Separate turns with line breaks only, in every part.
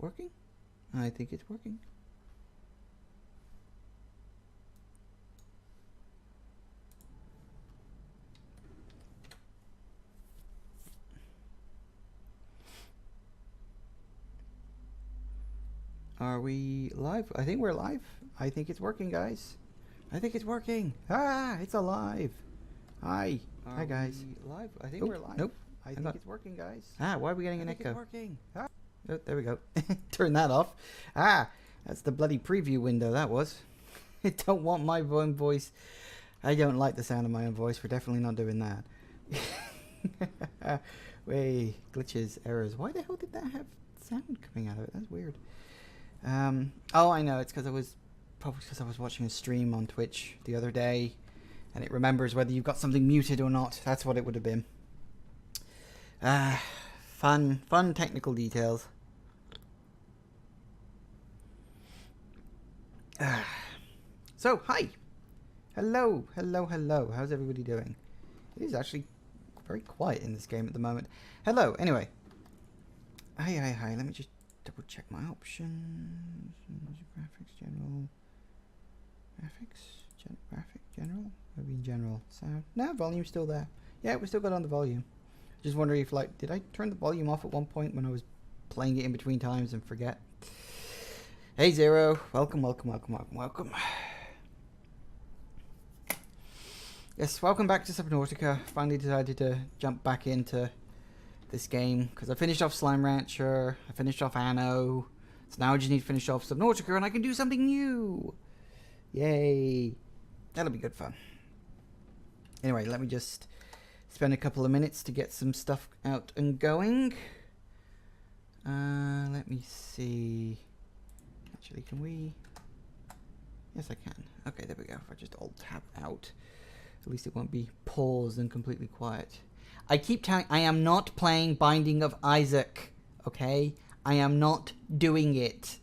working? I think it's working. Are we live? I think we're live. I think it's working, guys. I think it's working. Ah, it's alive. Hi. Hi, guys. Live? I think we're live. Nope. I think it's working, guys. Ah, why are we getting an echo? It's working. Ah. Oh, there we go. Turn that off. Ah, that's the bloody preview window, that was. I don't want my own voice. I don't like the sound of my own voice. We're definitely not doing that. Wait, glitches, errors. Why the hell did that have sound coming out of it? That's weird. Oh, I know. It's because I was watching a stream on Twitch the other day, and it remembers whether you've got something muted or not. That's what it would have been. Fun technical details. So, hi. Hello. How's everybody doing? It is actually very quiet in this game at the moment. Hello. Anyway. Hi. Let me just double check my options. Graphics, general. General? Maybe in general. Sound. No, volume's still there. Yeah, we still got on the volume. Just wondering if, like, did I turn the volume off at one point when I was playing it in between times and forget? Hey, Zero. Welcome. Yes, welcome back to Subnautica. Finally decided to jump back into this game because I finished off Slime Rancher, I finished off Anno, so now I just need to finish off Subnautica and I can do something new. Yay. That'll be good fun. Anyway, let me just spend a couple of minutes to get some stuff out and going. Let me see. Actually, can we? Yes, I can. Okay, there we go. If I just Alt-Tab out, at least it won't be paused and completely quiet. I keep telling, I am not playing Binding of Isaac, okay? I am not doing it.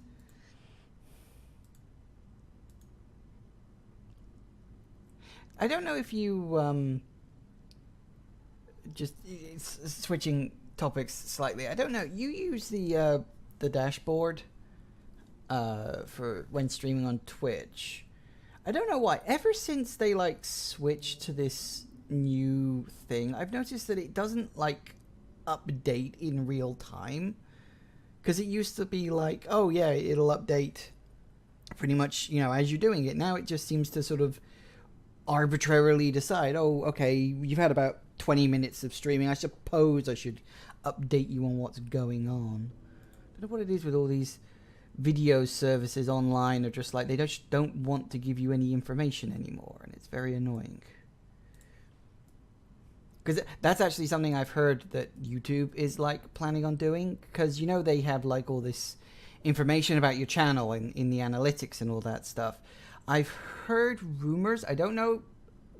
I don't know if you, just switching topics slightly. I don't know. You use the dashboard for when streaming on Twitch. I don't know why. Ever since they like switched to this new thing, I've noticed that it doesn't like update in real time. Because it used to be like, oh yeah, it'll update pretty much, you know, as you're doing it. Now it just seems to sort of arbitrarily decide, oh, okay, you've had about 20 minutes of streaming. I suppose I should update you on what's going on. I don't know what it is with all these video services online. Are just like, they just don't want to give you any information anymore, and it's very annoying. Because that's actually something I've heard that YouTube is like planning on doing, because you know they have like all this information about your channel in the analytics and all that stuff. I've heard rumors, I don't know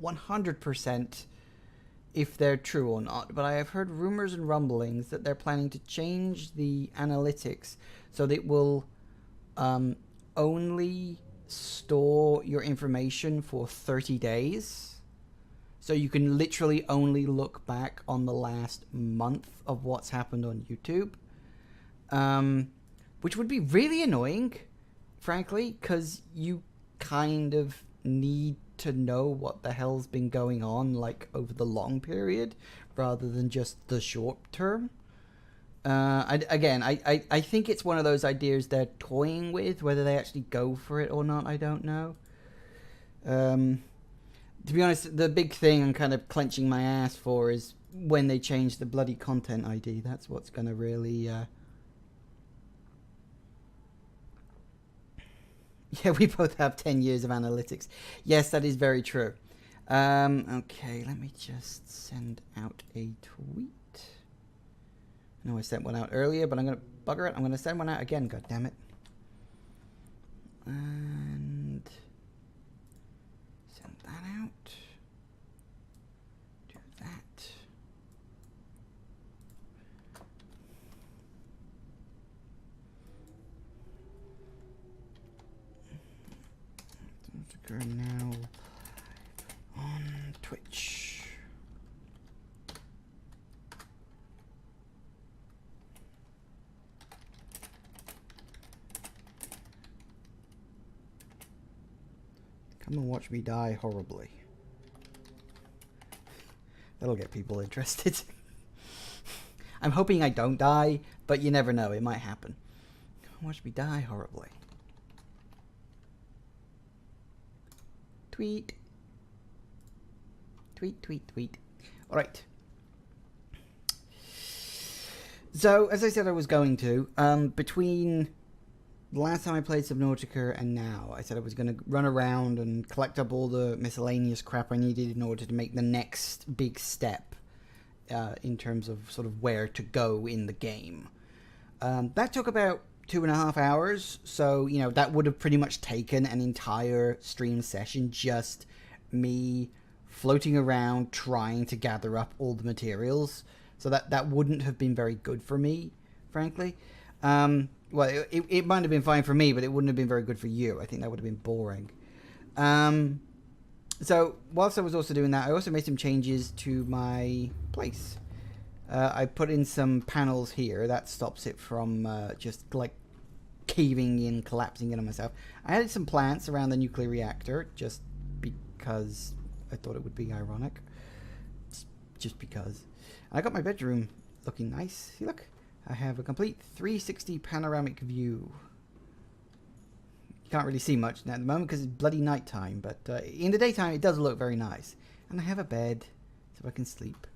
100% if they're true or not, but I have heard rumors and rumblings that they're planning to change the analytics so that it will only store your information for 30 days. So you can literally only look back on the last month of what's happened on YouTube. Which would be really annoying, frankly, because you kind of need to know what the hell's been going on, like, over the long period, rather than just the short term. I think it's one of those ideas they're toying with. Whether they actually go for it or not, I don't know. To be honest, the big thing I'm kind of clenching my ass for is when they change the bloody content ID. That's what's going to really... Yeah, we both have 10 years of analytics. Yes, that is very true. Okay, let me just send out a tweet. I know I sent one out earlier, but I'm going to bugger it. I'm going to send one out again, god damn it. And send that out. Do that. Now on Twitch. Come and watch me die horribly. That'll get people interested. I'm hoping I don't die, but you never know. It might happen. Come and watch me die horribly. Tweet. Tweet, tweet, tweet. Alright. So, as I said I was going to, between the last time I played Subnautica and now, I said I was going to run around and collect up all the miscellaneous crap I needed in order to make the next big step in terms of sort of where to go in the game. That took about 2.5 hours, so, you know, that would have pretty much taken an entire stream session, just me floating around trying to gather up all the materials. So that wouldn't have been very good for me, frankly. Well, it might have been fine for me, but it wouldn't have been very good for you. I think that would have been boring. So, whilst I was also doing that, I also made some changes to my place. I put in some panels here. That stops it from just, like, caving in, collapsing in on myself. I added some plants around the nuclear reactor, just because I thought it would be ironic. Just because. I got my bedroom looking nice. See, look. I have a complete 360 panoramic view. You can't really see much at the moment because it's bloody nighttime, but in the daytime it does look very nice. And I have a bed so I can sleep.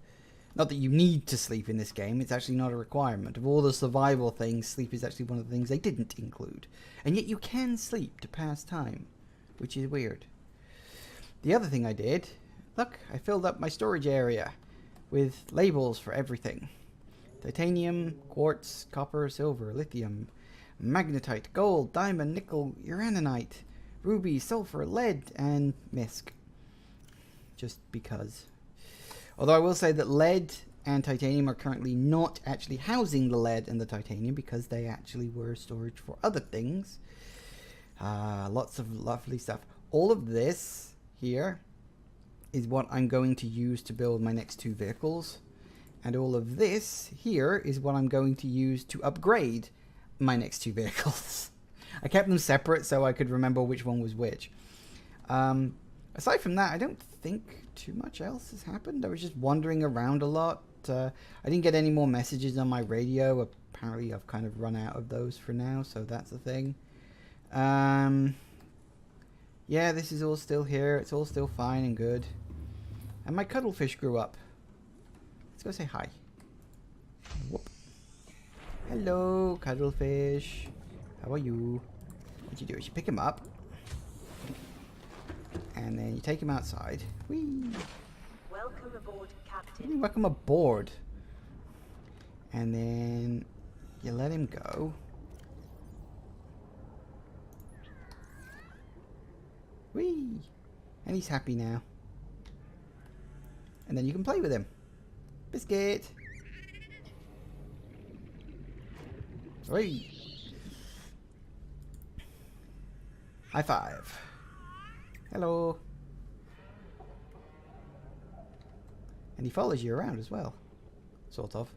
Not that you need to sleep in this game, it's actually not a requirement. Of all the survival things, sleep is actually one of the things they didn't include. And yet you can sleep to pass time, which is weird. The other thing I did, look, I filled up my storage area with labels for everything. Titanium, quartz, copper, silver, lithium, magnetite, gold, diamond, nickel, uraninite, ruby, sulfur, lead, and misc. Just because. Although I will say that lead and titanium are currently not actually housing the lead and the titanium because they actually were storage for other things. Lots of lovely stuff. All of this here is what I'm going to use to build my next 2 vehicles. And all of this here is what I'm going to use to upgrade my next 2 vehicles. I kept them separate so I could remember which one was which. Aside from that, I don't think too much else has happened. I was just wandering around a lot. I didn't get any more messages on my radio. Apparently I've kind of run out of those for now, so that's the thing. Yeah, this is all still here. It's all still fine and good. And my cuttlefish grew up. Let's go say hi. Whoop. Hello, cuttlefish. How are you? What you do is you pick him up. And then you take him outside. Whee!
Welcome aboard, Captain.
Really welcome aboard. And then you let him go. Whee! And he's happy now. And then you can play with him. Biscuit! Whee! High five. Hello. And he follows you around as well. Sort of.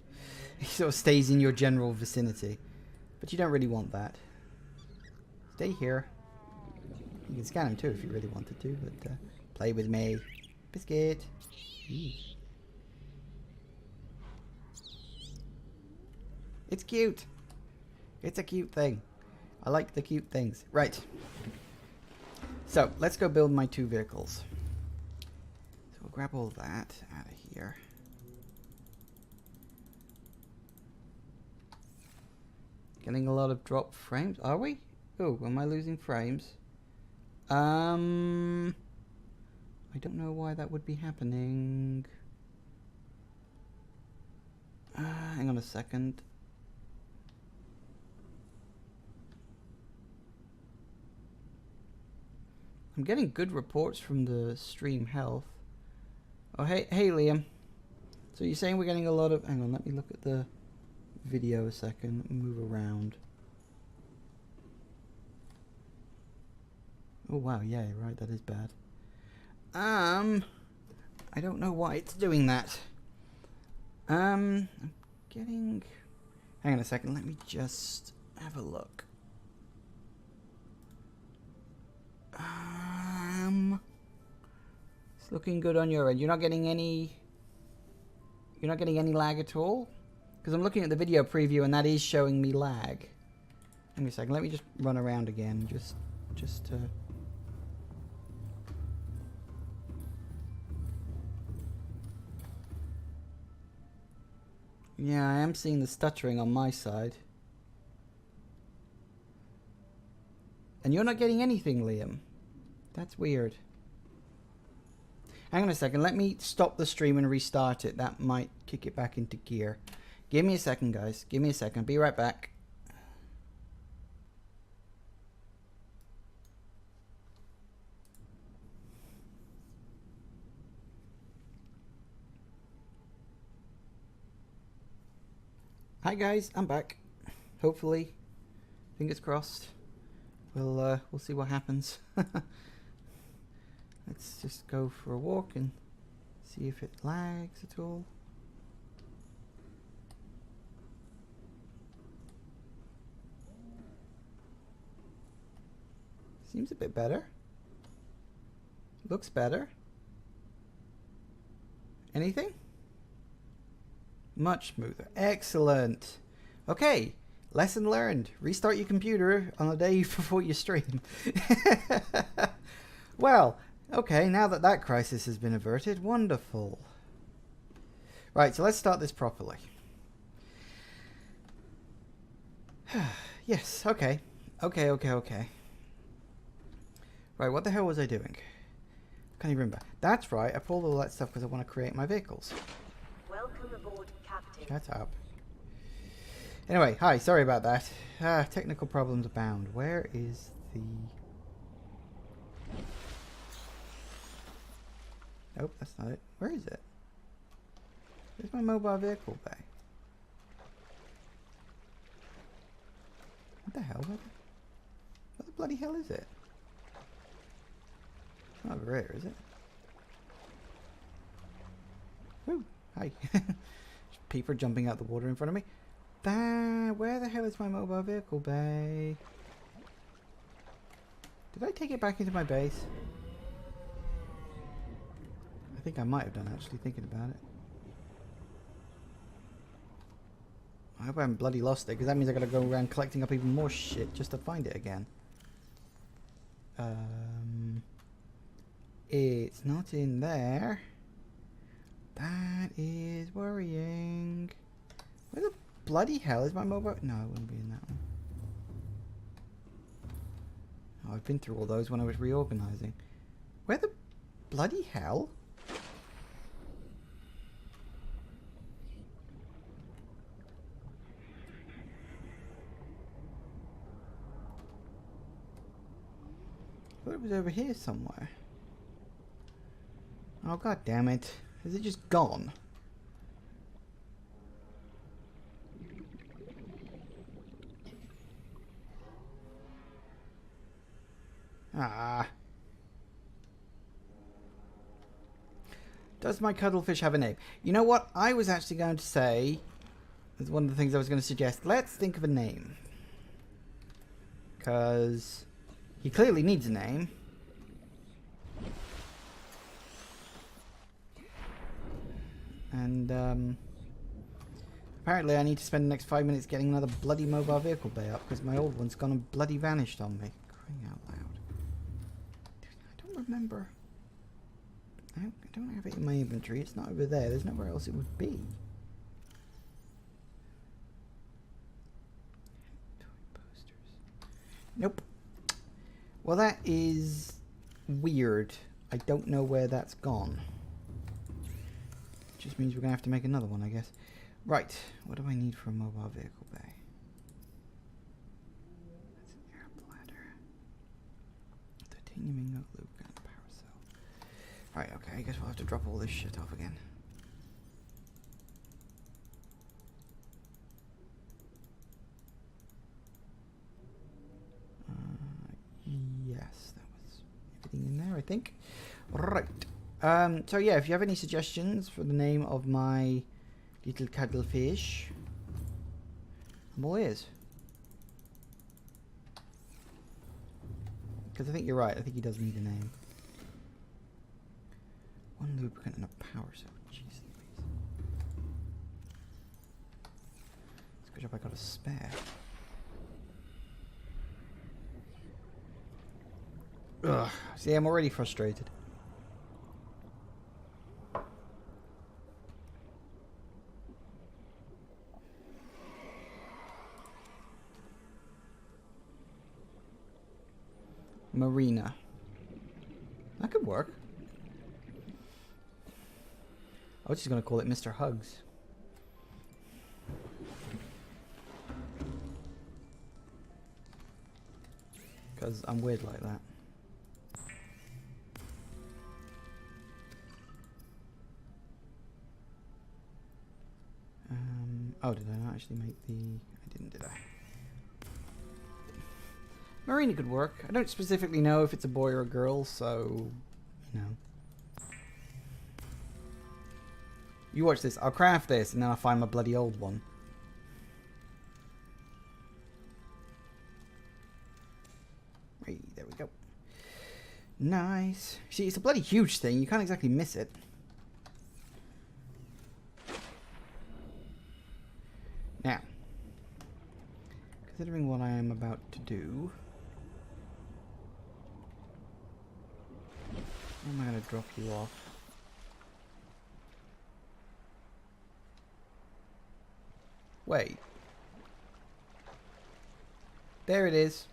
He sort of stays in your general vicinity. But you don't really want that. Stay here. You can scan him too if you really wanted to, but play with me. Biscuit. It's cute. It's a cute thing. I like the cute things. Right. So, let's go build my 2 vehicles. So we'll grab all that out of here. Getting a lot of drop frames. Are we? Oh, am I losing frames? I don't know why that would be happening. Hang on a second. I'm getting good reports from the stream health. Oh, hey Liam. So you're saying we're getting a lot of... Hang on, let me look at the video a second. Let me move around. Oh, wow, yeah, you're right, that is bad. I don't know why it's doing that. I'm getting... Hang on a second, let me just have a look. Liam. It's looking good on your end. You're not getting any... You're not getting any lag at all? Because I'm looking at the video preview and that is showing me lag. Give me a second. Let me just run around again. Just to... Yeah, I am seeing the stuttering on my side. And you're not getting anything, Liam. That's weird. Hang on a second. Let me stop the stream and restart it. That might kick it back into gear. Give me a second, guys. Give me a second. Be right back. Hi guys, I'm back. Hopefully, fingers crossed. We'll see what happens. Let's just go for a walk and see if it lags at all. Seems a bit better. Looks better. Anything? Much smoother. Excellent. Okay. Lesson learned. Restart your computer on the day before you stream. Well, okay. Now that that crisis has been averted. Wonderful. Right. So let's start this properly. Yes. Okay. Okay. Right. What the hell was I doing? Can't even remember. That's right. I pulled all that stuff because I want to create my vehicles.
Welcome aboard, Captain.
Shut up. Anyway, hi, sorry about that. Technical problems abound. Where is the... Nope, that's not it. Where is it? Where's my mobile vehicle bay? What the hell? What the bloody hell is it? It's not over here, is it? Woo! Hi. Peeper jumping out the water in front of me. Where the hell is my mobile vehicle bay? Did I take it back into my base? I think I might have done, actually, thinking about it. I hope I haven't bloody lost it, because that means I gotta go around collecting up even more shit just to find it again. It's not in there. That is worrying. Where the bloody hell is my mobile? No, it wouldn't be in that one. Oh, I've been through all those when I was reorganizing. Where the bloody hell? I thought it was over here somewhere. Oh, god damn it. Is it just gone? Ah. Does my cuttlefish have a name? You know what? I was actually going to say, as one of the things I was going to suggest, let's think of a name. Because he clearly needs a name. And apparently I need to spend the next 5 minutes getting another bloody mobile vehicle bay up because my old one's gone and bloody vanished on me. Crying out loud. I don't remember. I don't have it in my inventory. It's not over there. There's nowhere else it would be. Toy posters. Nope. Well, that is weird. I don't know where that's gone. Just means we're going to have to make another one, I guess. Right. What do I need for a mobile vehicle bay? That's an air bladder. Titanium ingot, loop gun, power cell. Right, okay. I guess we'll have to drop all this shit off again. Yes, that was everything in there, I think. Right. So yeah, if you have any suggestions for the name of my little cuttlefish, I'm all ears. Because I think you're right. I think he does need a name. One lubricant and a power cell. Jeez Louise. It's a good job I got a spare. Ugh. See, I'm already frustrated. Marina. That could work. I was just going to call it Mr. Hugs. Because I'm weird like that. Oh, did I not actually make the... I didn't, did I? Marina could work. I don't specifically know if it's a boy or a girl, so... You know. You watch this. I'll craft this, and then I'll find my bloody old one. Hey, there we go. Nice. See, it's a bloody huge thing. You can't exactly miss it. Now, considering what I am about to do, where am I going to drop you off? Wait. There it is.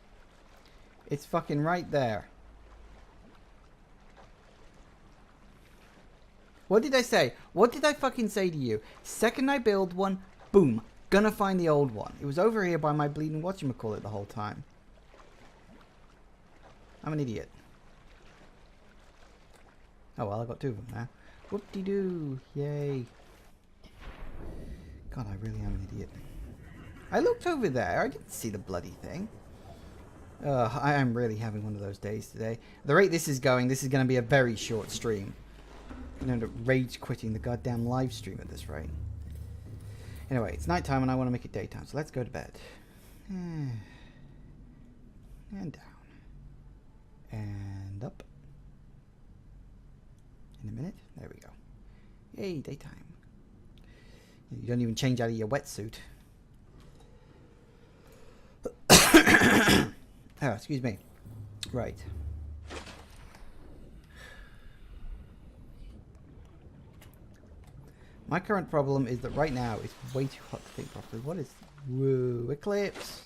It's fucking right there. What did I say? What did I fucking say to you? Second I build one, boom. Gonna find the old one. It was over here by my bleeding whatchamacallit the whole time. I'm an idiot. Oh well, I got two of them now. Whoop-de-doo. Yay. God, I really am an idiot. I looked over there. I didn't see the bloody thing. I am really having one of those days today. At the rate this is going to be a very short stream. I'm going to end up rage quitting the goddamn live stream at this rate. Anyway, it's nighttime and I want to make it daytime, so let's go to bed. And down. And up. In a minute. There we go. Yay, daytime. You don't even change out of your wetsuit. Oh, excuse me. Right. My current problem is that right now it's way too hot to think properly. What is... Whoa, eclipse.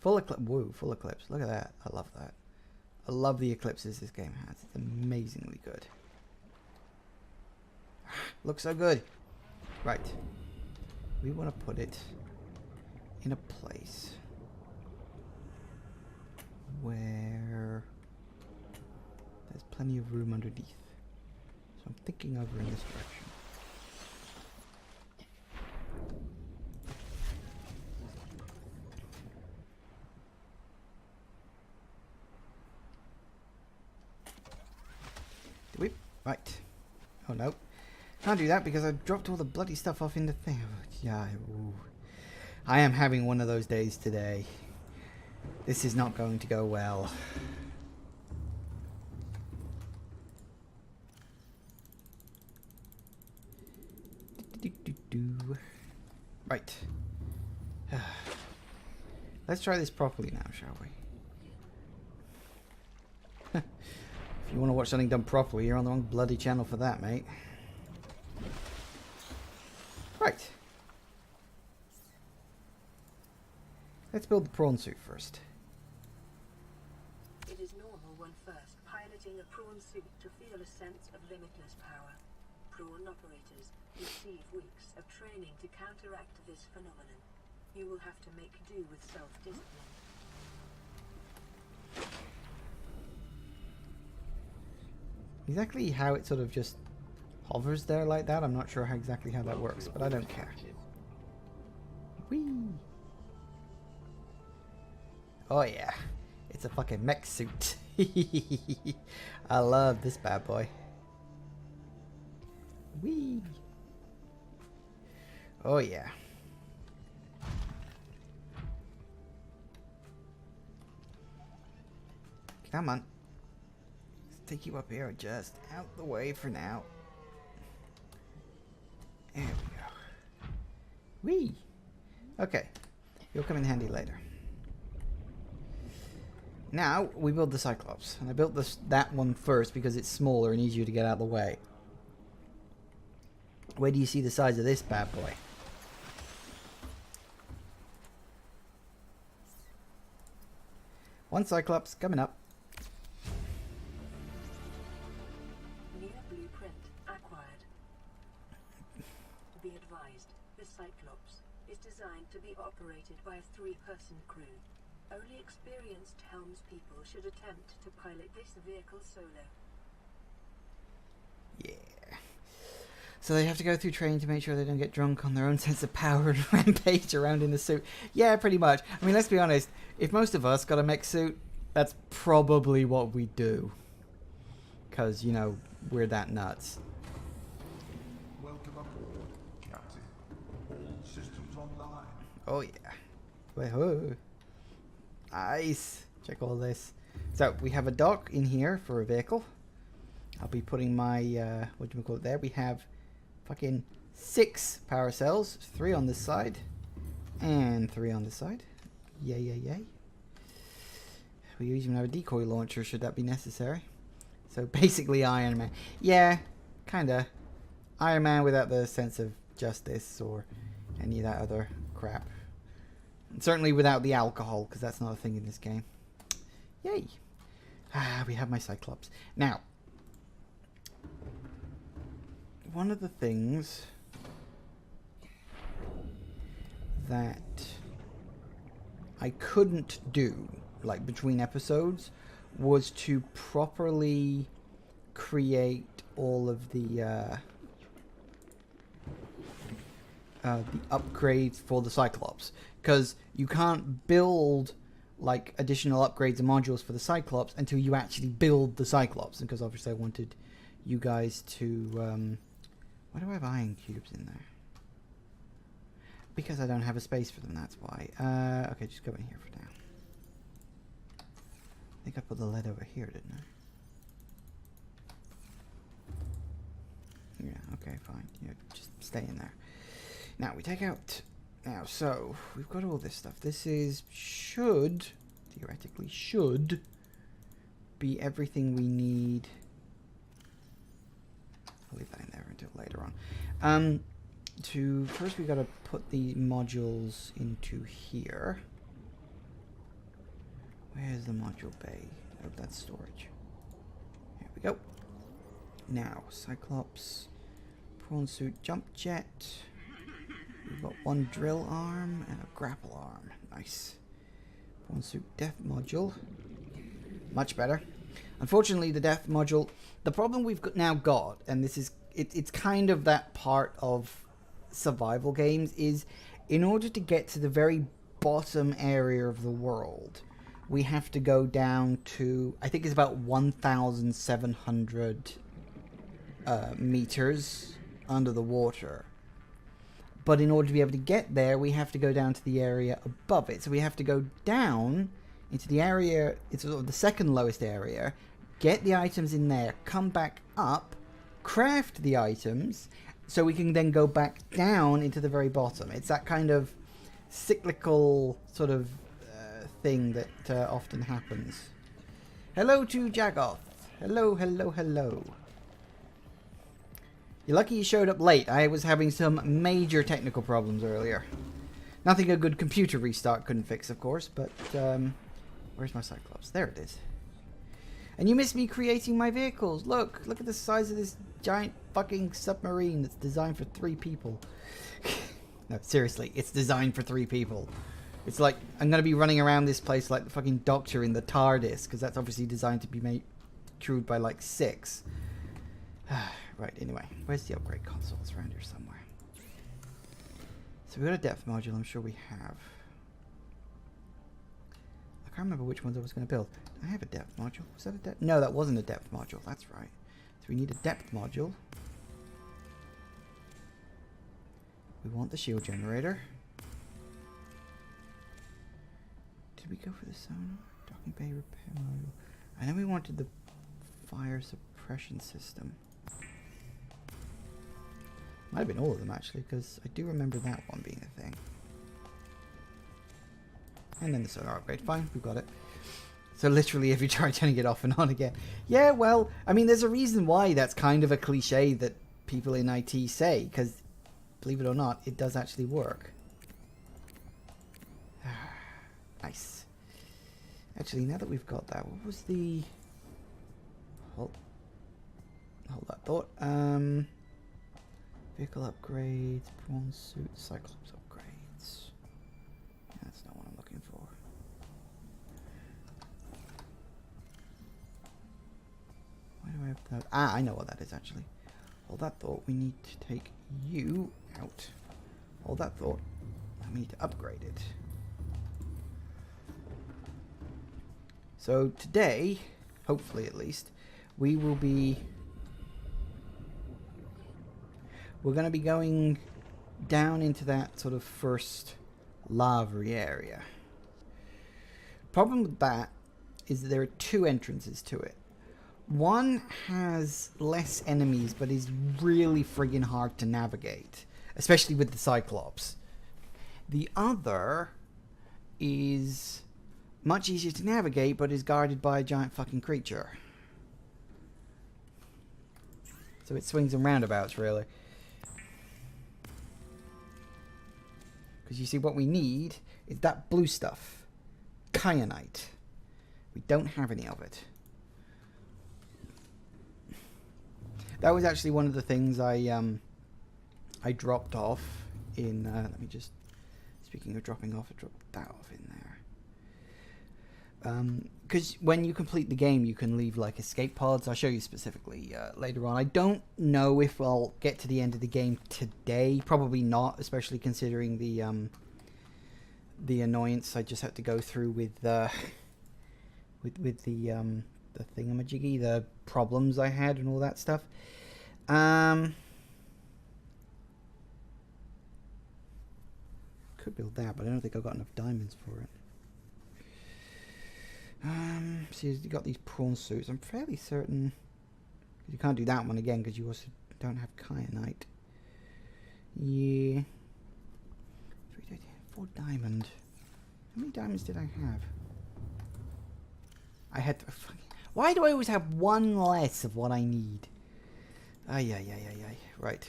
Full eclipse. Whoa, full eclipse. Look at that. I love that. I love the eclipses this game has. It's amazingly good. Looks so good. Right. We want to put it in a place where there's plenty of room underneath. So I'm thinking over in this direction. Do we? Right. Oh no. Can't do that because I dropped all the bloody stuff off in the thing. Yeah. Ooh. I am having one of those days today. This is not going to go well. Right. Let's try this properly now, shall we? If you want to watch something done properly, you're on the wrong bloody channel for that, mate. Right. Let's build the prawn suit first.
It is normal when first piloting a prawn suit to feel a sense of limitless power. Prawn operators receive weeks of training to counteract this phenomenon. You will have to make do with self-discipline.
Exactly how it sort of just hovers there like that, I'm not sure exactly how that works, but I don't care. Whee! Oh yeah, it's a fucking mech suit. I love this bad boy. Whee! Oh yeah. Come on. Let's take you up here just out the way for now. There we go. Whee! Okay. You'll come in handy later. Now, we build the Cyclops. And I built that one first because it's smaller and easier to get out of the way. Where do you see the size of this bad boy? One Cyclops coming up.
New blueprint acquired. Be advised, the Cyclops is designed to be operated by a 3-person crew. Only experienced helmspeople should attempt to pilot this vehicle solo.
Yeah. So they have to go through training to make sure they don't get drunk on their own sense of power and rampage around in the suit. Yeah, pretty much. I mean, let's be honest. If most of us got a mech suit, that's probably what we do. Because, you know, we're that nuts.
Welcome aboard, Captain. All systems online.
Oh, yeah. Whoa. Nice. Check all this. So, we have a dock in here for a vehicle. I'll be putting my, what do we call it there? We have fucking 6 power cells. 3 on this side. And 3 on this side. Yay, yay, yay. We even have a decoy launcher should that be necessary. So, basically Iron Man. Yeah, kinda. Iron Man without the sense of justice or any of that other crap. And certainly without the alcohol, because that's not a thing in this game. Yay. We have my Cyclops. Now, one of the things that I couldn't do, like between episodes, was to properly create all of the upgrades for the Cyclops, because you can't build like additional upgrades and modules for the Cyclops until you actually build the Cyclops. And because obviously I wanted you guys to why do I have iron cubes in there? Because I don't have a space for them, that's why. Okay, just go in here for now. I think I put the lead over here, didn't I? Yeah, okay, fine. Yeah, just stay in there. Now, we take out... Now, so, we've got all this stuff. This is... theoretically, should be everything we need. I'll leave that in there until later on. First, we've got to put the modules into here. Where's the module bay? Oh, that's storage. Here we go. Now, Cyclops, prawn suit, jump jet. We've got one drill arm and a grapple arm. Nice. Prawn suit death module. Much better. Unfortunately, the death module, the problem we've now got, and this is, it's kind of that part of survival games, is in order to get to the very bottom area of the world, we have to go down to, I think it's about 1,700 meters under the water. But in order to be able to get there, we have to go down to the area above it. So we have to go down into the area, it's sort of the second lowest area, get the items in there, come back up, craft the items, so we can then go back down into the very bottom. It's that kind of cyclical sort of thing that often happens. Hello to Jagoth. Hello, hello, hello. You're lucky you showed up late. I was having some major technical problems earlier. Nothing a good computer restart couldn't fix, of course, but where's my Cyclops? There it is. And you missed me creating my vehicles. Look at the size of this giant fucking submarine that's designed for 3 people. No, seriously, it's designed for 3 people. It's like, I'm going to be running around this place like the fucking Doctor in the TARDIS, because that's obviously designed to be crewed by like 6. Right, anyway, where's the upgrade console? It's around here somewhere. So we got a depth module, I'm sure we have. I can't remember which ones I was going to build. I have a depth module. Was that a depth? No, that wasn't a depth module, that's right. So we need a depth module. We want the shield generator. Did we go for the sonar? Docking bay repair module. I know we wanted the fire suppression system. Might have been all of them actually, because I do remember that one being a thing. And then the sonar upgrade. Fine, we've got it. So literally if you try turning it off and on again. Yeah, well, I mean, there's a reason why that's kind of a cliche that people in IT say, because believe it or not, it does actually work. Nice. Actually, now that we've got that, what was the... Hold that thought. Vehicle upgrades, prawn suit, cyclops upgrades. Yeah, that's not what I'm looking for. Why do I have that? Ah, I know what that is actually. Hold that thought. We need to take you out. Hold that thought. We need to upgrade it. So today, hopefully at least, we're going to be going down into that sort of first lava area. Problem with that is that there are two entrances to it. One has less enemies, but is really friggin' hard to navigate, especially with the Cyclops. The other is much easier to navigate, but is guarded by a giant fucking creature. So it swings and roundabouts, really. Because you see, what we need is that blue stuff. Kyanite. We don't have any of it. That was actually one of the things I dropped off in... let me just... Speaking of dropping off, I dropped that off in there. Because when you complete the game, you can leave like escape pods. I'll show you specifically later on. I don't know if I'll get to the end of the game today. Probably not, especially considering the annoyance I just had to go through with the thingamajiggy, the problems I had and all that stuff. Could build that, but I don't think I've got enough diamonds for it. See, you got these prawn suits. I'm fairly certain you can't do that one again because you also don't have kyanite. Yeah. 4 diamond. How many diamonds did I have? I had... Why do I always have one less of what I need? Ay. Right.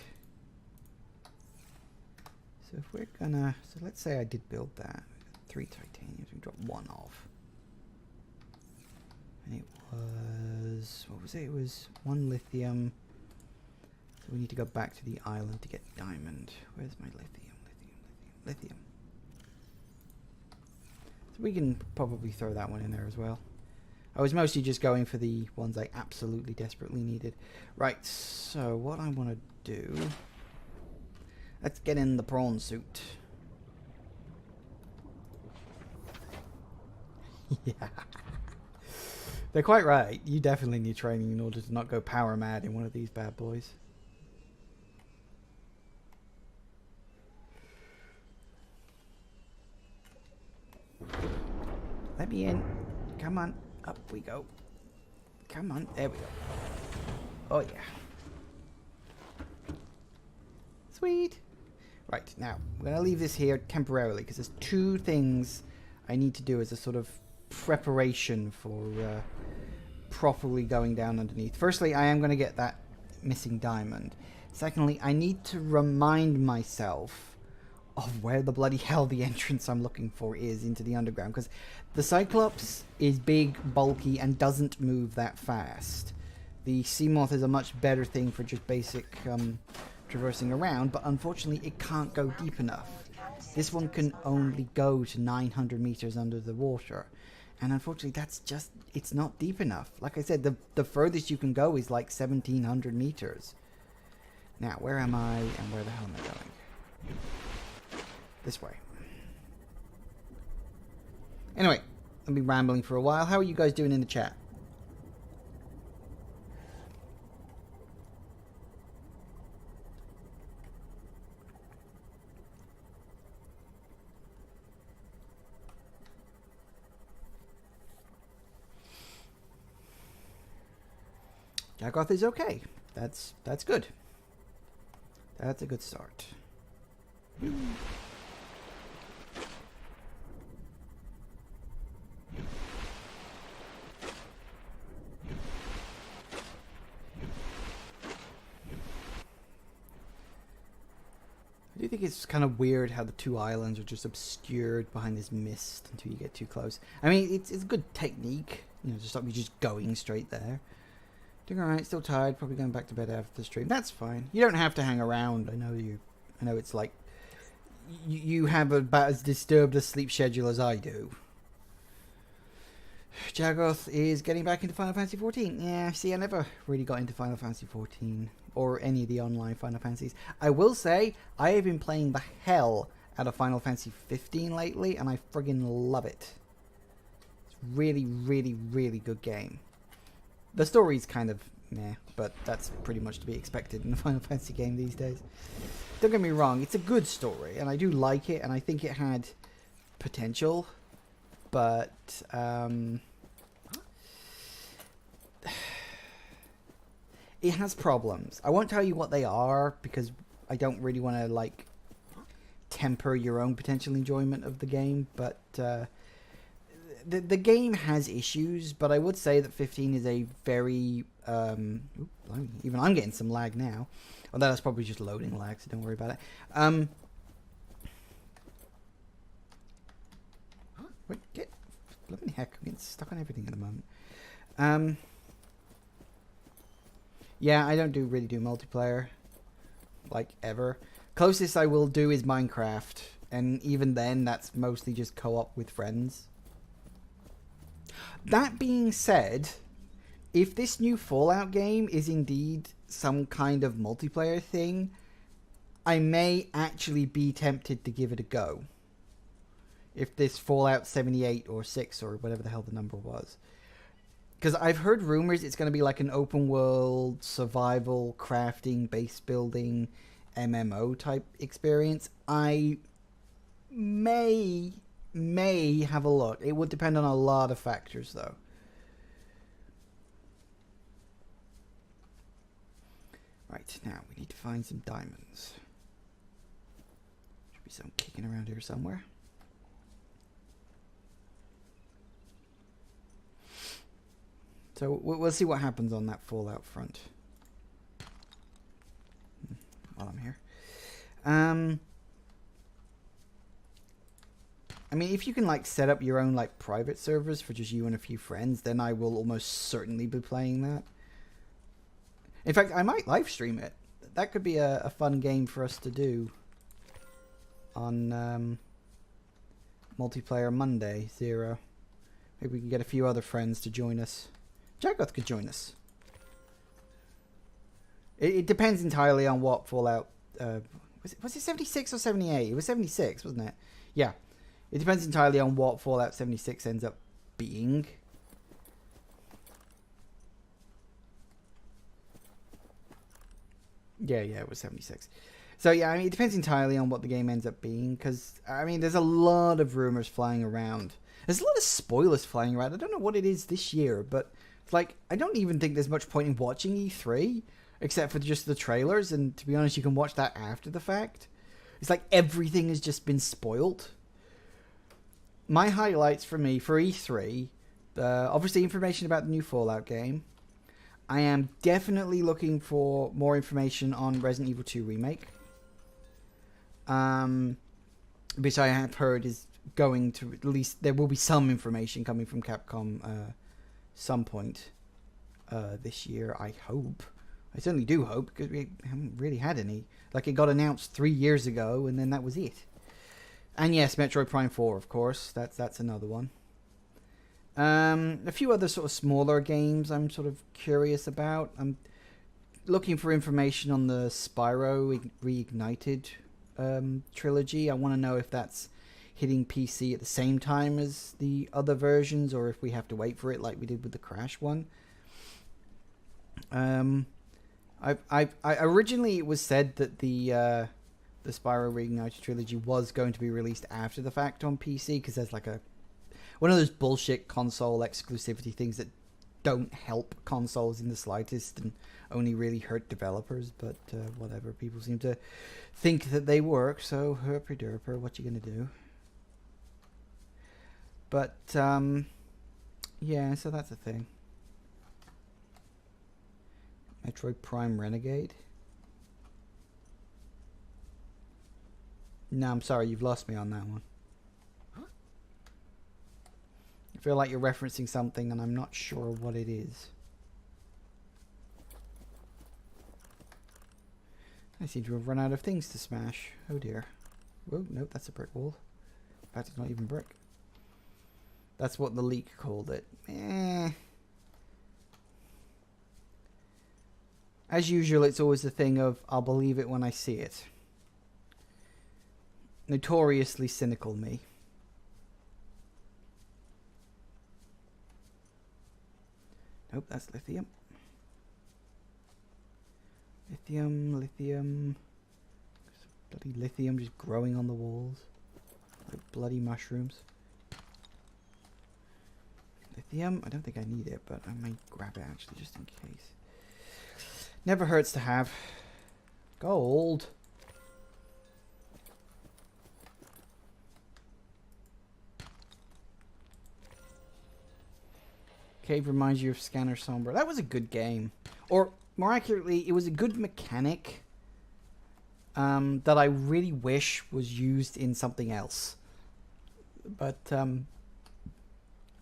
So if we're gonna... So let's say I did build that. 3 titaniums. We drop 1 off. And it was... What was it? It was 1 lithium. So we need to go back to the island to get diamond. Where's my lithium? So we can probably throw that one in there as well. I was mostly just going for the ones I absolutely desperately needed. Right, so what I want to do... Let's get in the prawn suit. Yeah. They're quite right. You definitely need training in order to not go power mad in one of these bad boys. Let me in. Come on. Up we go. Come on. There we go. Oh, yeah. Sweet. Right, now, I'm going to leave this here temporarily because there's 2 things I need to do as a sort of preparation for properly going down underneath. Firstly, I am going to get that missing diamond. Secondly, I need to remind myself of where the bloody hell the entrance I'm looking for is into the underground, because the Cyclops is big, bulky, and doesn't move that fast. The Seamoth is a much better thing for just basic traversing around, but unfortunately it can't go deep enough. This one can only go to 900 meters under the water, and unfortunately that's just, it's not deep enough. Like I said, the furthest you can go is like 1700 meters. Now, where am I, and where the hell am I going? This way. Anyway, I've been rambling for a while. How are you guys doing in the chat? Jackoth is okay. That's good. That's a good start. I do think it's kind of weird how the two islands are just obscured behind this mist until you get too close. I mean, it's a good technique, you know, to stop you just going straight there. Doing alright, still tired, probably going back to bed after the stream. That's fine. You don't have to hang around. I know it's like you have about as disturbed a sleep schedule as I do. Jagoth is getting back into Final Fantasy 14. Yeah, see, I never really got into Final Fantasy 14 or any of the online Final Fantasies. I will say, I have been playing the hell out of Final Fantasy 15 lately, and I friggin' love it. It's really, really, really good game. The story's kind of meh, but that's pretty much to be expected in a Final Fantasy game these days. Don't get me wrong, it's a good story, and I do like it, and I think it had potential, but it has problems. I won't tell you what they are, because I don't really want to, like, temper your own potential enjoyment of the game, but the game has issues, but I would say that 15 is a very even I'm getting some lag now, although that's probably just loading lag, so don't worry about it. Wait, get blooming heck, I'm getting stuck on everything at the moment. Yeah, I don't really do multiplayer, like, ever. Closest I will do is Minecraft, and even then, that's mostly just co-op with friends. That being said, if this new Fallout game is indeed some kind of multiplayer thing, I may actually be tempted to give it a go. If this Fallout 78 or 6 or whatever the hell the number was. Because I've heard rumors it's going to be like an open world, survival, crafting, base building, MMO type experience. I may have a look. It would depend on a lot of factors, though. Right, now we need to find some diamonds. Should be some kicking around here somewhere. So we'll see what happens on that Fallout front while I'm here. I mean, if you can, like, set up your own, like, private servers for just you and a few friends, then I will almost certainly be playing that. In fact, I might live stream it. That could be a fun game for us to do on Multiplayer Monday 0. Maybe we can get a few other friends to join us. Jagoth could join us. It depends entirely on what Fallout... was it 76 or 78? It was 76, wasn't it? Yeah. It depends entirely on what Fallout 76 ends up being. Yeah, it was 76. So, yeah, I mean, it depends entirely on what the game ends up being. Because, I mean, there's a lot of rumors flying around. There's a lot of spoilers flying around. I don't know what it is this year, but... like, I don't even think there's much point in watching E3, except for just the trailers, and to be honest, you can watch that after the fact. It's like everything has just been spoiled. My highlights for me, for E3, obviously information about the new Fallout game. I am definitely looking for more information on Resident Evil 2 Remake. Which I have heard is going to, at least, there will be some information coming from Capcom, some point this year, I hope. I certainly do hope, because we haven't really had any. Like, it got announced 3 years ago, and then that was it. And yes, Metroid Prime 4, of course. That's another one. A few other sort of smaller games I'm sort of curious about. I'm looking for information on the Spyro Reignited trilogy. I want to know if that's hitting PC at the same time as the other versions, or if we have to wait for it like we did with the Crash one. I originally, it was said that the Spyro Reignited trilogy was going to be released after the fact on PC, because there's like one of those bullshit console exclusivity things that don't help consoles in the slightest and only really hurt developers, but whatever. People seem to think that they work, so herpy derper, what you gonna do? But yeah, so that's a thing. Metroid Prime Renegade. No, I'm sorry, you've lost me on that one. I feel like you're referencing something and I'm not sure what it is. I seem to have run out of things to smash. Oh dear. Whoa, nope, that's a brick wall. In fact, it's not even brick. That's what the leak called it. As usual, it's always the thing of, I'll believe it when I see it. Notoriously cynical me. Nope, that's lithium. Lithium. Bloody lithium just growing on the walls. Like bloody mushrooms. Lithium, I don't think I need it, but I might grab it actually just in case. Never hurts to have. Gold. Cave reminds you of Scanner Sombra. That was a good game. Or, more accurately, it was a good mechanic that I really wish was used in something else. But, I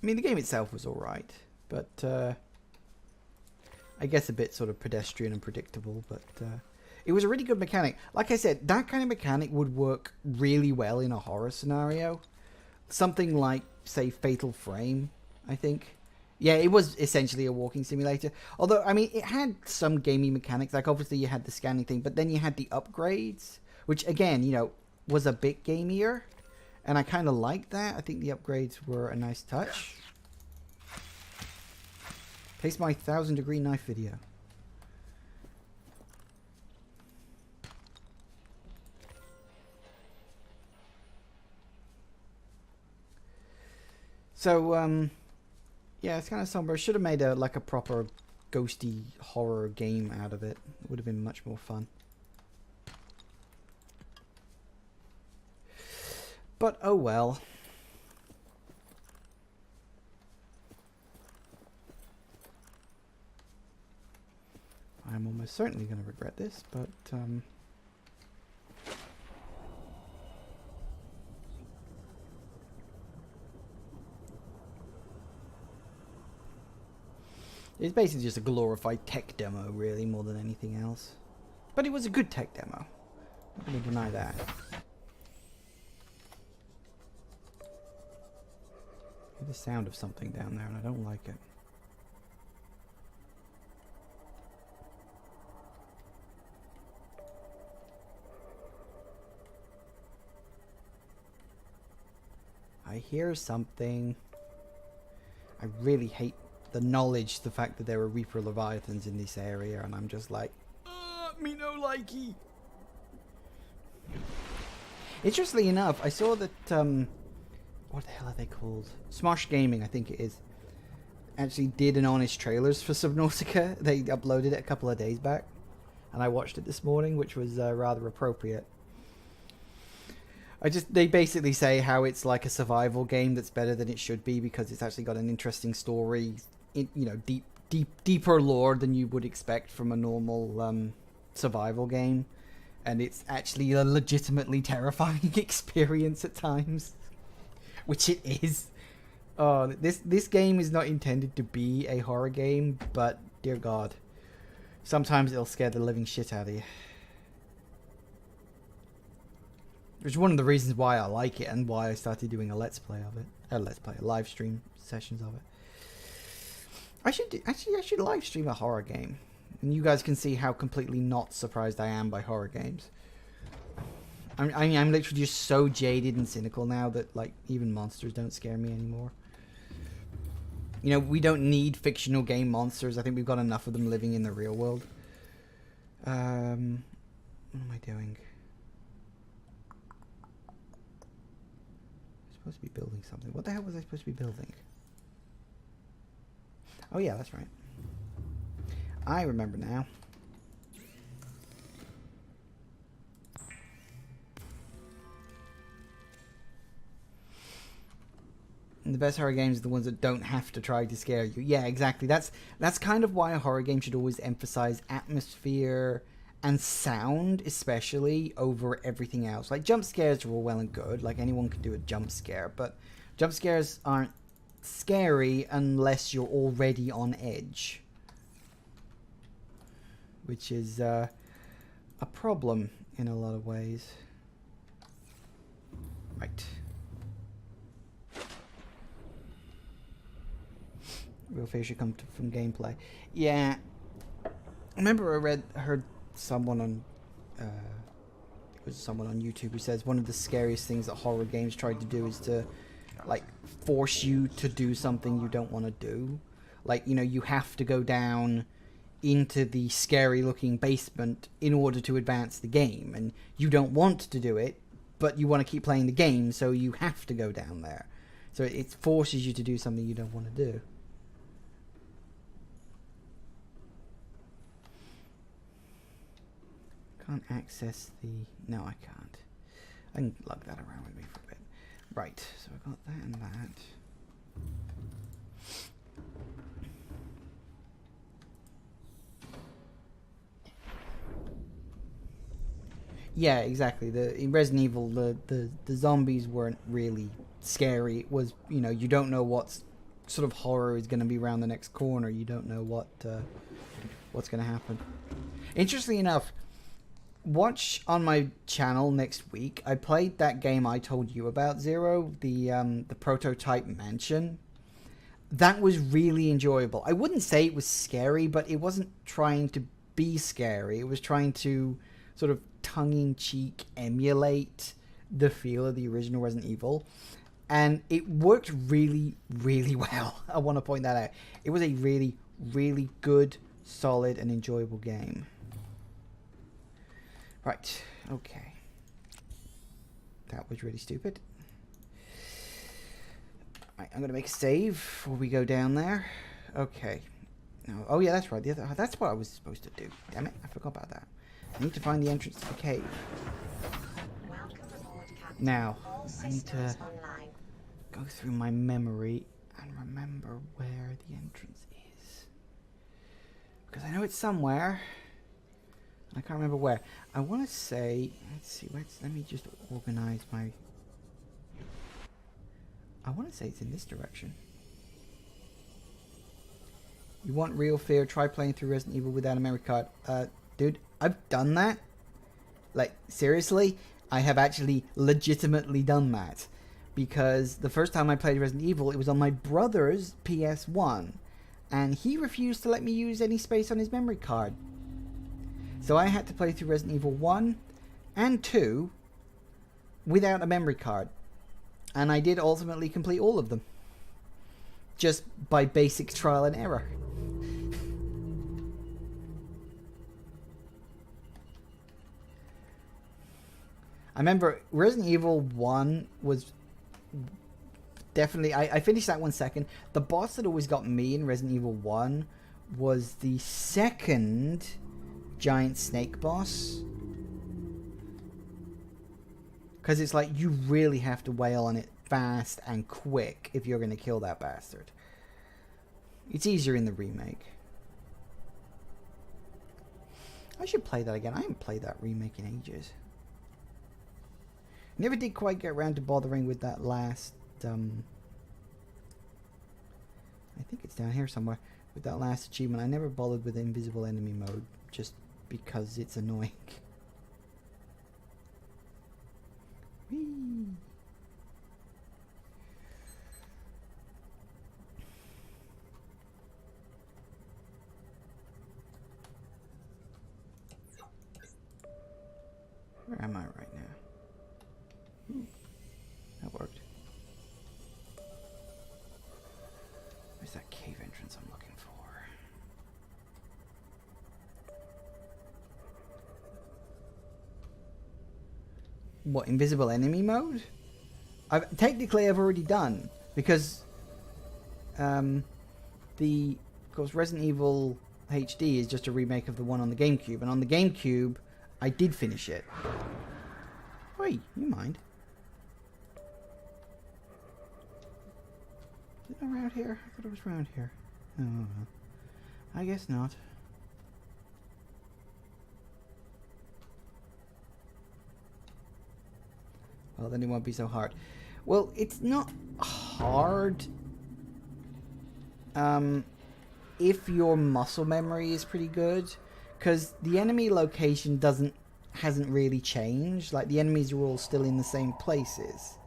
mean, the game itself was alright. But, I guess a bit sort of pedestrian and predictable. But, it was a really good mechanic. Like I said, that kind of mechanic would work really well in a horror scenario. Something like, say, Fatal Frame, I think. Yeah, it was essentially a walking simulator. Although, I mean, it had some gamey mechanics. Like, obviously, you had the scanning thing. But then you had the upgrades. Which, again, you know, was a bit gamier. And I kind of liked that. I think the upgrades were a nice touch. Taste my 1000-degree knife video. So, yeah, it's kind of somber. Should have made a like a proper ghosty horror game out of it. It would have been much more fun. But oh well. I'm almost certainly going to regret this, but it's basically just a glorified tech demo, really, more than anything else. But it was a good tech demo. I'm not going to deny that. I hear the sound of something down there, and I don't like it. I hear something. I really hate the knowledge, the fact that there are Reaper Leviathans in this area, and I'm just like, me no likey. Interestingly enough, I saw that, what the hell are they called? Smosh Gaming, I think it is, actually did an honest trailers for Subnautica. They uploaded it a couple of days back, and I watched it this morning, which was rather appropriate. They basically say how it's like a survival game that's better than it should be because it's actually got an interesting story, you know, deeper lore than you would expect from a normal survival game, and it's actually a legitimately terrifying experience at times, which it is. This game is not intended to be a horror game, but dear God, sometimes it'll scare the living shit out of you. Which is one of the reasons why I like it and why I started doing a let's play of it. A live stream sessions of it. I should live stream a horror game, and you guys can see how completely not surprised I am by horror games. I'm literally just so jaded and cynical now that like even monsters don't scare me anymore. You know, we don't need fictional game monsters. I think we've got enough of them living in the real world. What am I doing? I'm supposed to be building something. What the hell was I supposed to be building? Oh yeah, that's right. I remember now. And the best horror games are the ones that don't have to try to scare you. Yeah, exactly. That's kind of why a horror game should always emphasize atmosphere and sound, especially, over everything else. Like, jump scares are all well and good. Like, anyone can do a jump scare. But jump scares aren't scary unless you're already on edge. Which is a problem in a lot of ways. Right. Real fear should come from gameplay. Yeah. I remember heard someone on it was someone on YouTube who says one of the scariest things that horror games tried to do is to like force you to do something you don't want to do. Like, you know, you have to go down into the scary looking basement in order to advance the game, and you don't want to do it, but you want to keep playing the game, so you have to go down there. So it forces you to do something you don't want to do. Can't access the... No, I can't. I can lug that around with me for a bit. Right, so I got that and that. Yeah, exactly. In Resident Evil, the zombies weren't really scary. It was, you know, you don't know what sort of horror is going to be around the next corner. You don't know what's going to happen. Interestingly enough, watch on my channel next week. I played that game I told you about, Zero, the prototype mansion. That was really enjoyable. I wouldn't say it was scary, but it wasn't trying to be scary. It was trying to sort of tongue-in-cheek emulate the feel of the original Resident Evil. And it worked really, really well. I want to point that out. It was a really, really good, solid, and enjoyable game. Right, okay. That was really stupid. Right, I'm going to make a save before we go down there. Okay. No, oh yeah, that's right. That's what I was supposed to do. Damn it, I forgot about that. I need to find the entrance to the cave. Now, I need to go through my memory and remember where the entrance is. Because I know it's somewhere. I can't remember where. I want to say... Let's see. Let me just organize my... I want to say it's in this direction. You want real fear? Try playing through Resident Evil without a memory card. Dude, I've done that. Like, seriously? I have actually legitimately done that. Because the first time I played Resident Evil, it was on my brother's PS1. And he refused to let me use any space on his memory card. So I had to play through Resident Evil 1 and 2 without a memory card. And I did ultimately complete all of them. Just by basic trial and error. I remember Resident Evil 1 was definitely... I finished that one second. The boss that always got me in Resident Evil 1 was the second giant snake boss. Because it's like you really have to wail on it fast and quick if you're going to kill that bastard. It's easier in the remake. I should play that again. I haven't played that remake in ages. Never did quite get around to bothering with that last... I think it's down here somewhere. With that last achievement. I never bothered with invisible enemy mode. Just because it's annoying. Whee! Where am I right now? Ooh, that worked. Where's that cave entrance I'm looking for? What, invisible enemy mode? Technically I've already done, because the course, Resident Evil HD is just a remake of the one on the GameCube, and on the GameCube, I did finish it. Wait, you mind? Is it around here? I thought it was around here. Oh, I guess not. Well, then it won't be so hard. Well, it's not hard if your muscle memory is pretty good, because the enemy location hasn't really changed. Like, the enemies are all still in the same places.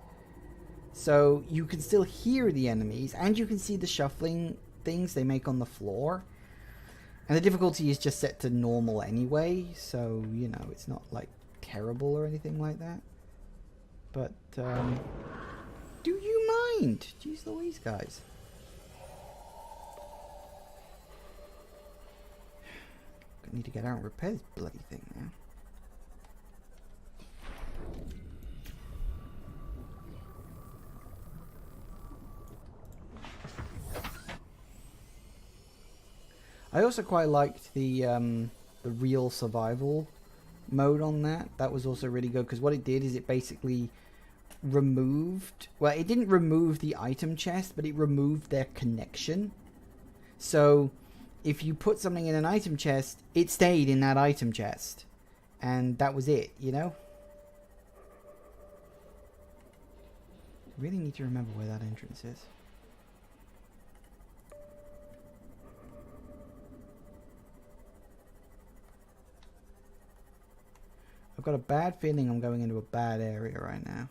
So you can still hear the enemies, and you can see the shuffling things they make on the floor. And the difficulty is just set to normal anyway, so, you know, it's not, like, terrible or anything like that. But, do you mind? Jeez Louise, guys. I need to get out and repair this bloody thing now. I also quite liked the real survival mode on that. That was also really good, because what it did is it basically removed... Well, it didn't remove the item chest, but it removed their connection. So, if you put something in an item chest, it stayed in that item chest. And that was it, you know? I really need to remember where that entrance is. I've got a bad feeling I'm going into a bad area right now.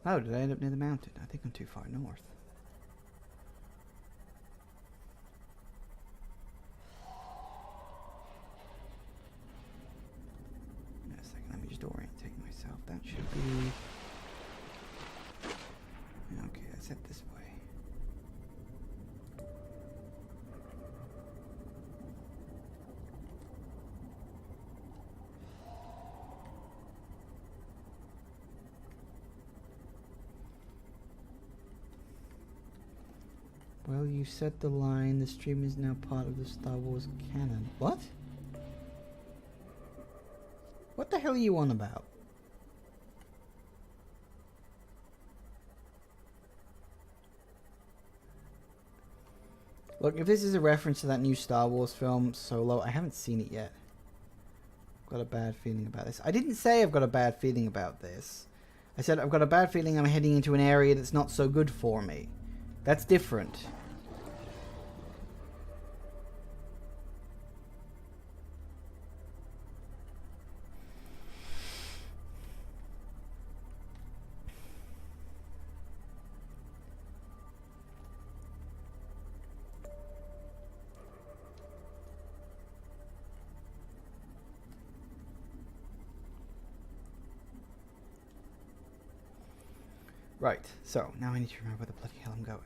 Oh, did I end up near the mountain? I think I'm too far north. Wait a second, let me just orientate myself. That should be... Okay, let's head this way. Well, you set the line. The stream is now part of the Star Wars canon. What? What the hell are you on about? Look, if this is a reference to that new Star Wars film, Solo, I haven't seen it yet. I've got a bad feeling about this. I didn't say I've got a bad feeling about this. I said I've got a bad feeling I'm heading into an area that's not so good for me. That's different. Right, so now I need to remember where the bloody hell I'm going.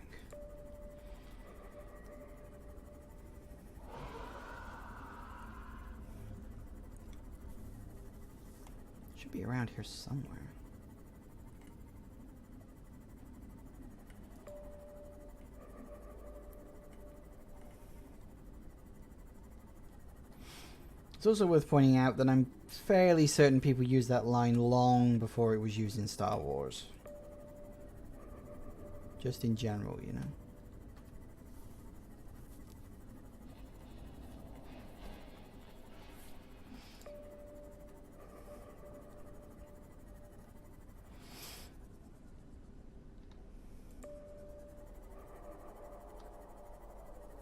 Should be around here somewhere. It's also worth pointing out that I'm fairly certain people used that line long before it was used in Star Wars. Just in general, you know.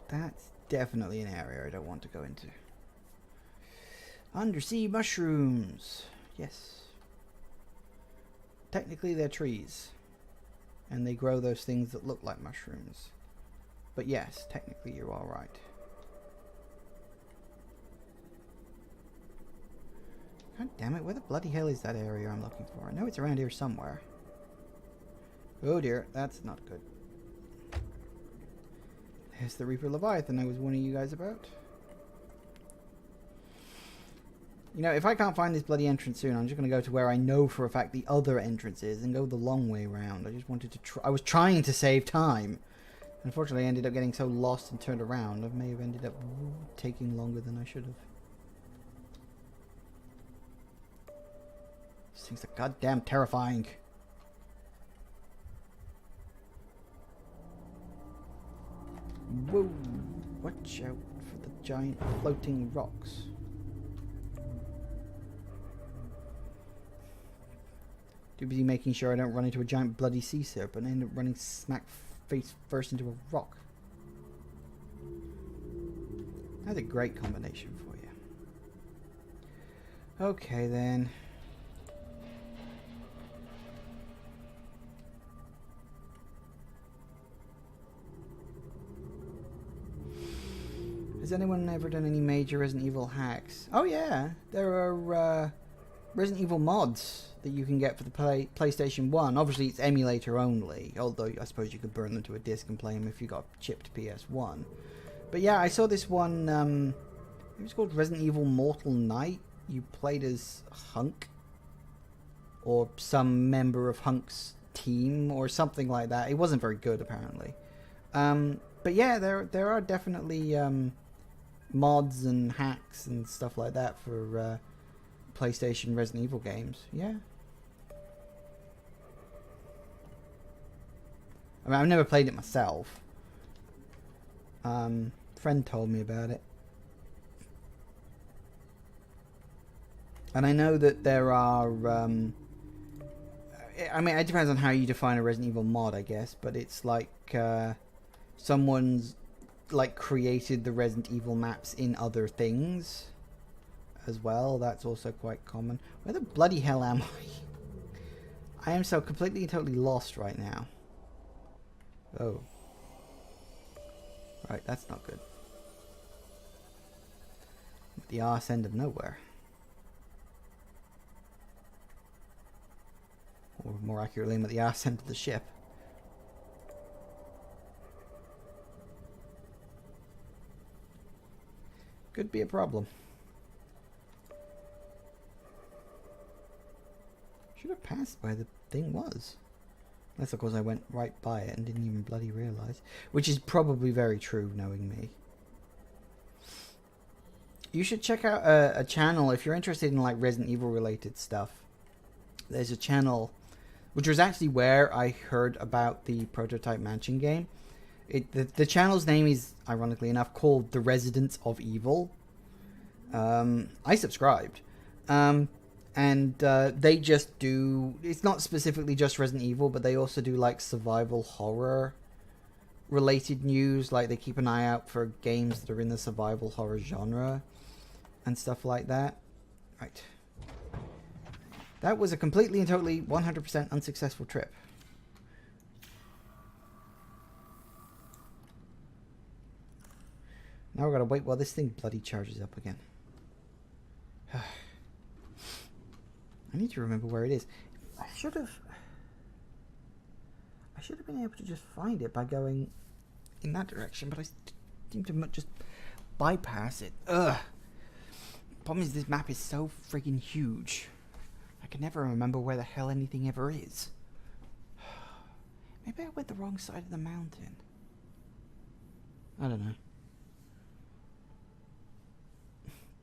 That's definitely an area I don't want to go into. Undersea mushrooms. Yes. Technically they're trees. And they grow those things that look like mushrooms. But yes, technically you're all right. God damn it, where the bloody hell is that area I'm looking for? I know it's around here somewhere. Oh dear, that's not good. There's the Reaper Leviathan I was warning you guys about. You know, if I can't find this bloody entrance soon, I'm just going to go to where I know for a fact the other entrance is and go the long way around. I just wanted to I was trying to save time. Unfortunately, I ended up getting so lost and turned around. I may have ended up taking longer than I should have. These things are goddamn terrifying. Whoa! Watch out for the giant floating rocks. Too busy making sure I don't run into a giant bloody sea serpent and end up running smack face first into a rock. That's a great combination for you. Okay then. Has anyone ever done any major Resident Evil hacks? Oh yeah, there are Resident Evil mods that you can get for the PlayStation 1. Obviously it's emulator only, although I suppose you could burn them to a disc and play them if you got chipped PS1. But yeah, I saw this one, it was called Resident Evil Mortal Night. You played as Hunk, or some member of Hunk's team, or something like that. It wasn't very good, apparently. But yeah, there are definitely mods and hacks and stuff like that for PlayStation Resident Evil games. Yeah. I mean, I've never played it myself. Friend told me about it. And I know that there are, I mean, it depends on how you define a Resident Evil mod, I guess, but it's like, someone's, like, created the Resident Evil maps in other things as well. That's also quite common. Where the bloody hell am I? I am so completely and totally lost right now. Oh. Right, that's not good. At the arse end of nowhere. Or more accurately, I'm at the arse end of the ship. Could be a problem. Should have passed where the thing was. Unless, of course, I went right by it and didn't even bloody realise. Which is probably very true, knowing me. You should check out a channel if you're interested in, like, Resident Evil related stuff. There's a channel, which was actually where I heard about the Prototype Mansion game. The channel's name is, ironically enough, called The Residents of Evil. I subscribed. And they just do... It's not specifically just Resident Evil, but they also do, like, survival horror related news. Like, they keep an eye out for games that are in the survival horror genre and stuff like that. Right. That was a completely and totally 100% unsuccessful trip. Now we're gonna wait while this thing bloody charges up again. I need to remember where it is. I should have been able to just find it by going in that direction, but I seem to just bypass it. Ugh. Problem is, this map is so friggin' huge. I can never remember where the hell anything ever is. Maybe I went the wrong side of the mountain. I don't know.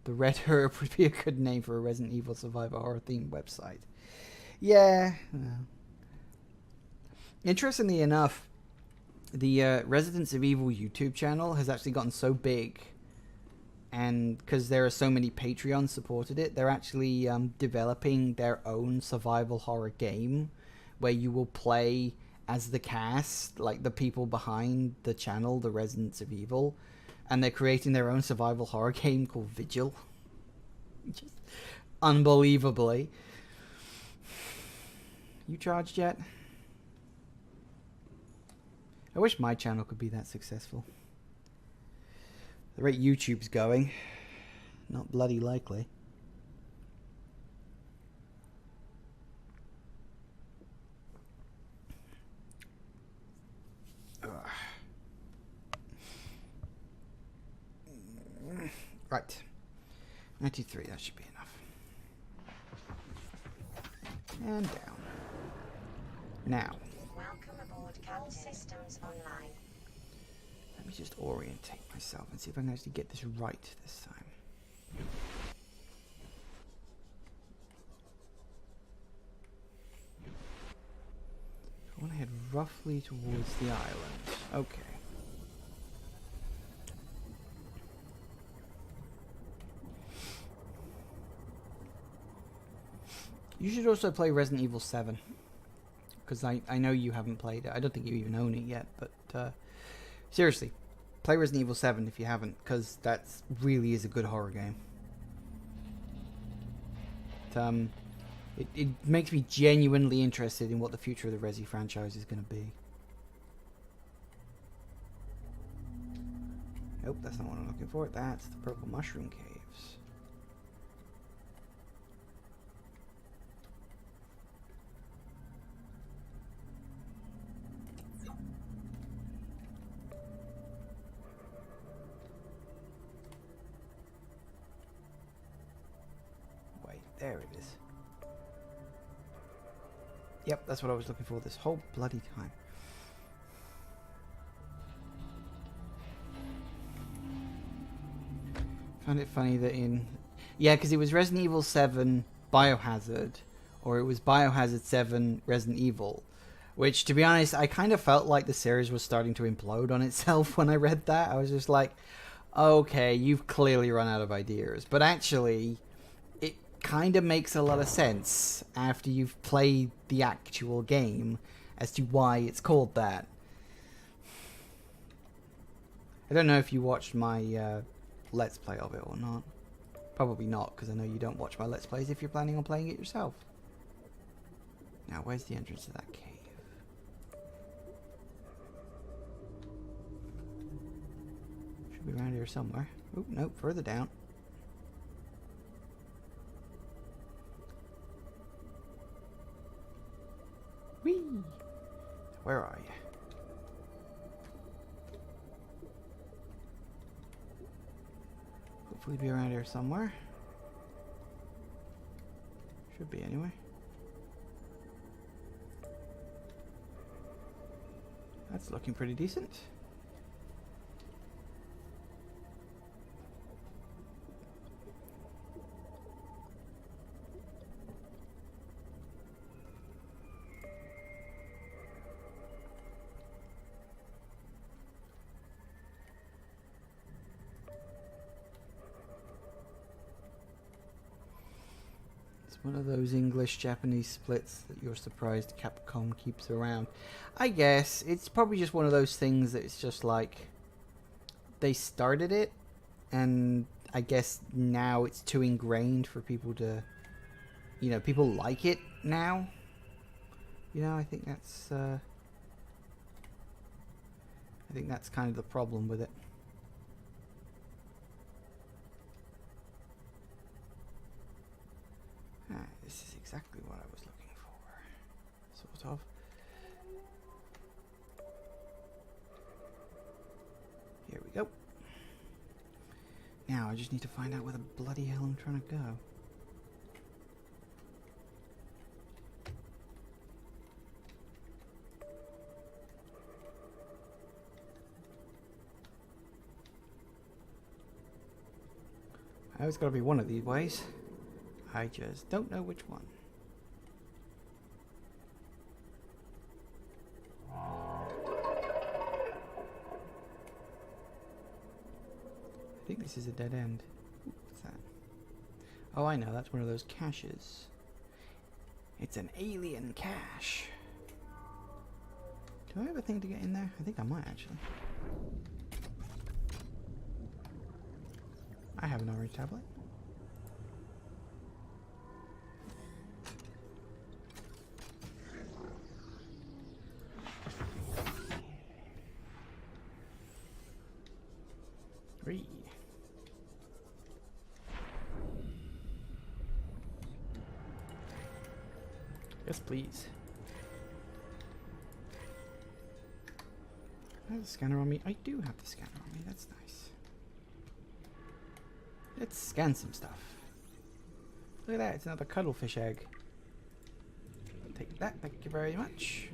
The Red Herb would be a good name for a Resident Evil survivor horror themed website. Yeah. Interestingly enough, the Residents of Evil YouTube channel has actually gotten so big, and because there are so many Patreons supported it, they're actually developing their own survival horror game where you will play as the cast, like the people behind the channel, the Residents of Evil, and they're creating their own survival horror game called Vigil. Just unbelievably. You charged yet? I wish my channel could be that successful. The rate YouTube's going, not bloody likely. Right. 93, that should be enough. And down. Now.
Welcome aboard All systems online.
Let me just orientate myself and see if I can actually get this right this time. I want to head roughly towards the island. Okay. You should also play Resident Evil 7. Because I know you haven't played it. I don't think you even own it yet. But seriously, play Resident Evil 7 if you haven't. Because that really is a good horror game. It makes me genuinely interested in what the future of the Resi franchise is going to be. Nope, that's not what I'm looking for. That's the Purple Mushroom Caves. Wait, there it is. Yep, that's what I was looking for this whole bloody time. Found it funny that in... Yeah, because it was Resident Evil 7 Biohazard, or it was Biohazard 7 Resident Evil. Which, to be honest, I kind of felt like the series was starting to implode on itself when I read that. I was just like, okay, you've clearly run out of ideas. But actually... kind of makes a lot of sense after you've played the actual game as to why it's called that. I don't know if you watched my Let's Play of it or not. Probably not, because I know you don't watch my Let's Plays if you're planning on playing it yourself. Now, where's the entrance to that cave? Should be around here somewhere. Oh, nope, further down. Whee! Where are you? Hopefully be around here somewhere. Should be anyway. That's looking pretty decent. One of those English-Japanese splits that you're surprised Capcom keeps around. I guess it's probably just one of those things that it's just like they started it and I guess now it's too ingrained for people to, you know, people like it now. You know, I think that's kind of the problem with it. This is exactly what I was looking for. Sort of. Here we go. Now I just need to find out where the bloody hell I'm trying to go. I know it's got to be one of these ways. I just don't know which one. I think this is a dead end. Ooh, what's that? Oh, I know. That's one of those caches. It's an alien cache. Do I have a thing to get in there? I think I might, actually. I have an orange tablet. Three. Yes, please. I have the scanner on me. I do have the scanner on me. That's nice. Let's scan some stuff. Look at that. It's another cuttlefish egg. Take that, thank you very much.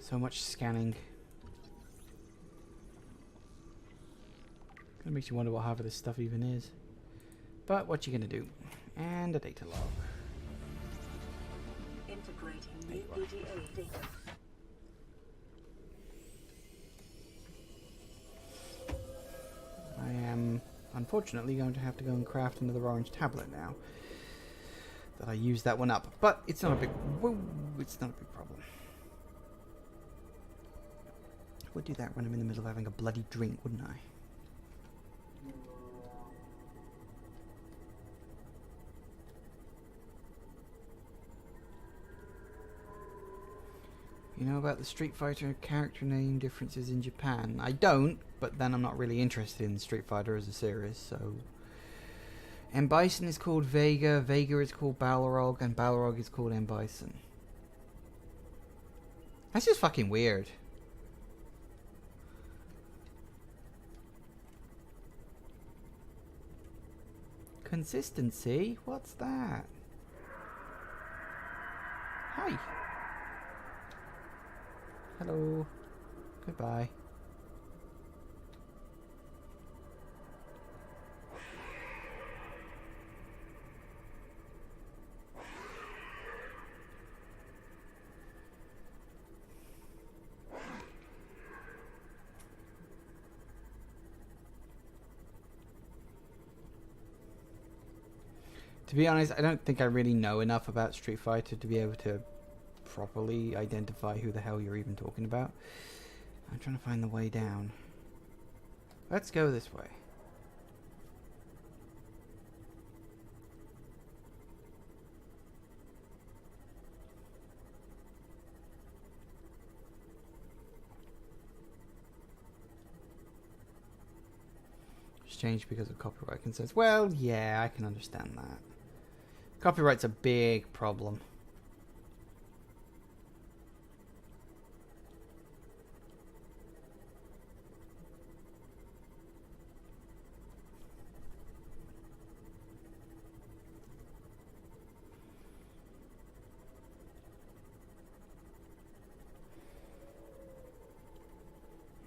So much scanning. Kind of makes you wonder what half of this stuff even is. But what you gonna do? And a data log.
Integrating new PDA data.
I am unfortunately going to have to go and craft another orange tablet now that I used that one up. But it's not a big it's not a big problem. I would do that when I'm in the middle of having a bloody drink, wouldn't I? You know about the Street Fighter character name differences in Japan? I don't, but then I'm not really interested in Street Fighter as a series, so... M. Bison is called Vega, Vega is called Balrog, and Balrog is called M. Bison. That's just fucking weird. Consistency? What's that? Hi. Hello. Goodbye. To be honest, I don't think I really know enough about Street Fighter to be able to properly identify who the hell you're even talking about. I'm trying to find the way down. Let's go this way. Just changed because of copyright concerns. Well, yeah, I can understand that. Copyright's a big problem.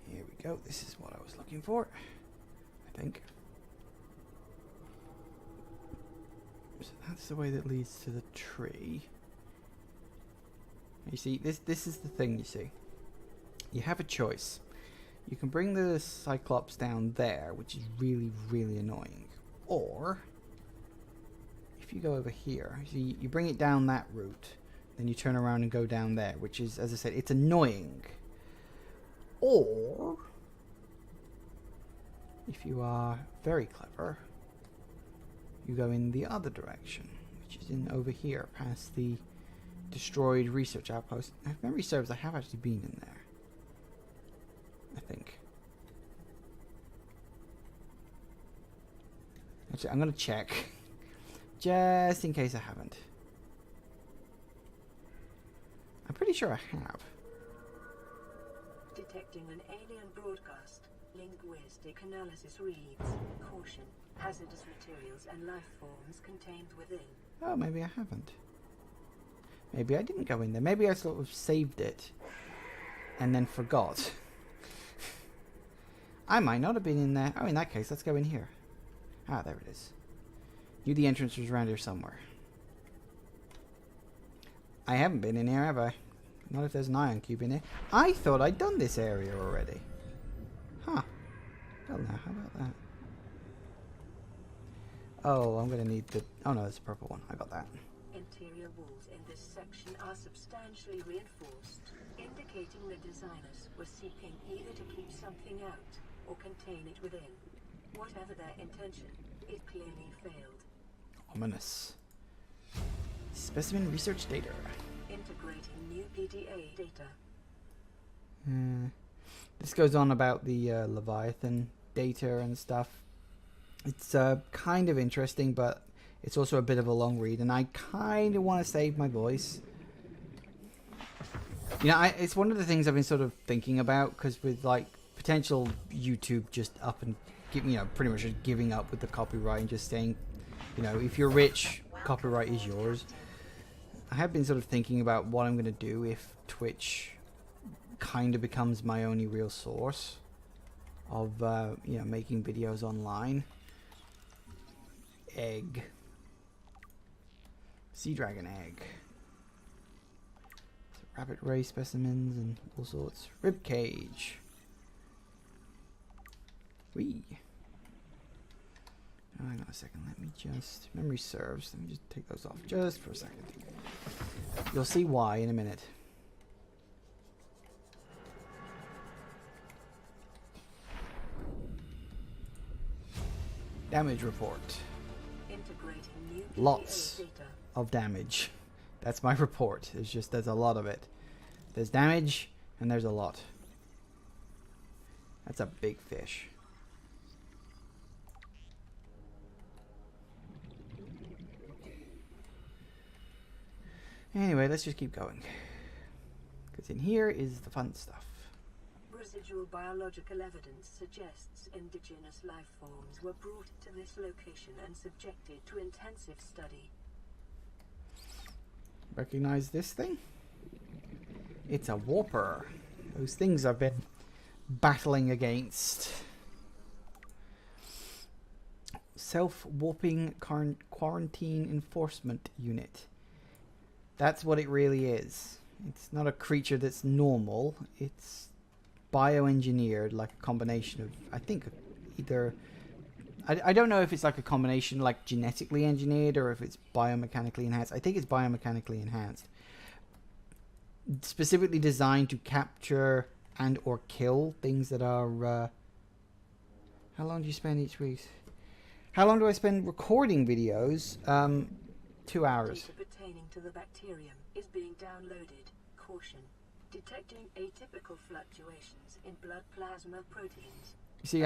Here we go. This is what I was looking for, I think. So that's the way that leads to the tree. You see, this is the thing, you see. You have a choice. You can bring the Cyclops down there, which is really, really annoying. Or, if you go over here, see, you bring it down that route, then you turn around and go down there, which is, as I said, it's annoying. Or, if you are very clever, you go in the other direction, which is in over here, past the destroyed research outpost. If memory serves, I have actually been in there, I think. Actually, I'm going to check, just in case I haven't. I'm pretty sure I have.
Detecting an alien broadcast. Linguistic analysis reads, caution, hazardous materials and life forms contained within.
Oh, maybe I haven't. Maybe I didn't go in there. Maybe I sort of saved it and then forgot. I might not have been in there. Oh, in that case, let's go in here. Ah, there it is. Knew the entrance was around here somewhere. I haven't been in here, have I? Not if there's an ion cube in here. I thought I'd done this area already. Huh. Well, now, how about that? Oh, I'm going to need the... Oh, no, that's a purple one. I got that.
Interior walls in this section are substantially reinforced, indicating the designers were seeking either to keep something out or contain it within. Whatever their intention, it clearly failed.
Ominous. Specimen research data.
Integrating new PDA data.
This goes on about the Leviathan data and stuff. It's kind of interesting, but it's also a bit of a long read, and I kind of want to save my voice. You know, it's one of the things I've been sort of thinking about, because with like potential YouTube just up and pretty much just giving up with the copyright and just saying, if you're rich, copyright is yours. I have been sort of thinking about what I'm going to do if Twitch kind of becomes my only real source of, making videos online. Egg. Sea dragon egg. Rabbit ray specimens and all sorts. Rib cage. Whee. Oh, hang on a second. Let me just... Memory serves. Let me just take those off just for a second. You'll see why in a minute. Damage report. Lots of damage. That's my report. There's a lot of it. There's damage and there's a lot. That's a big fish. Anyway, let's just keep going. Because in here is the fun stuff.
Residual biological evidence suggests indigenous life forms were brought to this location and subjected to intensive study.
Recognize this thing? It's a warper. Those things I've been battling against. Self-warping quarantine enforcement unit. That's what it really is. It's not a creature that's normal. It's bioengineered, like a combination of, I think, either... I don't know if it's like a combination, like genetically engineered, or if it's biomechanically enhanced. I think it's biomechanically enhanced. Specifically designed to capture and or kill things that are... how long do you spend each week? How long do I spend recording videos? 2 hours.
Data pertaining to the bacterium is being downloaded. Caution. Detecting atypical fluctuations in blood plasma proteins.
You see,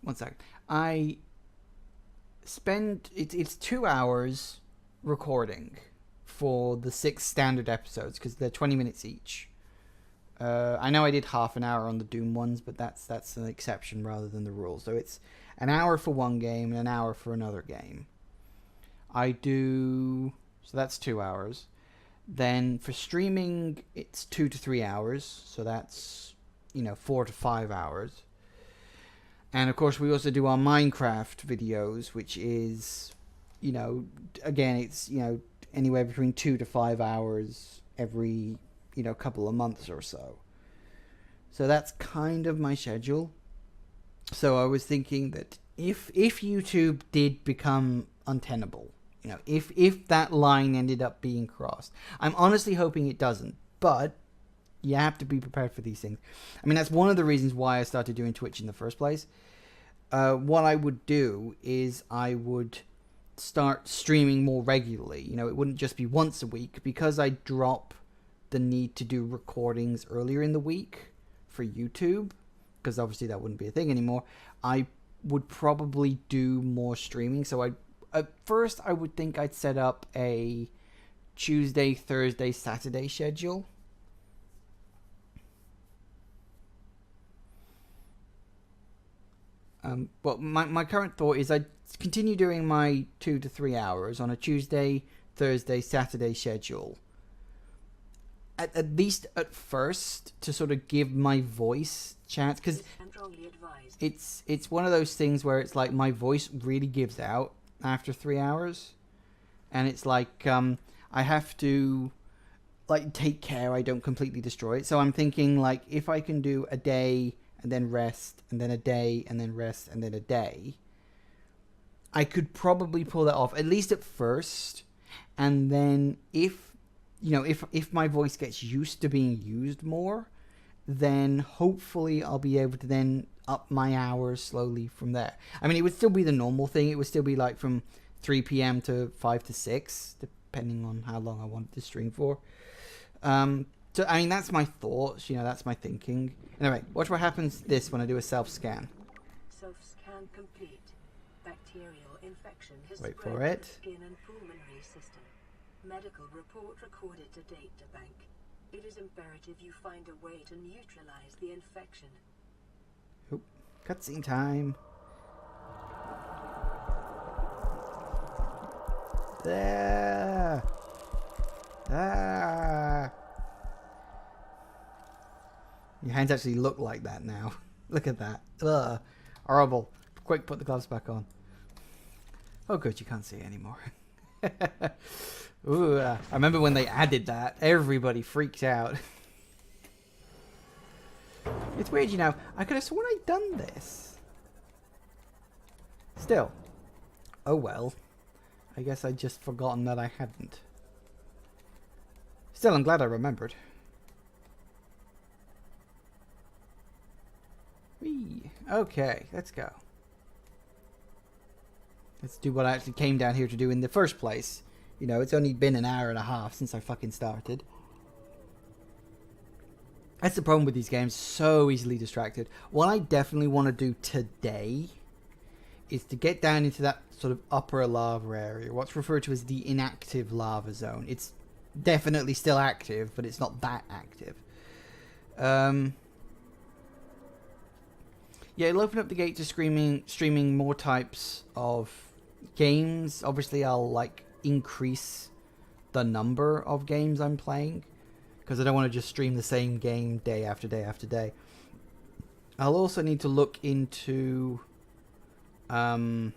one sec. I spend it's 2 hours recording for the 6 standard episodes because they're 20 minutes each. I know I did half an hour on the Doom ones, but that's an exception rather than the rule. So it's an hour for one game and an hour for another game. So that's 2 hours. Then for streaming, it's 2 to 3 hours. So that's, 4 to 5 hours. And of course, we also do our Minecraft videos, which is, again, it's, anywhere between 2 to 5 hours every, couple of months or so. So that's kind of my schedule. So I was thinking that if YouTube did become untenable, if that line ended up being crossed, I'm honestly hoping it doesn't, but you have to be prepared for these things. I mean, that's one of the reasons why I started doing Twitch in the first place. What I would do is I would start streaming more regularly. It wouldn't just be once a week, because I drop the need to do recordings earlier in the week for YouTube, because obviously that wouldn't be a thing anymore. I would probably do more streaming. So at first I would think I'd set up a Tuesday, Thursday, Saturday schedule. But my current thought is I'd continue doing my 2 to 3 hours on a Tuesday, Thursday, Saturday schedule. At least at first, to sort of give my voice chance, because it's one of those things where it's like my voice really gives out after 3 hours, and it's like I have to take care I don't completely destroy it. So I'm thinking, like, if I can do a day and then rest, and then a day and then rest, and then a day, I could probably pull that off, at least at first. And then if my voice gets used to being used more, then hopefully I'll be able to then up my hours slowly from there. I mean, it would still be the normal thing. It would still be like from 3 p.m. to 5 to 6, depending on how long I wanted to stream for. So, I mean, that's my thoughts, that's my thinking. Anyway, watch what happens when I do a self-scan.
Self-scan complete. Bacterial infection has
Wait
spread
for
to
it.
the skin and pulmonary system. Medical report recorded to data bank. It is imperative you find a way to neutralize the infection.
Oop. Cutscene time. There. Ah. Your hands actually look like that now. Look at that. Ugh. Horrible. Quick, put the gloves back on. Oh good, you can't see it anymore. Ooh, I remember when they added that, everybody freaked out. It's weird, you know, I could have sworn I'd done this. Still. Oh well. I guess I'd just forgotten that I hadn't. Still, I'm glad I remembered. Whee. Okay, let's go. Let's do what I actually came down here to do in the first place. You know, it's only been an hour and a half since I fucking started. That's the problem with these games. So easily distracted. What I definitely want to do today is to get down into that sort of upper lava area. What's referred to as the inactive lava zone. It's definitely still active, but it's not that active. Yeah, it'll open up the gate to streaming more types of games. Obviously, I'll like increase the number of games I'm playing because I don't want to just stream the same game day after day after day. I'll also need to look into see,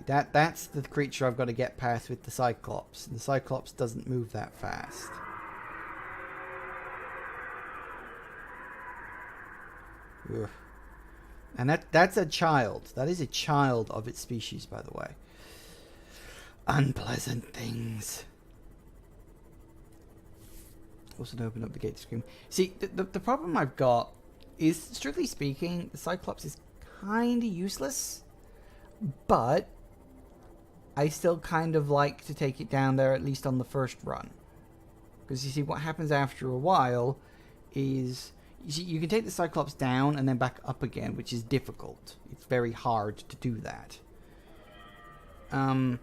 that's the creature I've got to get past with the Cyclops. The Cyclops doesn't move that fast. Ugh. And that's a child. That is a child of its species, by the way. Unpleasant things. Also to open up the gate to scream. See, the problem I've got is, strictly speaking, the Cyclops is kind of useless. But I still kind of like to take it down there, at least on the first run. Because you see, what happens after a while is... You see, you can take the Cyclops down and then back up again, which is difficult. It's very hard to do that. Oh,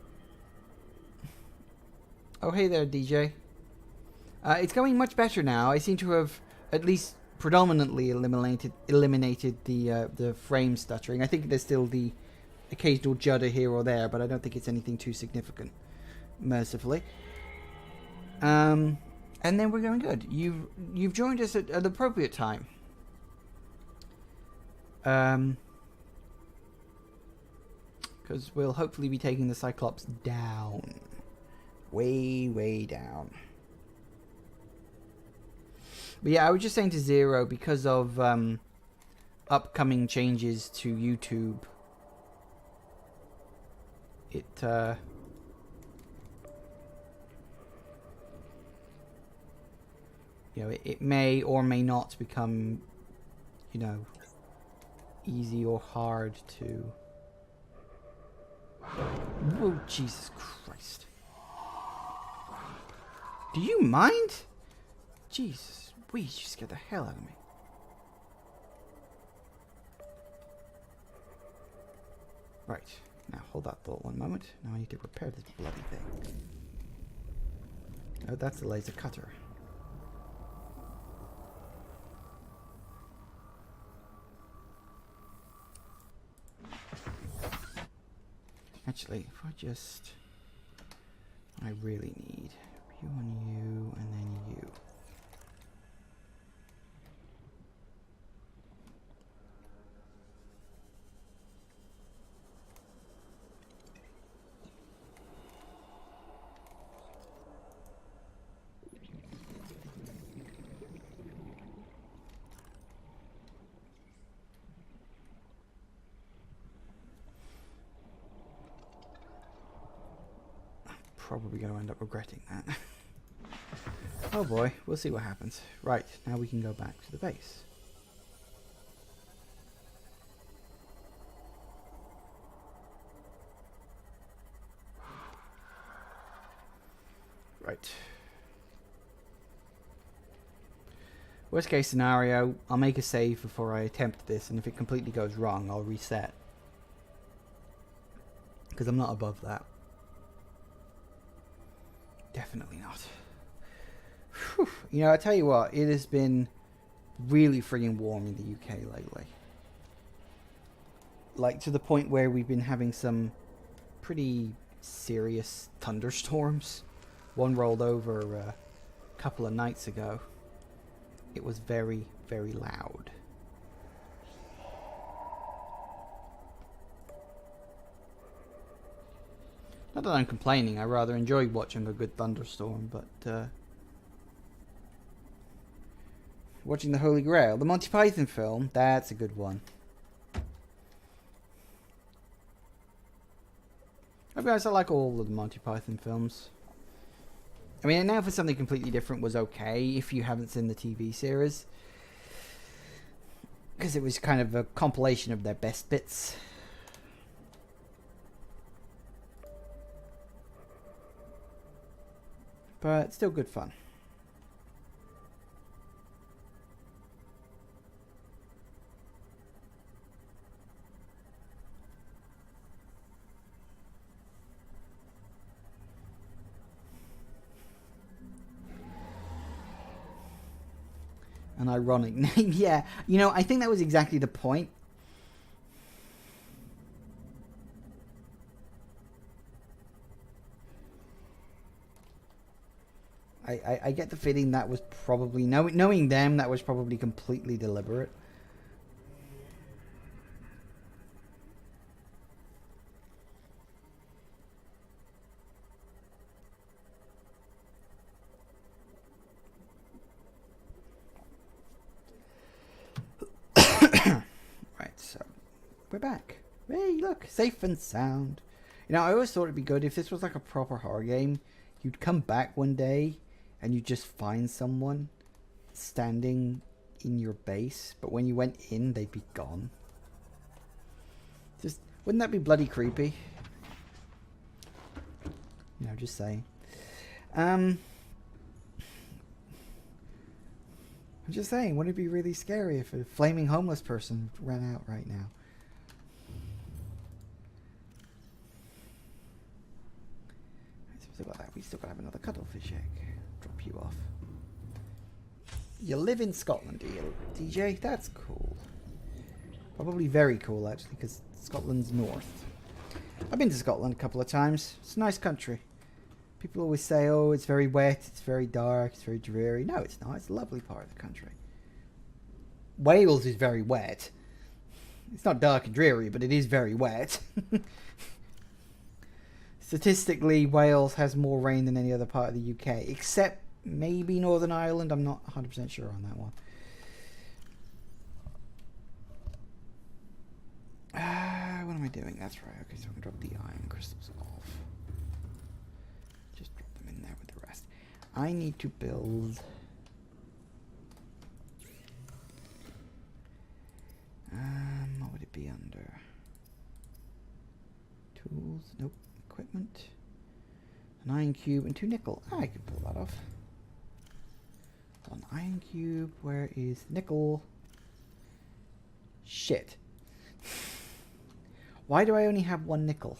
hey there, DJ. It's going much better now. I seem to have at least predominantly eliminated the frame stuttering. I think there's still the occasional judder here or there, but I don't think it's anything too significant, mercifully. And then we're going good. You've joined us at an appropriate time. Because we'll hopefully be taking the Cyclops down. Way, way down. But yeah, I was just saying to Zero, because of upcoming changes to YouTube, you know, it may or may not become, you know, easy or hard to... Oh, Jesus Christ. Do you mind? Jesus, you scared the hell out of me. Right, now hold that thought one moment. Now I need to repair this bloody thing. Oh, that's the laser cutter. Actually, if I really need you on you and then you. Probably going to end up regretting that. Oh boy, we'll see what happens. Right, now we can go back to the base. Right. Worst case scenario, I'll make a save before I attempt this, and if it completely goes wrong, I'll reset. Because I'm not above that. Definitely not. Whew. You know, I tell you what, it has been really friggin' warm in the UK lately. Like, to the point where we've been having some pretty serious thunderstorms. One rolled over a couple of nights ago. It was very, very loud. Not that I'm complaining, I rather enjoy watching a good thunderstorm, but watching The Holy Grail, the Monty Python film, that's a good one. I guess I like all of the Monty Python films. I mean, Now for Something Completely Different was okay if you haven't seen the TV series, because it was kind of a compilation of their best bits. But still good fun. An ironic name, yeah. You know, I think that was exactly the point. I get the feeling that was probably, knowing them, that was probably completely deliberate. Right, so we're back. Hey, look, safe and sound. You know, I always thought it'd be good if this was like a proper horror game. You'd come back one day and you just find someone standing in your base, but when you went in, they'd be gone. Just, wouldn't that be bloody creepy? You know, just saying. I'm just saying, wouldn't it be really scary if a flaming homeless person ran out right now? We still got to have another cuttlefish egg. Drop you off. You live in Scotland, do you, DJ? That's cool. Probably very cool, actually, because Scotland's north. I've been to Scotland a couple of times. It's a nice country. People always say, oh, it's very wet, it's very dark, it's very dreary. No, it's not. It's a lovely part of the country. Wales is very wet. It's not dark and dreary, but it is very wet. Statistically, Wales has more rain than any other part of the UK, except maybe Northern Ireland. I'm not 100% sure on that one. What am I doing? That's right. Okay, so I'm going to drop the iron crystals off. Just drop them in there with the rest. I need to build... what would it be under? Tools? Nope. Equipment, an iron cube, and 2 nickel. I can pull that off. One iron cube. Where is nickel? Shit. Why do I only have 1 nickel?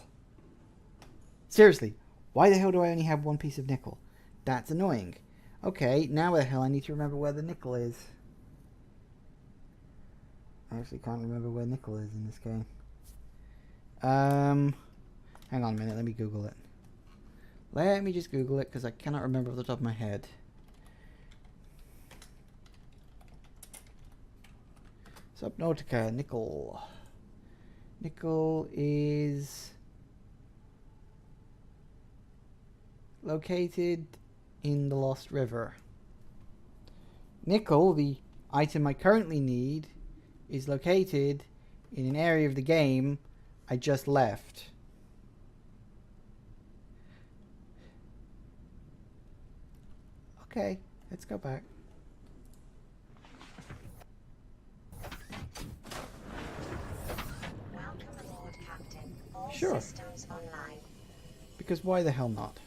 Seriously, why the hell do I only have 1 piece of nickel? That's annoying. Okay, now where the hell I need to remember where the nickel is. I actually can't remember where nickel is in this game. Hang on a minute, let me Google it. Let me just Google it, because I cannot remember off the top of my head. Subnautica, nickel. Nickel is located in the Lost River. Nickel, the item I currently need, is located in an area of the game I just left. Okay, let's go back.
Welcome aboard, Captain. All
Sure.
systems online.
Because why the hell not?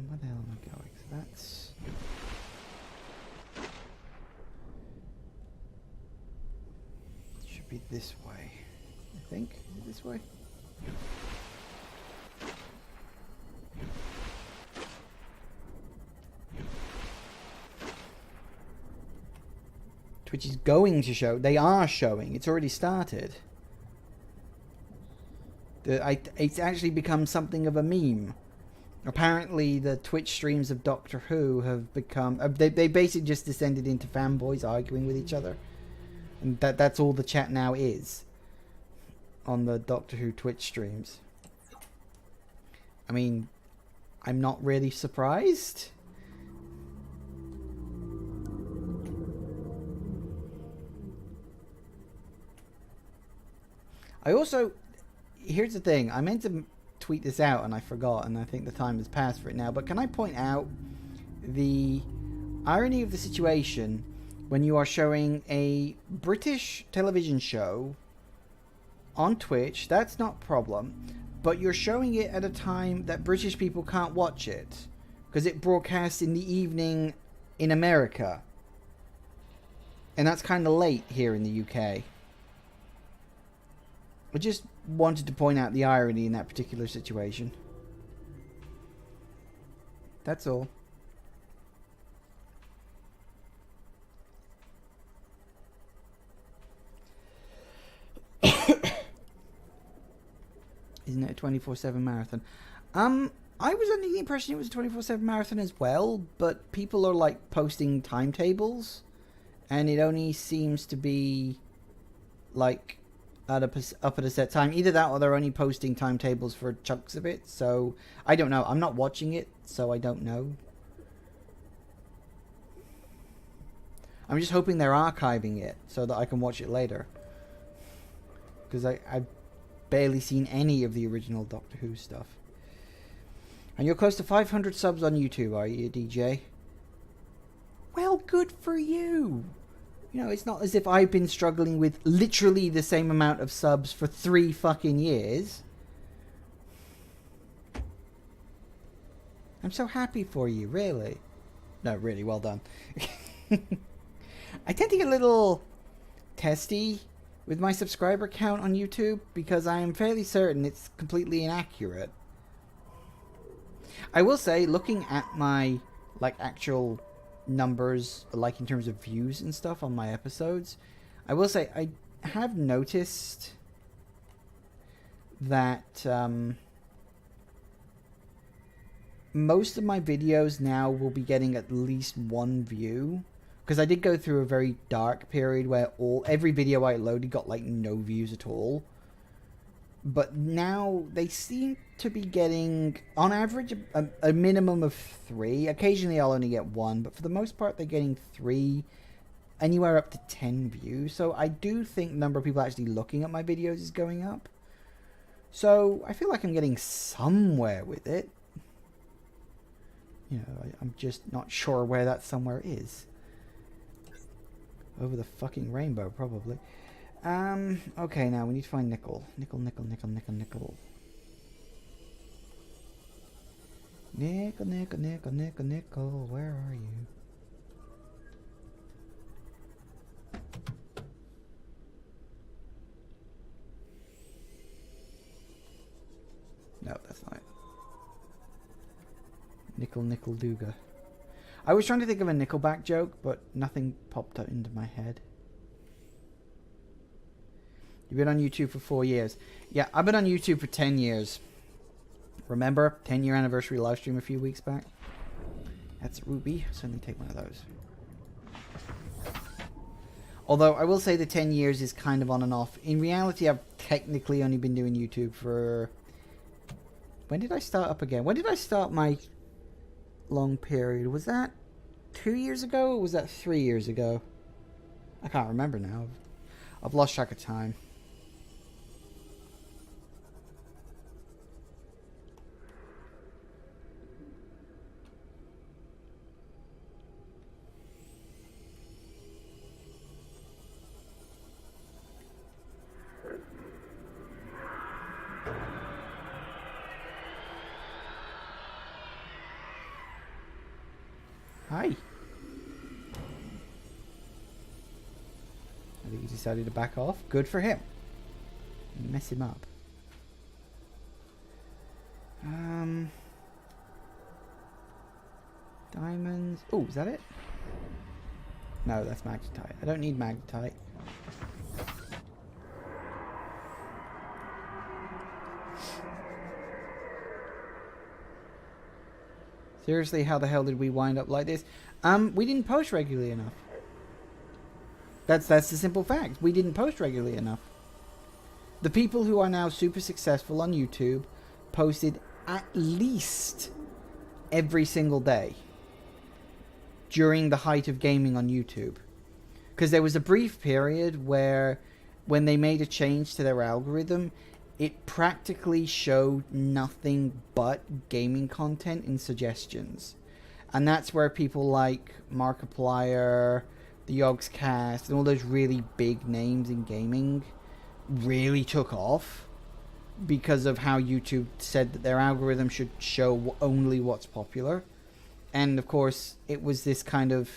Where the hell am I going? So that's... should be this way, I think. Is it this way? Twitch is going to show. They are showing. It's already started. It's actually become something of a meme. Apparently, the Twitch streams of Doctor Who have become... They basically just descended into fanboys arguing with each other. And that's all the chat now is. On the Doctor Who Twitch streams. I mean, I'm not really surprised. I also... Here's the thing. I meant to tweet this out and I forgot, and I think the time has passed for it now. But can I point out the irony of the situation when you are showing a British television show on Twitch? That's not a problem. But you're showing it at a time that British people can't watch it because it broadcasts in the evening in America. And that's kind of late here in the UK. I just wanted to point out the irony in that particular situation. That's all. Isn't it a 24/7 marathon? I was under the impression it was a 24/7 marathon as well, but people are like posting timetables, and it only seems to be like up at a set time. Either that or they're only posting timetables for chunks of it. So I don't know. I'm not watching it, so I don't know. I'm just hoping they're archiving it so that I can watch it later. Because I've barely seen any of the original Doctor Who stuff. And you're close to 500 subs on YouTube, are you, DJ? Well, good for you. You know, it's not as if I've been struggling with literally the same amount of subs for 3 fucking years. I'm so happy for you, really. No, really, well done. I tend to get a little testy with my subscriber count on YouTube because I am fairly certain it's completely inaccurate. I will say, looking at my, like, actual numbers, like in terms of views and stuff on my episodes, I will say I have noticed that most of my videos now will be getting at least 1 view, because I did go through a very dark period where every video I loaded got like no views at all. But now they seem to be getting, on average, a minimum of 3. Occasionally I'll only get 1, but for the most part they're getting 3, anywhere up to 10 views. So I do think the number of people actually looking at my videos is going up. So I feel like I'm getting somewhere with it. You know, I'm just not sure where that somewhere is. Over the fucking rainbow, probably. Okay, now we need to find nickel. Nickel. Nickel, where are you? No, that's not it. Nickel Dooga. I was trying to think of a Nickelback joke, but nothing popped up into my head. You've been on YouTube for 4 years. Yeah, I've been on YouTube for 10 years. Remember? 10-year anniversary live stream a few weeks back? That's Ruby. So let me take one of those. Although, I will say the 10 years is kind of on and off. In reality, I've technically only been doing YouTube for... When did I start up again? When did I start my long period? Was that 2 years ago, or was that 3 years ago? I can't remember now. I've lost track of time. Hi. I think he decided to back off. Good for him. Mess him up. Diamonds. Oh, is that it? No, that's magnetite. I don't need magnetite. Seriously, how the hell did we wind up like this? We didn't post regularly enough. That's the simple fact. We didn't post regularly enough. The people who are now super successful on YouTube posted at least every single day during the height of gaming on YouTube. Because there was a brief period where when they made a change to their algorithm, it practically showed nothing but gaming content in suggestions. And that's where people like Markiplier, the Yogscast, and all those really big names in gaming really took off because of how YouTube said that their algorithm should show only what's popular. And of course, it was this kind of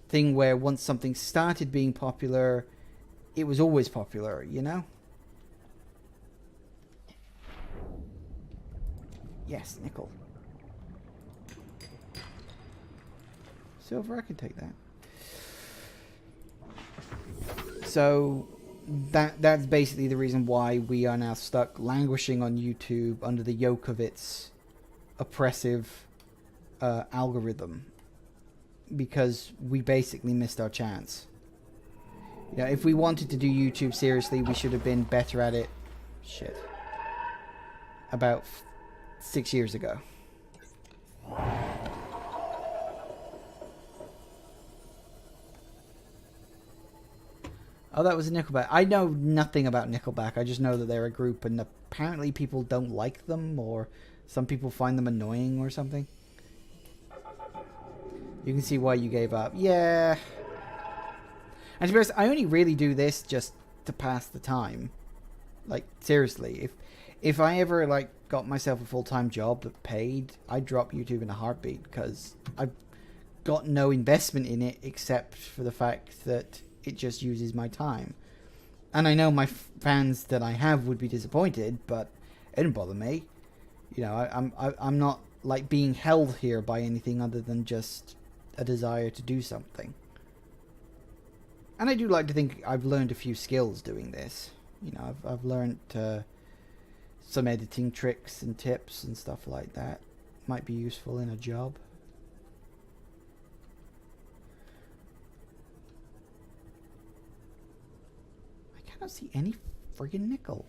thing where once something started being popular, it was always popular, you know? Yes, nickel. Silver, I can take that. So that's basically the reason why we are now stuck languishing on YouTube under the yoke of its oppressive algorithm, because we basically missed our chance. You know, if we wanted to do YouTube seriously, we should have been better at it. Shit. About 6 years ago. Oh, that was a Nickelback. I know nothing about Nickelback. I just know that they're a group, and apparently people don't like them, or some people find them annoying or something. You can see why you gave up. Yeah. And to be honest, I only really do this just to pass the time. Like, seriously, if I ever, like, got myself a full-time job that paid, I'd drop YouTube in a heartbeat, because I've got no investment in it except for the fact that it just uses my time. And I know my fans that I have would be disappointed, but it didn't bother me. You know, I'm not, like, being held here by anything other than just a desire to do something. And I do like to think I've learned a few skills doing this. You know, I've learned some editing tricks and tips and stuff like that. Might be useful in a job. I cannot see any friggin' nickel.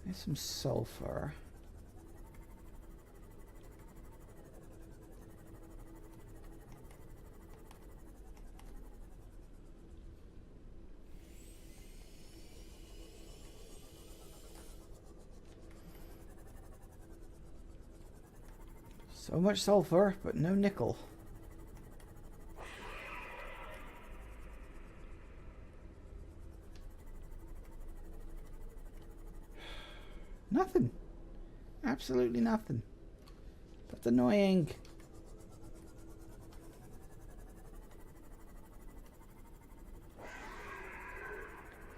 There's some sulfur. So much sulfur, but no nickel. Nothing. Absolutely nothing. That's annoying.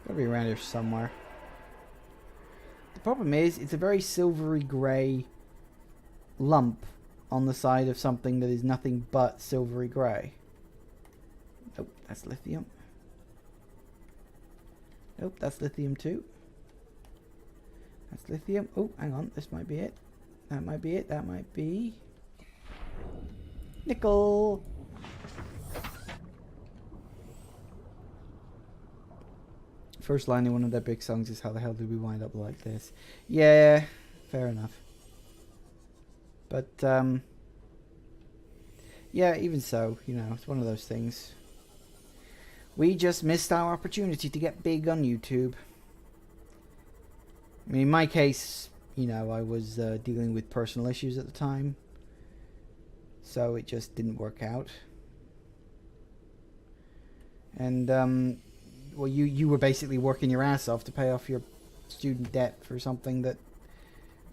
Gotta be around here somewhere. The problem is, it's a very silvery grey lump on the side of something that is nothing but silvery grey. Nope, that's lithium. Nope, that's lithium too. That's lithium. Oh, hang on, this might be it. That might be it. That might be nickel. First line in one of their big songs is, how the hell did we wind up like this? Yeah, fair enough. But, yeah, even so, you know, it's one of those things. We just missed our opportunity to get big on YouTube. I mean, in my case, you know, I was dealing with personal issues at the time. So it just didn't work out. And, well, you were basically working your ass off to pay off your student debt for something that,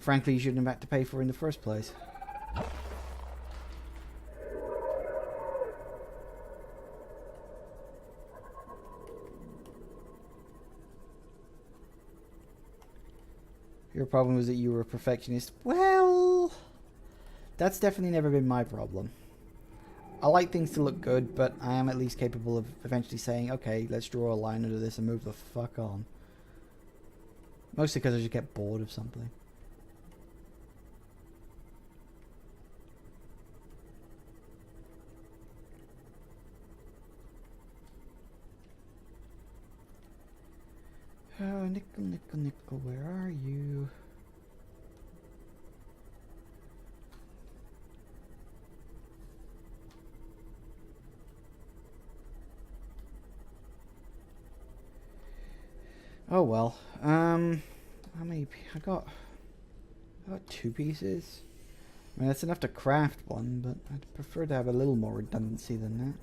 frankly, you shouldn't have had to pay for in the first place. Your problem was that you were a perfectionist. Well, that's definitely never been my problem. I like things to look good, but I am at least capable of eventually saying, okay, let's draw a line under this and move the fuck on. Mostly because I just get bored of something. Oh, nickel, nickel, nickel, where are you? Oh well. How many? I got 2 pieces. I mean, that's enough to craft one, but I'd prefer to have a little more redundancy than that.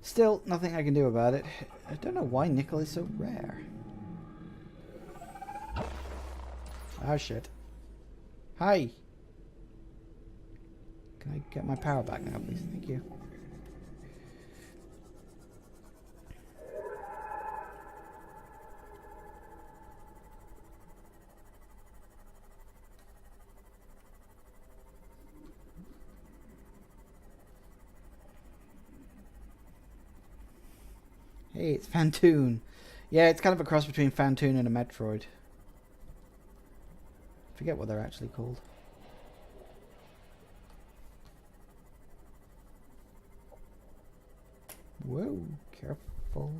Still, nothing I can do about it. I don't know why nickel is so rare. Oh shit. Hi! Can I get my power back now, please? Thank you. Hey, it's Fantoon. Yeah, it's kind of a cross between Fantoon and a Metroid. Forget what they're actually called. Whoa, careful.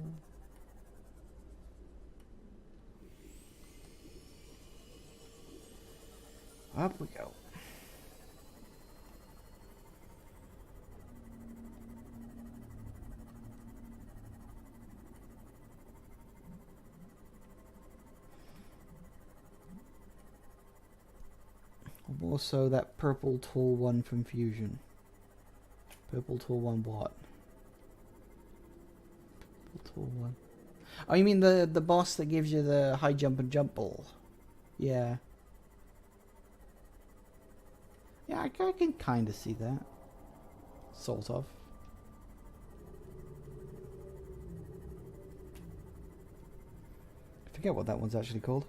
Up we go. Also, that purple tool one from Fusion. Purple tool one what? Purple tool one. Oh, you mean the boss that gives you the high jump and jump ball? Yeah. Yeah, I can kind of see that. Sort of. I forget what that one's actually called.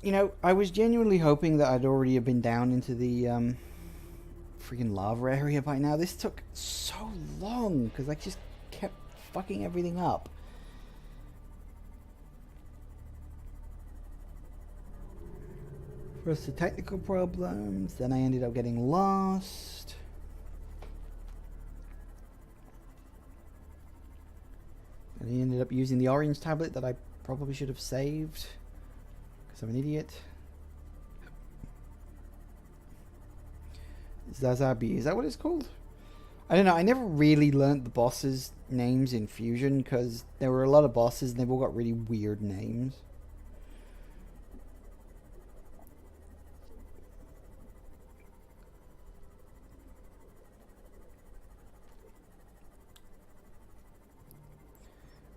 You know, I was genuinely hoping that I'd already have been down into the freaking lava area by now. This took so long because I just kept fucking everything up. First the technical problems, then I ended up getting lost. And I ended up using the orange tablet that I probably should have saved. I'm an idiot. Zazabi, is that what it's called? I don't know, I never really learnt the bosses' names in Fusion because there were a lot of bosses and they've all got really weird names.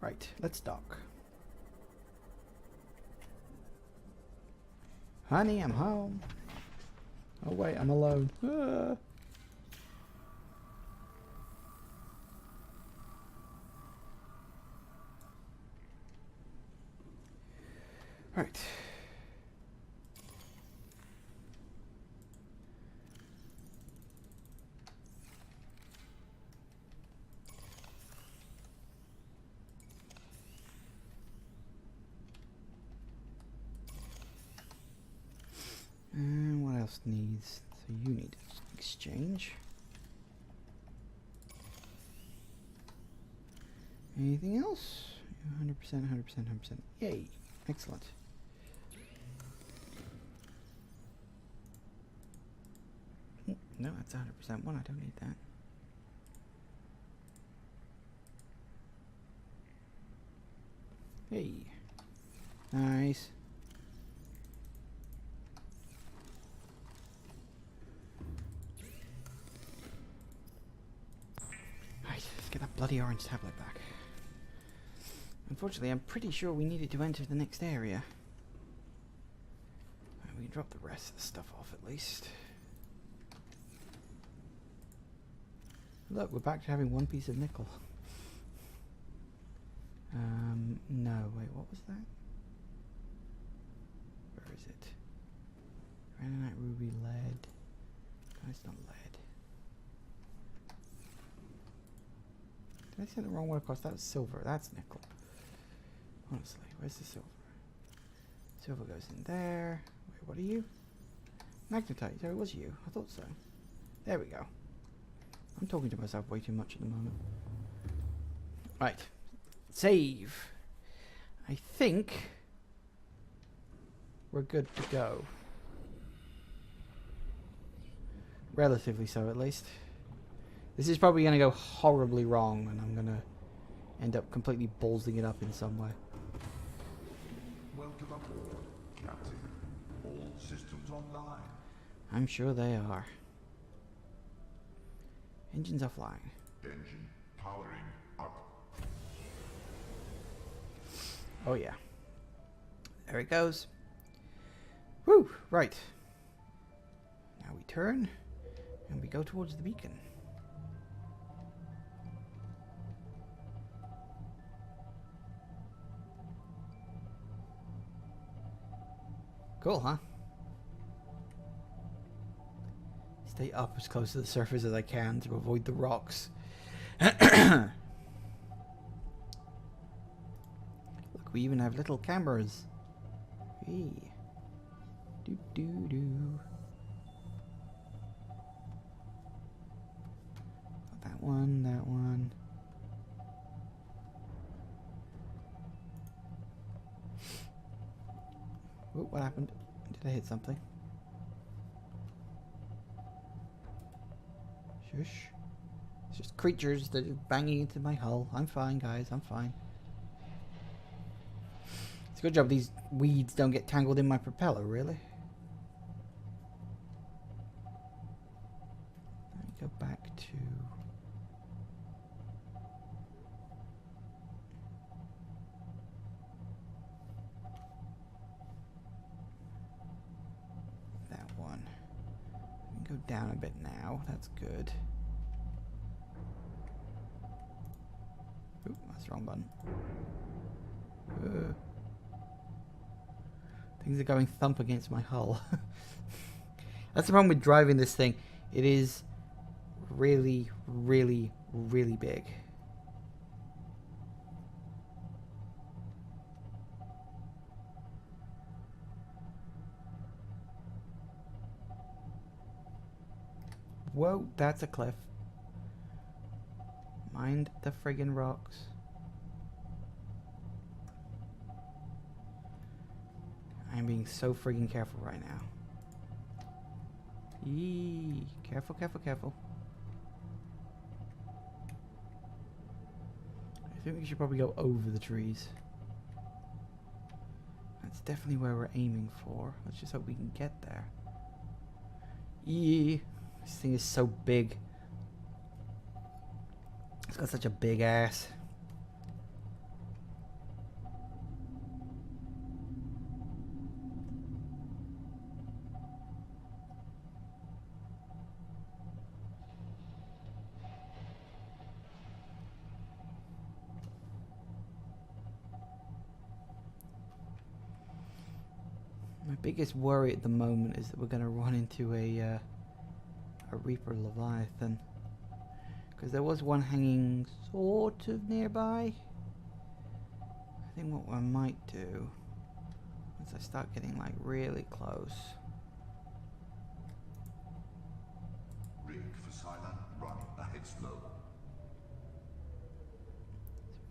Right, let's dock. Honey, I'm home. Oh wait, I'm alone. Ah. Right. And what else needs? So you need exchange. Anything else? 100%, 100%, 100%. Yay. Excellent. No, that's 100% one. I don't need that. Hey. Nice. Right, let's get that bloody orange tablet back. Unfortunately, I'm pretty sure we needed to enter the next area. Right, we can drop the rest of the stuff off at least. Look, we're back to having one piece of nickel. No, wait, what was that? Where is it? Granite, ruby, lead. No, it's not lead. Did I say the wrong one across? That was silver. That's nickel. Honestly, where's the silver? Silver goes in there. Wait, what are you? Magnetite. So it was you. I thought so. There we go. I'm talking to myself way too much at the moment. Right. Save. I think we're good to go. Relatively so, at least. This is probably going to go horribly wrong, and I'm going to end up completely ballsing it up in some way.
Welcome aboard, Captain. All systems online.
I'm sure they are. Engines offline.
Engine powering up.
Oh yeah. There it goes. Woo! Right. Now we turn, and we go towards the beacon. Cool, huh? Stay up as close to the surface as I can to avoid the rocks. Look, we even have little cameras. Hey. Do do do. That one, that one. Ooh, what happened? Did I hit something? Shush. It's just creatures that are banging into my hull. I'm fine, guys. I'm fine. It's a good job these weeds don't get tangled in my propeller, really. Let me go back to... that one. We can go down a bit now. That's good. Oop, that's the wrong button. Things are going thump against my hull. That's the problem with driving this thing. It is really, really, really big. Whoa, that's a cliff. Mind the friggin' rocks. I'm being so friggin' careful right now. Eee, careful, careful, careful. I think we should probably go over the trees. That's definitely where we're aiming for. Let's just hope we can get there. Eee, this thing is so big. It's got such a big ass. My biggest worry at the moment is that we're going to run into a Reaper Leviathan. Because there was one hanging sort of nearby. I think what I might do, once I start getting like really close.
Rig for silent run ahead slow.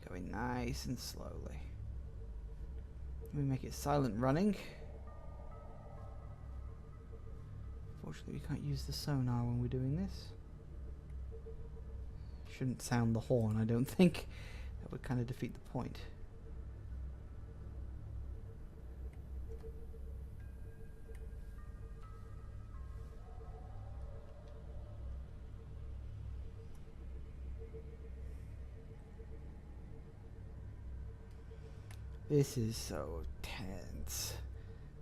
So we're going nice and slowly. Let me make it silent running. Unfortunately, we can't use the sonar when we're doing this. Shouldn't sound the horn, I don't think. That would kind of defeat the point. This is so tense.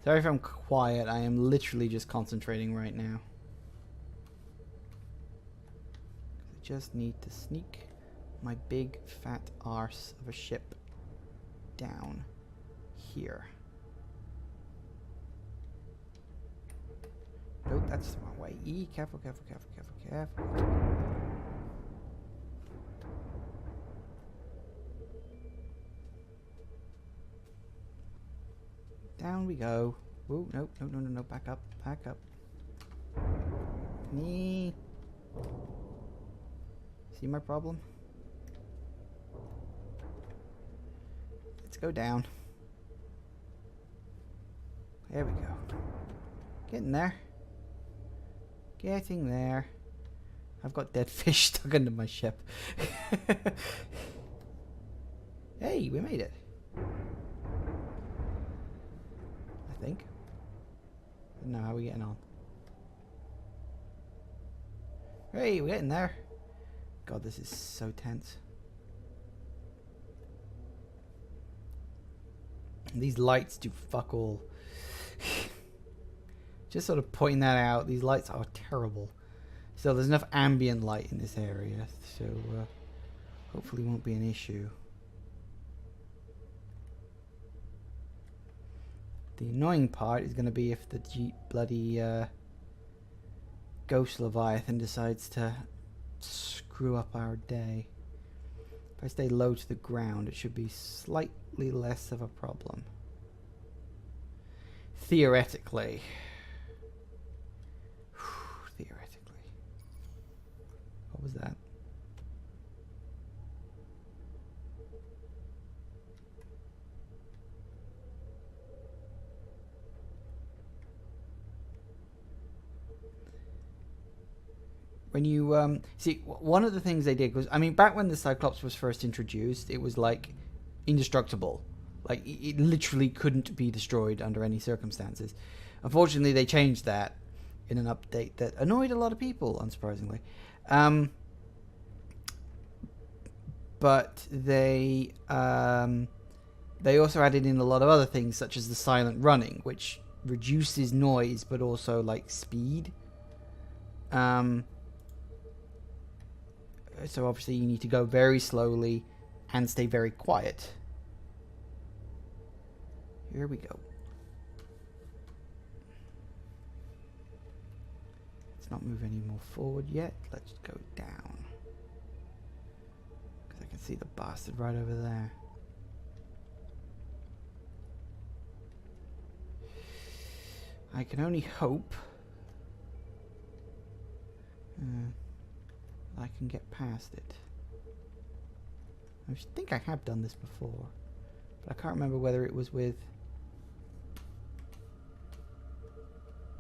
Sorry if I'm quiet, I am literally just concentrating right now. I just need to sneak my big fat arse of a ship down here. Nope, that's the wrong way. E, careful, careful, careful, careful, careful. Down we go. Ooh, no, no, no, no, no, back up, back up. Nee. See my problem? Let's go down. There we go. Getting there. Getting there. I've got dead fish stuck under my ship. Hey, we made it. I think. I don't know how we're getting on. Hey, we're getting there. God, this is so tense. And these lights do fuck all. Just sort of pointing that out. These lights are terrible. So there's enough ambient light in this area, so hopefully won't be an issue. The annoying part is going to be if the bloody Ghost Leviathan decides to screw up our day. If I stay low to the ground, it should be slightly less of a problem. Theoretically. Theoretically. What was that? When you see, one of the things they did was, I mean, back when the Cyclops was first introduced, it was like indestructible. Like it literally couldn't be destroyed under any circumstances. Unfortunately, they changed that in an update that annoyed a lot of people, unsurprisingly. But they also added in a lot of other things, such as the silent running, which reduces noise but also like speed. So obviously you need to go very slowly and stay very quiet. Here we go. Let's not move any more forward yet. Let's go down. Because I can see the bastard right over there. I can only hope I can get past it. I think I have done this before, but I can't remember whether it was with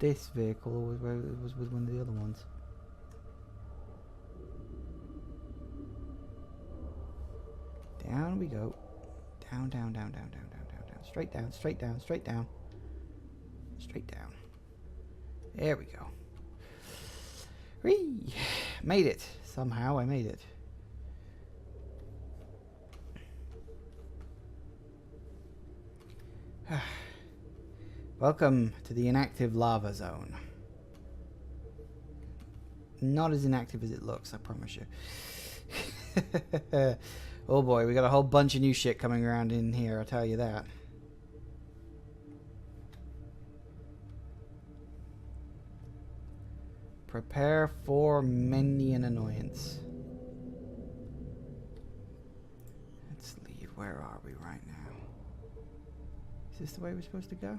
this vehicle or whether it was with one of the other ones. Down we go. Down, down, down, down, down, down, down, down. Straight down, straight down, straight down. Straight down. There we go. Whee! Made it. Somehow I made it. Welcome to the inactive lava zone. Not as inactive as it looks, I promise you. Oh boy, we got a whole bunch of new shit coming around in here, I'll tell you that. Prepare for many an annoyance. Let's leave. Where are we right now? Is this the way we're supposed to go?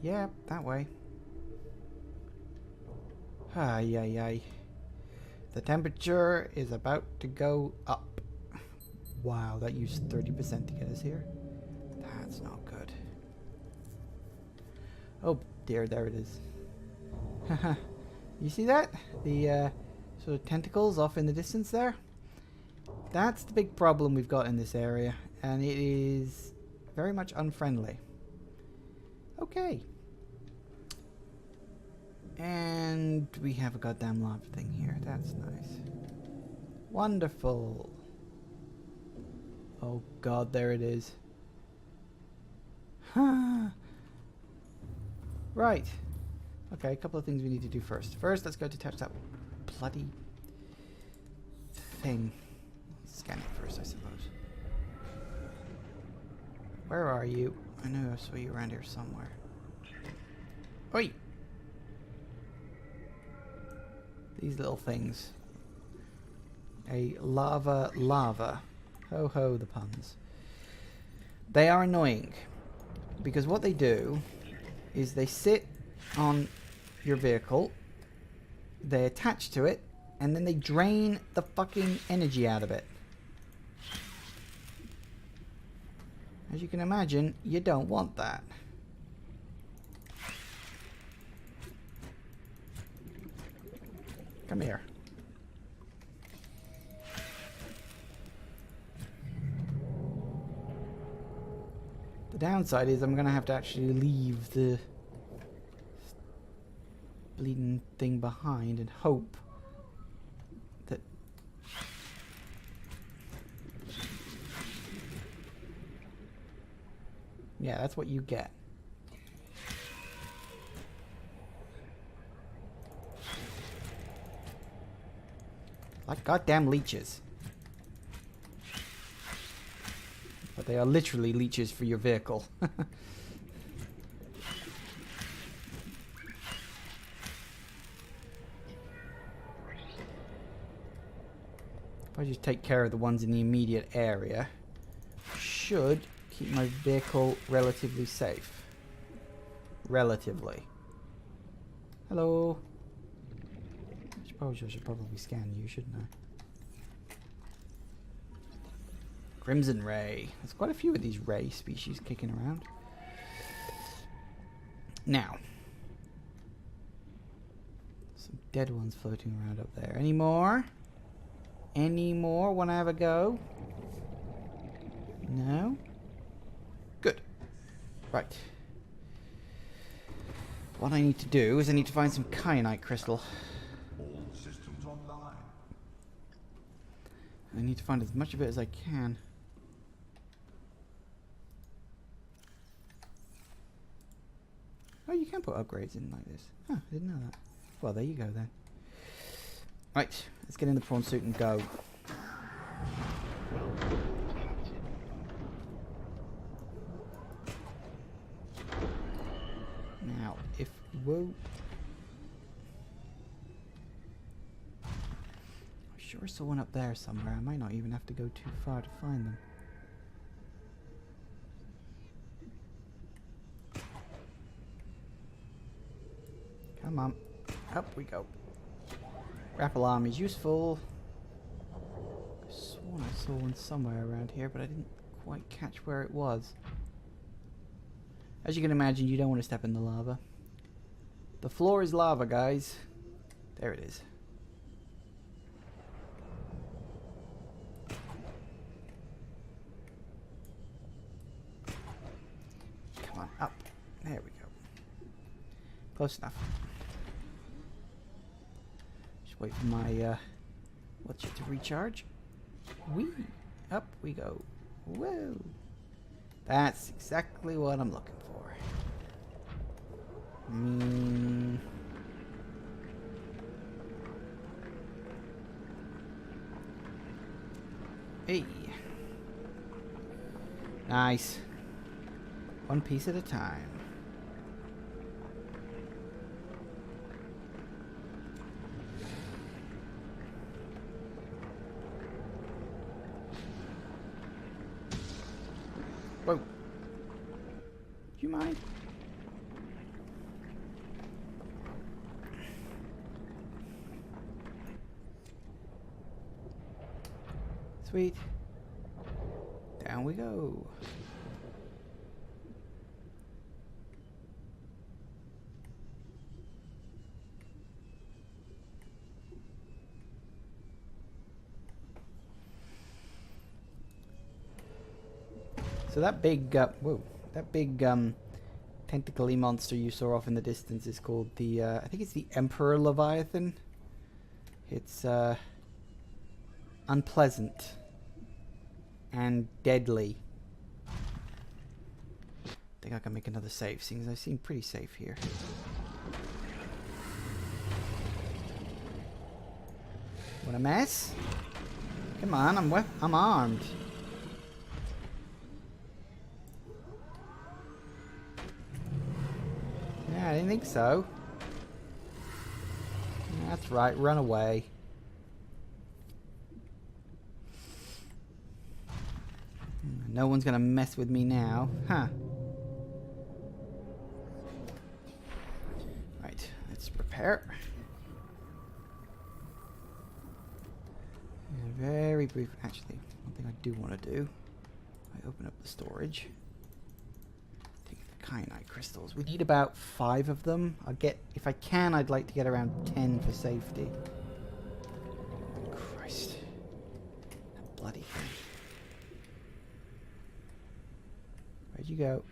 Yeah, that way. Ay, ay, ay. The temperature is about to go up. Wow, that used 30% to get us here. That's not good. Oh dear, there it is. Haha. You see that? The sort of tentacles off in the distance there? That's the big problem we've got in this area, and it is very much unfriendly. Okay. And we have a goddamn lava thing here. That's nice. Wonderful. Oh god, there it is. Huh. Right. Okay, a couple of things we need to do first. First, let's go detach that bloody thing. Scan it first, I suppose. Where are you? I know I saw you around here somewhere. Oi! These little things. A lava. Ho ho the puns. They are annoying. Because what they do is they sit on your vehicle, they attach to it, and then they drain the fucking energy out of it. As you can imagine, you don't want that. Come here. The downside is I'm going to have to actually leave the bleeding thing behind and hope that... Yeah, that's what you get. Like goddamn leeches. But they are literally leeches for your vehicle. If I just take care of the ones in the immediate area, should keep my vehicle relatively safe. Relatively. Hello. I suppose I should probably scan you, shouldn't I? Crimson Ray. There's quite a few of these ray species kicking around. Now. Some dead ones floating around up there. Any more? Any more? Wanna have a go? No? Good. Right. What I need to do is I need to find some kyanite crystal.
All systems online.
I need to find as much of it as I can. Oh, you can put upgrades in like this. Huh, I didn't know that. Well, there you go then. Right, let's get in the prawn suit and go. Now, if... Whoa. I sure saw one up there somewhere. I might not even have to go too far to find them. Come on. Up we go. Grapple arm is useful. I sworn I saw one somewhere around here, but I didn't quite catch where it was. As you can imagine, you don't want to step in the lava. The floor is lava, guys. There it is. Come on, up. There we go. Close enough. Just wait for my, what's it to recharge? Whee! Up we go. Whoa! That's exactly what I'm looking for. Hey! Nice. One piece at a time. Whoa. Do you mind? Sweet. Down we go. So that big, tentacly monster you saw off in the distance is called the, I think it's the Emperor Leviathan. It's, unpleasant and deadly. I think I can make another save, seeing as I seem pretty safe here. Want a mess? Come on, I'm armed. Yeah, I didn't think so. That's right, run away. No one's gonna mess with me now, huh? Right, let's prepare. Very brief. Actually, one thing I do want to do, I open up the storage. Take the kyanite crystals. We need about 5 of them. I'll get, if I can, I'd like to get around 10 for safety. Christ, that bloody thing. Where'd you go?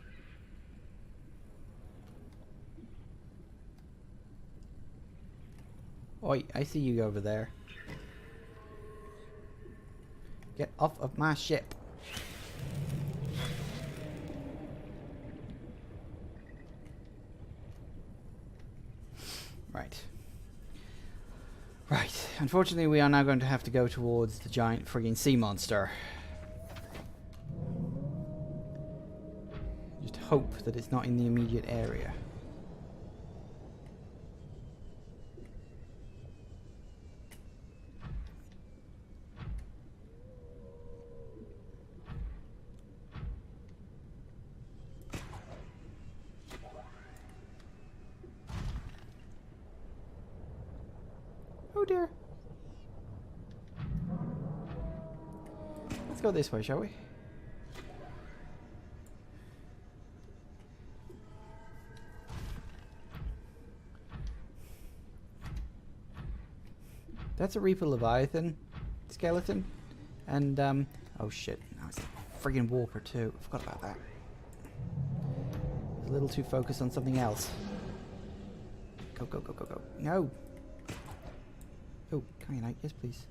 Oi, I see you over there. Get off of my ship. Right. Right. Unfortunately, we are now going to have to go towards the giant frigging sea monster. Just hope that it's not in the immediate area. Oh dear. Let's go this way, shall we? That's a Reaper Leviathan skeleton. And, oh shit. Now it's a friggin' Warper too. I forgot about that. A little too focused on something else. Go, go, go, go, go. No! Oh, kyanite, yes please.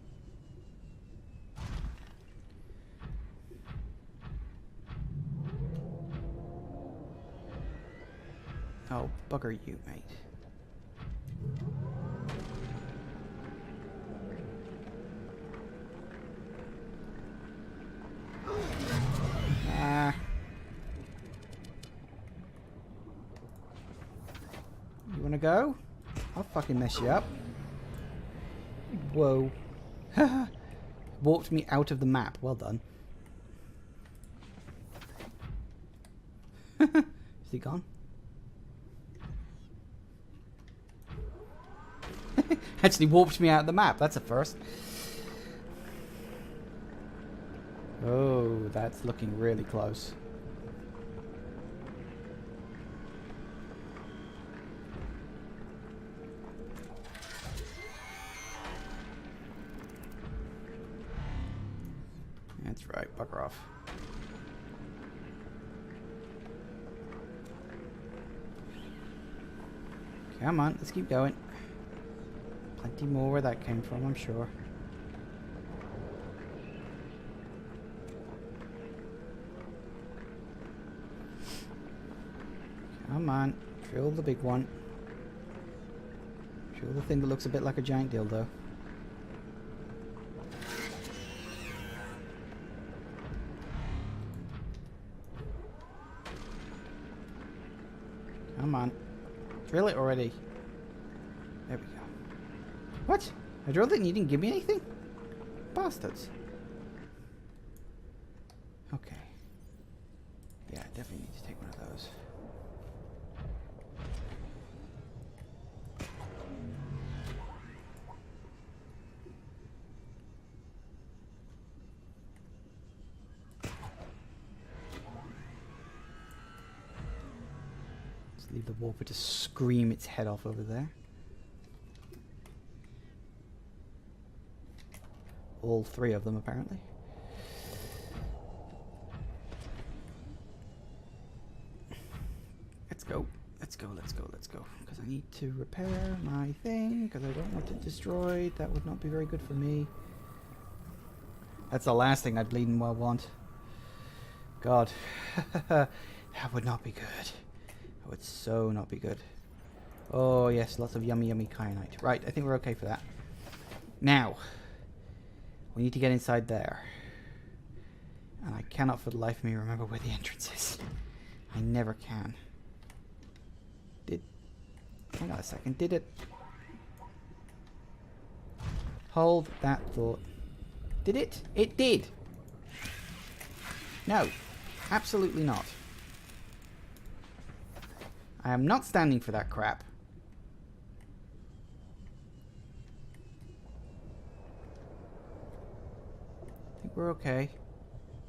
Oh, bugger you, mate. Ah. You wanna go? I'll fucking mess you up. Whoa. Warped me out of the map. Well done. Is he gone? Actually warped me out of the map. That's a first. Oh, that's looking really close. That's right, bugger off. Come on, let's keep going. Plenty more where that came from, I'm sure. Come on, drill the big one. Drill the thing that looks a bit like a giant dildo. Come on. Drill it already. There we go. What? I drilled it and you didn't give me anything? Bastards. Okay. Yeah, I definitely need to take one of those. Leave the Warper to scream its head off over there. All 3 of them, apparently. Let's go. Let's go, let's go, let's go. Because I need to repair my thing, because I don't want it destroyed. That would not be very good for me. That's the last thing I'd bleeding well want. God. That would not be good. That would so not be good. Oh yes, lots of yummy yummy kyanite. Right, I think we're okay for that. Now, We need to get inside there. And I cannot for the life of me remember where the entrance is. I never can. Hang on a second. Did it? Hold that thought. Did it? It did! No. Absolutely not. I am not standing for that crap. I think we're okay.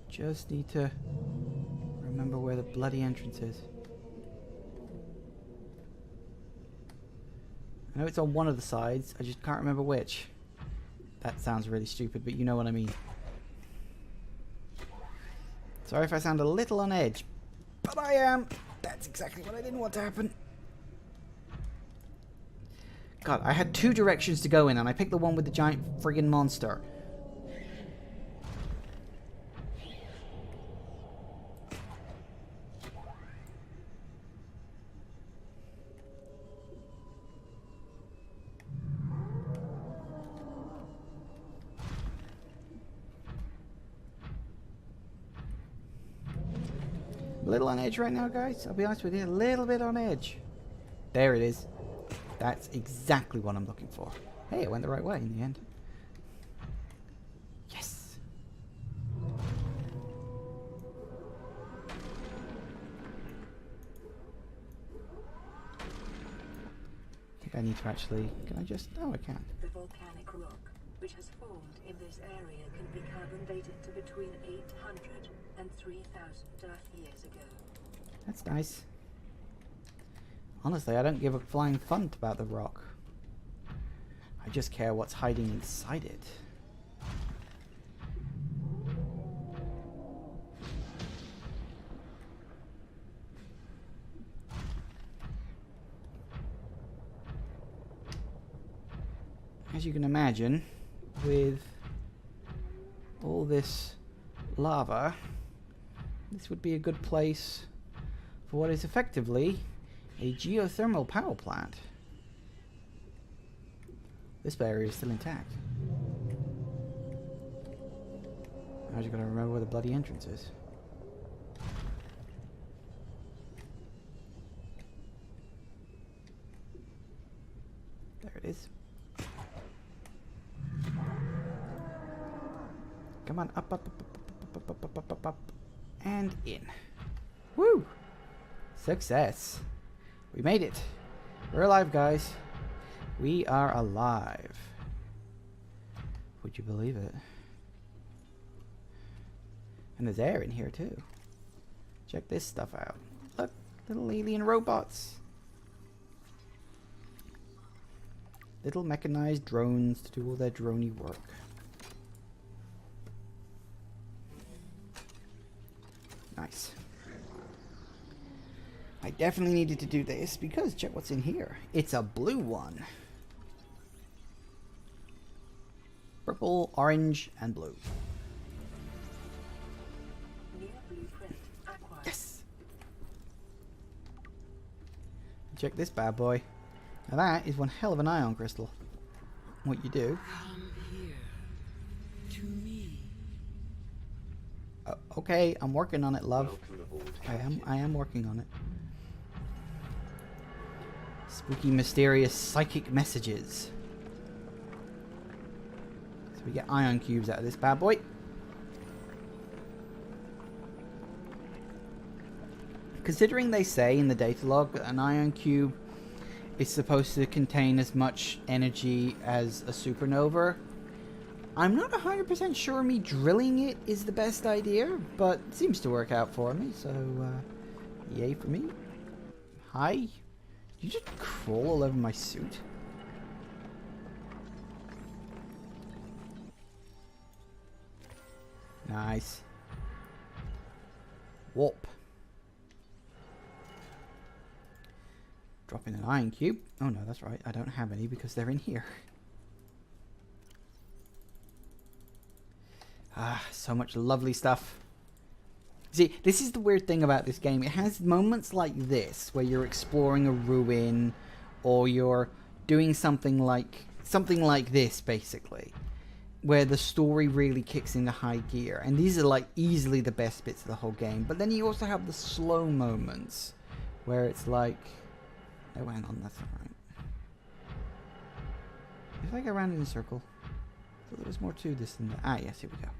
Just need to remember where the bloody entrance is. I know it's on one of the sides, I just can't remember which. That sounds really stupid, but you know what I mean. Sorry if I sound a little on edge, but I am. That's exactly what I didn't want to happen. God, I had 2 directions to go in, and I picked the one with the giant friggin' monster. A little on edge right now, guys. I'll be honest with you, a little bit on edge. There it is. That's exactly what I'm looking for. Hey, it went the right way in the end. Yes. I think I need to actually... Can I just... Oh, I can.
The volcanic rock, which has formed in this area, can be carbon dated to between 800 and 3,000 Earth years ago.
That's nice. Honestly, I don't give a flying funt about the rock. I just care what's hiding inside it. As you can imagine, with all this lava, this would be a good place for what is effectively a geothermal power plant. This area is still intact. Now you gotta remember where the bloody entrance is. There it is. Come on, up, up, and in. Woo! Success. We made it. We're alive, guys. We are alive. Would you believe it? And there's air in here, too. Check this stuff out. Look, little alien robots. Little mechanized drones to do all their droney work. Nice. I definitely needed to do this because check what's in here. It's a blue one. Purple, orange, and blue.
New blueprint acquired.
Yes! Check this bad boy. Now that is one hell of an ion crystal. What you do...
Come here. To me.
Okay, I'm working on it, love. I am working on it. Spooky, mysterious, psychic messages. So we get ion cubes out of this bad boy. Considering they say in the data log that an ion cube is supposed to contain as much energy as a supernova, I'm not 100% sure me drilling it is the best idea, but it seems to work out for me, so yay for me. Hi. Did you just crawl all over my suit? Nice. Warp. Drop in an iron cube. Oh no, that's right. I don't have any because they're in here. Ah, so much lovely stuff. See, this is the weird thing about this game. It has moments like this where you're exploring a ruin or you're doing something like this basically. where the story really kicks into high gear. And these are like easily the best bits of the whole game. But then you also have the slow moments where it's like, oh, hang on, that's not right. If I go around in a circle, I thought there was more to this than that. Ah, yes, here we go.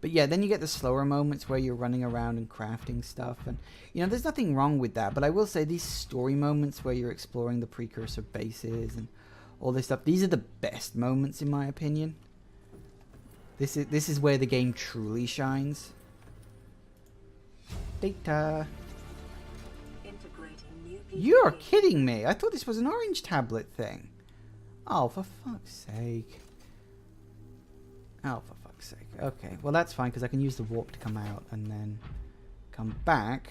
But yeah, then you get the slower moments where you're running around and crafting stuff. And, you know, there's nothing wrong with that. But I will say these story moments where you're exploring the precursor bases and all this stuff, these are the best moments in my opinion. This is where the game truly shines. Data.
Integrating new
You're
PPA.
kidding me. I thought this was an orange tablet thing. Oh, for fuck's sake. Oh, for fuck's sake. Okay, well that's fine because I can use the warp to come out and then come back.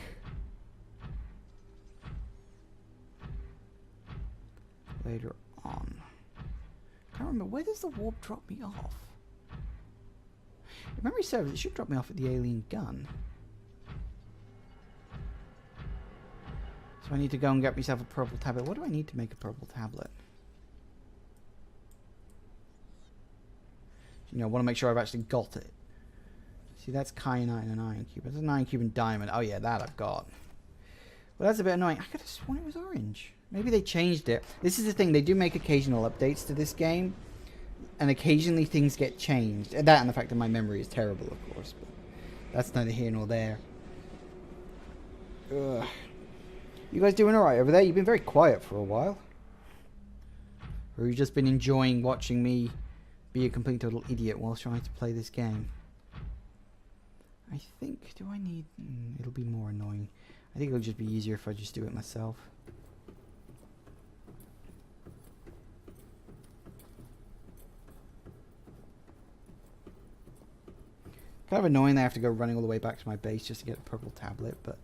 Later on. I can't remember. Where does the warp drop me off? If memory serves, it should drop me off at the alien gun. So I need to go and get myself a purple tablet. What do I need to make a purple tablet? You know, I want to make sure I've actually got it. See, that's kyanite and an iron cube. That's an iron cube and diamond. Oh yeah, that I've got. Well, that's a bit annoying. I could have sworn it was orange. Maybe they changed it. This is the thing. They do make occasional updates to this game. And occasionally things get changed. And that and the fact that my memory is terrible, of course. But that's neither here nor there. Ugh. You guys doing alright over there? You've been very quiet for a while. Or you've just been enjoying watching me be a complete total idiot while trying to play this game. I think, do I need... it'll be more annoying. I think it'll just be easier if I just do it myself. Kind of annoying that I have to go running all the way back to my base just to get a purple tablet, but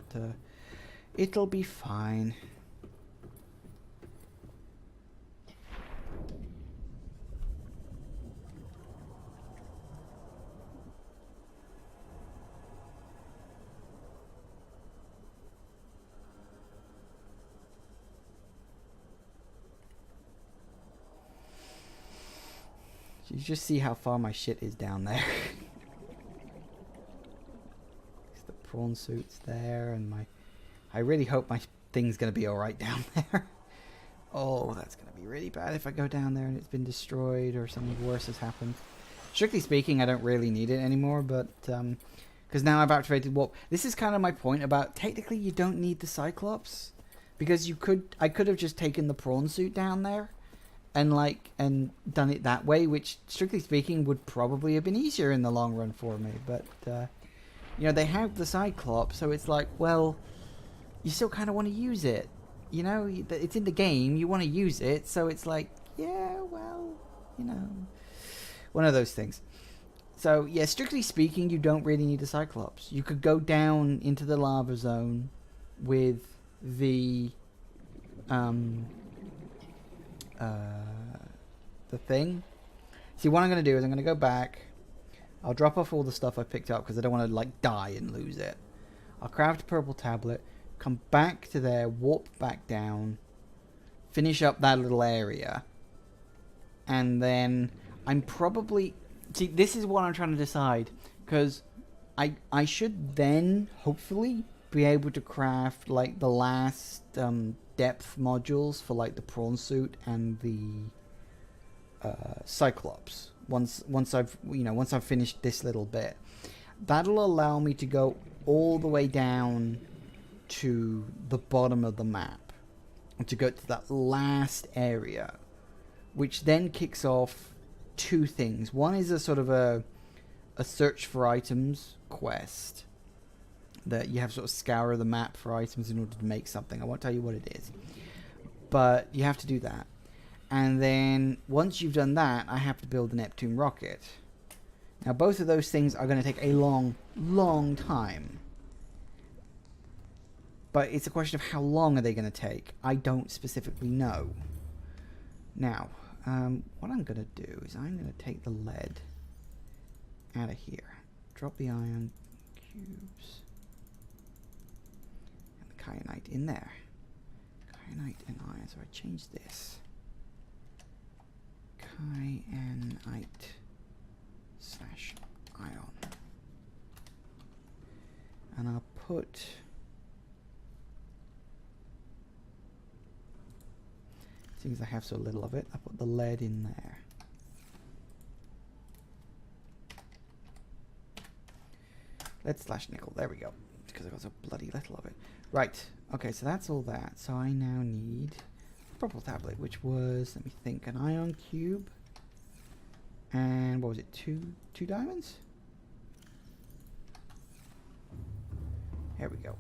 it'll be fine. You just see how far my shit is down there. The prawn suit's there, and my... I really hope my thing's going to be alright down there. Oh, that's going to be really bad if I go down there and it's been destroyed or something worse has happened. Strictly speaking, I don't really need it anymore, but... because now I've activated warp. This is kind of my point about... Technically, you don't need the Cyclops. Because you could... I could have just taken the prawn suit down there. And done it that way, which strictly speaking would probably have been easier in the long run for me. But you know, they have the Cyclops, so it's like, well, you still kind of want to use it. You know, it's in the game, you want to use it, so it's like, yeah, well, you know, one of those things. So yeah, strictly speaking, you don't really need a Cyclops. You could go down into the lava zone with the thing. See, what I'm going to do is I'm going to go back. I'll drop off all the stuff I picked up because I don't want to like die and lose it. I'll craft a purple tablet, come back to there, warp back down, finish up that little area, and then I'm probably... See, this is what I'm trying to decide, because I should then hopefully be able to craft like the last depth modules for like the prawn suit and the Cyclops. Once I've finished this little bit, that'll allow me to go all the way down to the bottom of the map and to go to that last area, which then kicks off two things. One is a sort of a search for items quest that you have to sort of scour the map for items in order to make something. I won't tell you what it is, but you have to do that. And then once you've done that, I have to build the Neptune rocket. Now both of those things are going to take a long, long time. But it's a question of how long are they going to take. I don't specifically know. Now, what I'm going to do is I'm going to take the lead out of here. Drop the iron cubes. And the kyanite in there. Kyanite and iron. So I change this. nanite/ion. And I'll put... Seems I have so little of it, I'll put the lead in there. Lead/nickel, there we go. Because I got so bloody little of it. Right, okay, so that's all that. So I now need a purple tablet, which was, let me think, an ion cube. And what was it, two diamonds? There we go.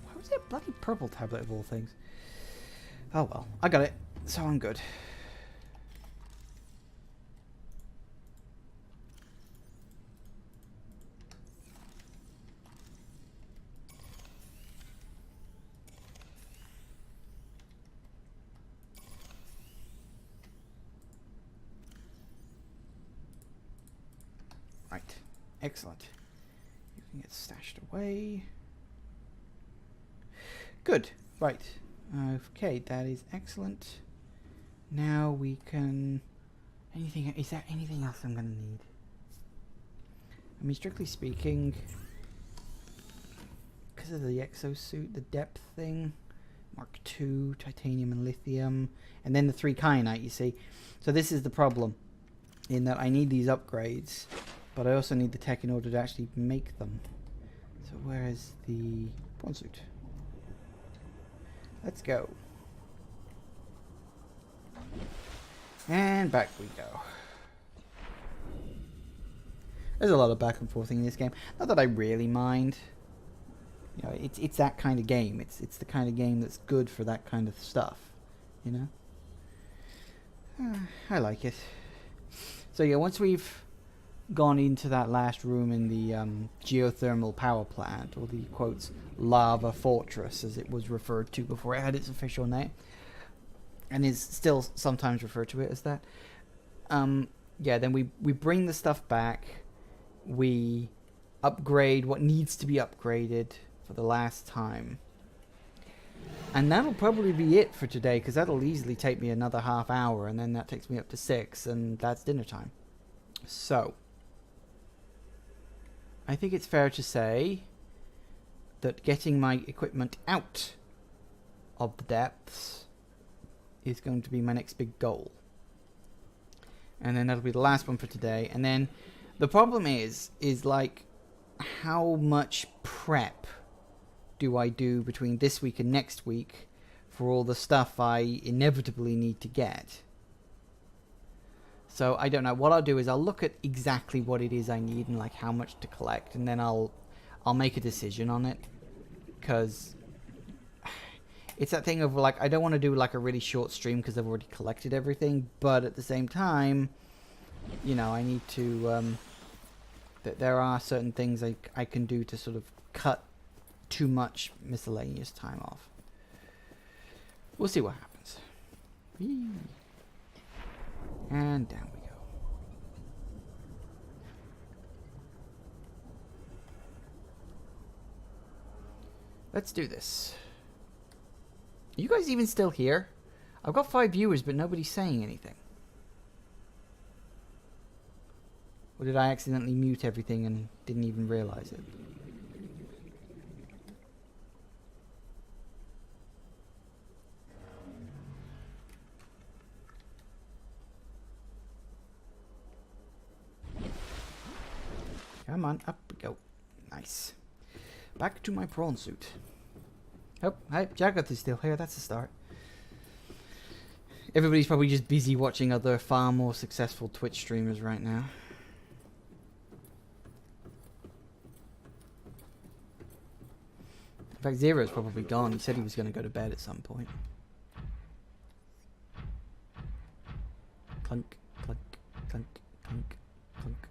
Why was it a bloody purple tablet of all things? Oh well, I got it, so I'm good. Right, excellent. You can get stashed away. Good, right. Okay, that is excellent. Now we can... Anything? Is there anything else I'm going to need? I mean, strictly speaking, because of the exosuit, the depth thing, Mark II, titanium and lithium, and then the 3 kyanite, you see. So this is the problem, in that I need these upgrades, but I also need the tech in order to actually make them. So where is the prawn suit? Let's go. And back we go. There's a lot of back and forth in this game. Not that I really mind. You know, it's that kind of game. It's the kind of game that's good for that kind of stuff. You know? I like it. So yeah, once we've gone into that last room in the geothermal power plant, or the quotes lava fortress as it was referred to before it had its official name, and is still sometimes referred to it as that, yeah, then we bring the stuff back, we upgrade what needs to be upgraded for the last time, and that'll probably be it for today, because that'll easily take me another half hour, and then that takes me up to 6, and that's dinner time. So I think it's fair to say that getting my equipment out of the depths is going to be my next big goal. And then that'll be the last one for today. And then the problem is like, how much prep do I do between this week and next week for all the stuff I inevitably need to get? So I don't know. What I'll do is I'll look at exactly what it is I need and like how much to collect, and then I'll make a decision on it, because it's that thing of like, I don't want to do like a really short stream because I've already collected everything, but at the same time, you know, I need to that there are certain things I can do to sort of cut too much miscellaneous time off. We'll see what happens. Whee. And down we go. Let's do this. Are you guys even still here? I've got 5 viewers, but nobody's saying anything. Or did I accidentally mute everything and didn't even realize it? Come on, up we go. Nice. Back to my prawn suit. Oh, hi, Jagoth is still here. That's a start. Everybody's probably just busy watching other far more successful Twitch streamers right now. In fact, Zero's probably gone. He said he was going to go to bed at some point. Clunk, clunk, clunk, clunk, clunk.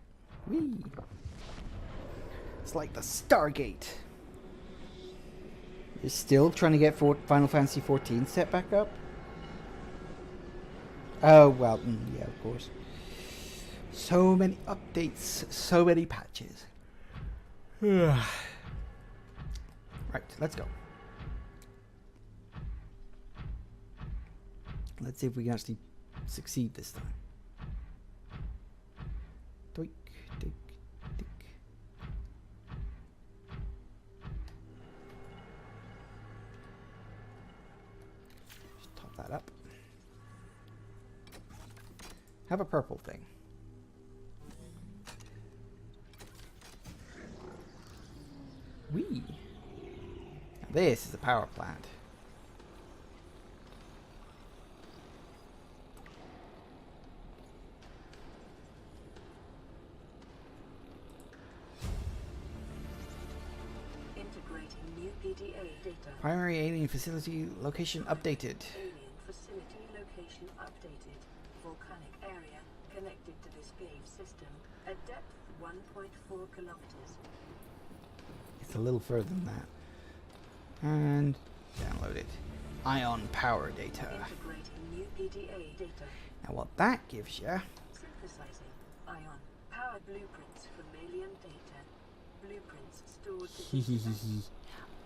Whee! It's like the Stargate. You're still trying to get Final Fantasy XIV set back up? Oh, well, yeah, of course. So many updates, so many patches. Right, let's go. Let's see if we can actually succeed this time. Doink, doink, doink. Just top that up. Have a purple thing. Wee. Now this is a power plant.
Integrating new PDA data.
Primary alien facility location updated.
Alien facility location updated. Volcanic area connected to this cave system at depth 1.4 kilometers.
It's a little further than that. And download it. Ion power data.
Integrating new PDA data.
Now what that gives you.
Synthesizing ion powered blueprints for alien data. Blueprints stored to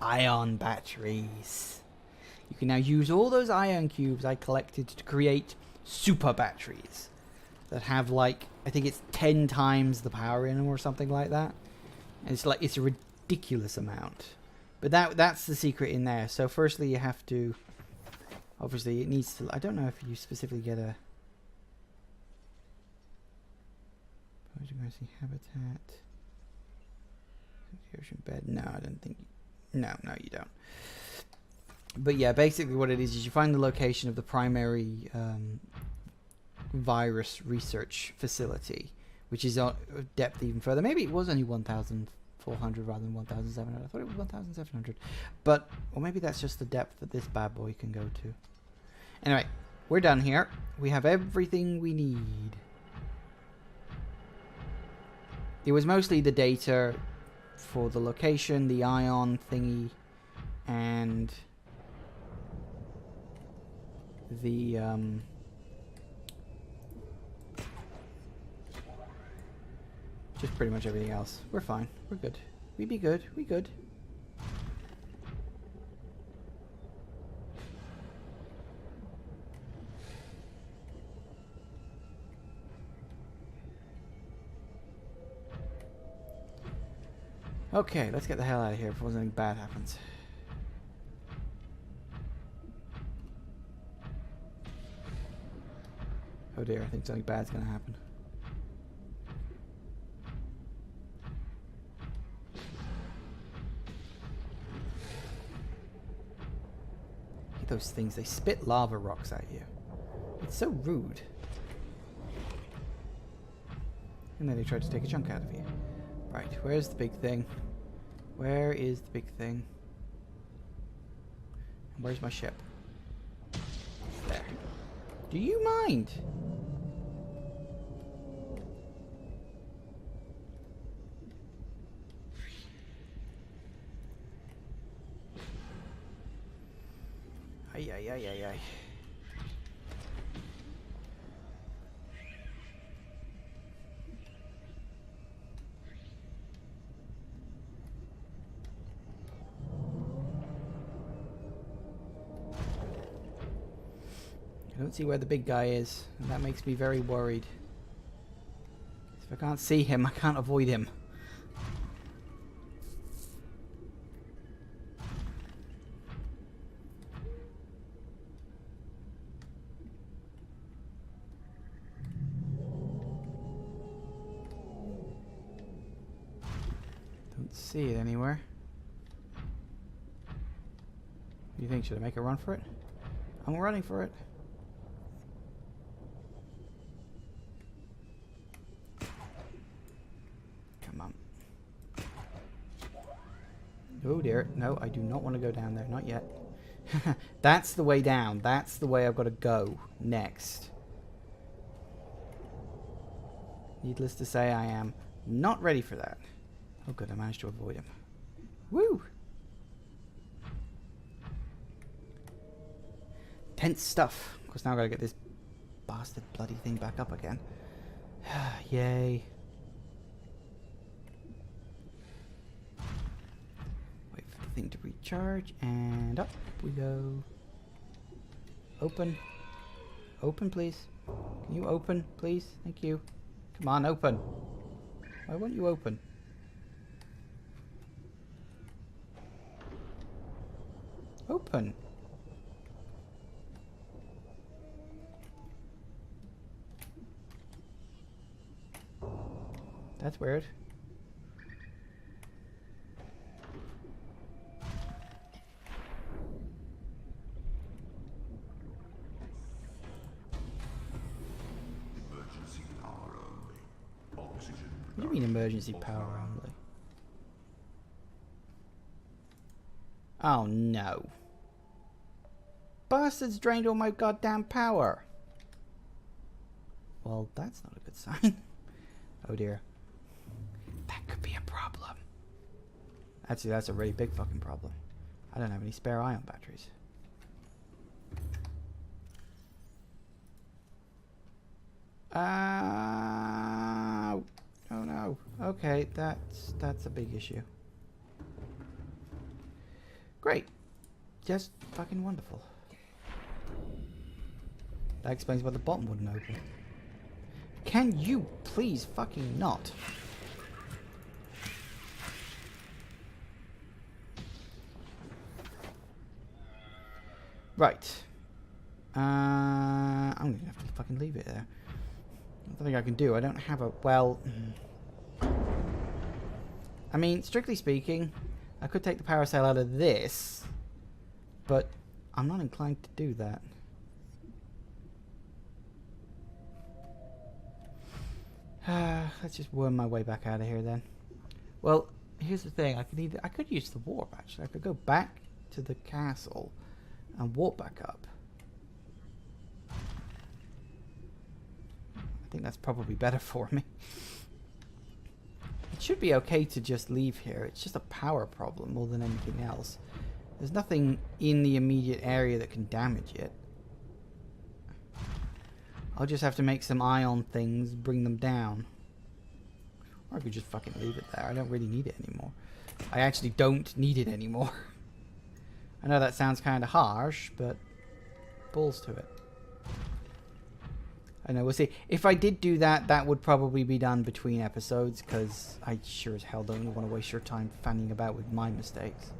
Ion batteries. You can now use all those ion cubes I collected to create super batteries that have, like, I think it's 10 times the power in them or something like that. And it's a ridiculous amount. But that's the secret in there. So firstly you have to, obviously it needs to, I don't know if you specifically get a biodiversity habitat. Ocean bed. No, I don't think. No, you don't. But yeah, basically what it is you find the location of the primary virus research facility, which is on depth even further. Maybe it was only 1,400 rather than 1,700. I thought it was 1,700. But, or maybe that's just the depth that this bad boy can go to. Anyway, we're done here. We have everything we need. It was mostly the data for the location, the ion thingy, and the just pretty much everything else. We're fine. We're good. We be good. We good. Okay, let's get the hell out of here before something bad happens. Oh dear, I think something bad's gonna happen. Look at those things, they spit lava rocks at you. It's so rude. And then they tried to take a chunk out of you. Right, where's the big thing? Where is the big thing? And where's my ship? There. Do you mind? Ay, ay, ay, ay, ay. I don't see where the big guy is, and that makes me very worried. If I can't see him, I can't avoid him. Don't see it anywhere. What do you think? Should I make a run for it? I'm running for it. Oh dear, no, I do not want to go down there, not yet. That's the way down, that's the way I've got to go next. Needless to say, I am not ready for that. Oh good, I managed to avoid him. Woo! Tense stuff. Of course now I've got to get this bastard bloody thing back up again. Yay. Thing to recharge, and up we go. Open. Open, please. Can you open, please? Thank you. Come on, open. Why won't you open? Open. That's weird.
Emergency power only. Oxygen.
What do you mean emergency power only? Oh no. Bastards drained all my goddamn power. Well, that's not a good sign. Oh dear. That could be a problem. Actually, that's a really big fucking problem. I don't have any spare ion batteries. Oh no. Okay, that's a big issue. Great. Just fucking wonderful. That explains why the bottom wouldn't open. Can you please fucking not? Right. I'm gonna have to fucking leave it there. Nothing I can do. I don't have a... Well... I mean, strictly speaking, I could take the power cell out of this, but I'm not inclined to do that. Let's just worm my way back out of here then. Well, here's the thing. I could use the warp actually. I could go back to the castle and warp back up. I think that's probably better for me. It should be okay to just leave here. It's just a power problem more than anything else. There's nothing in the immediate area that can damage it. I'll just have to make some ion things, bring them down. Or I could just fucking leave it there. I don't really need it anymore. I actually don't need it anymore. I know that sounds kind of harsh, but balls to it. I know, we'll see. If I did do that, that would probably be done between episodes, because I sure as hell don't want to waste your time fanning about with my mistakes.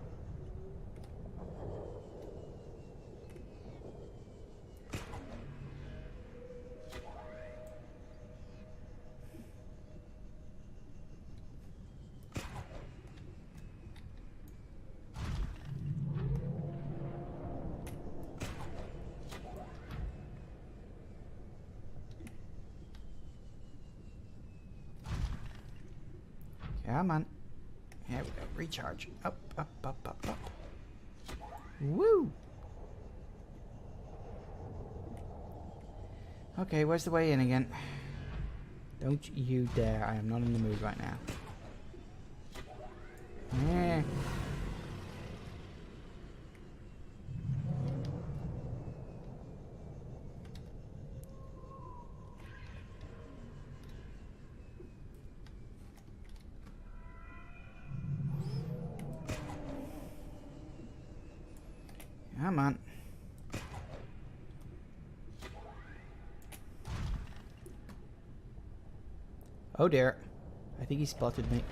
Come on. Here we go. Recharge. Up, up, up, up, up. Woo! Okay, where's the way in again? Don't you dare. I am not in the mood right now. Yeah. Come on. Oh dear. I think he spotted me.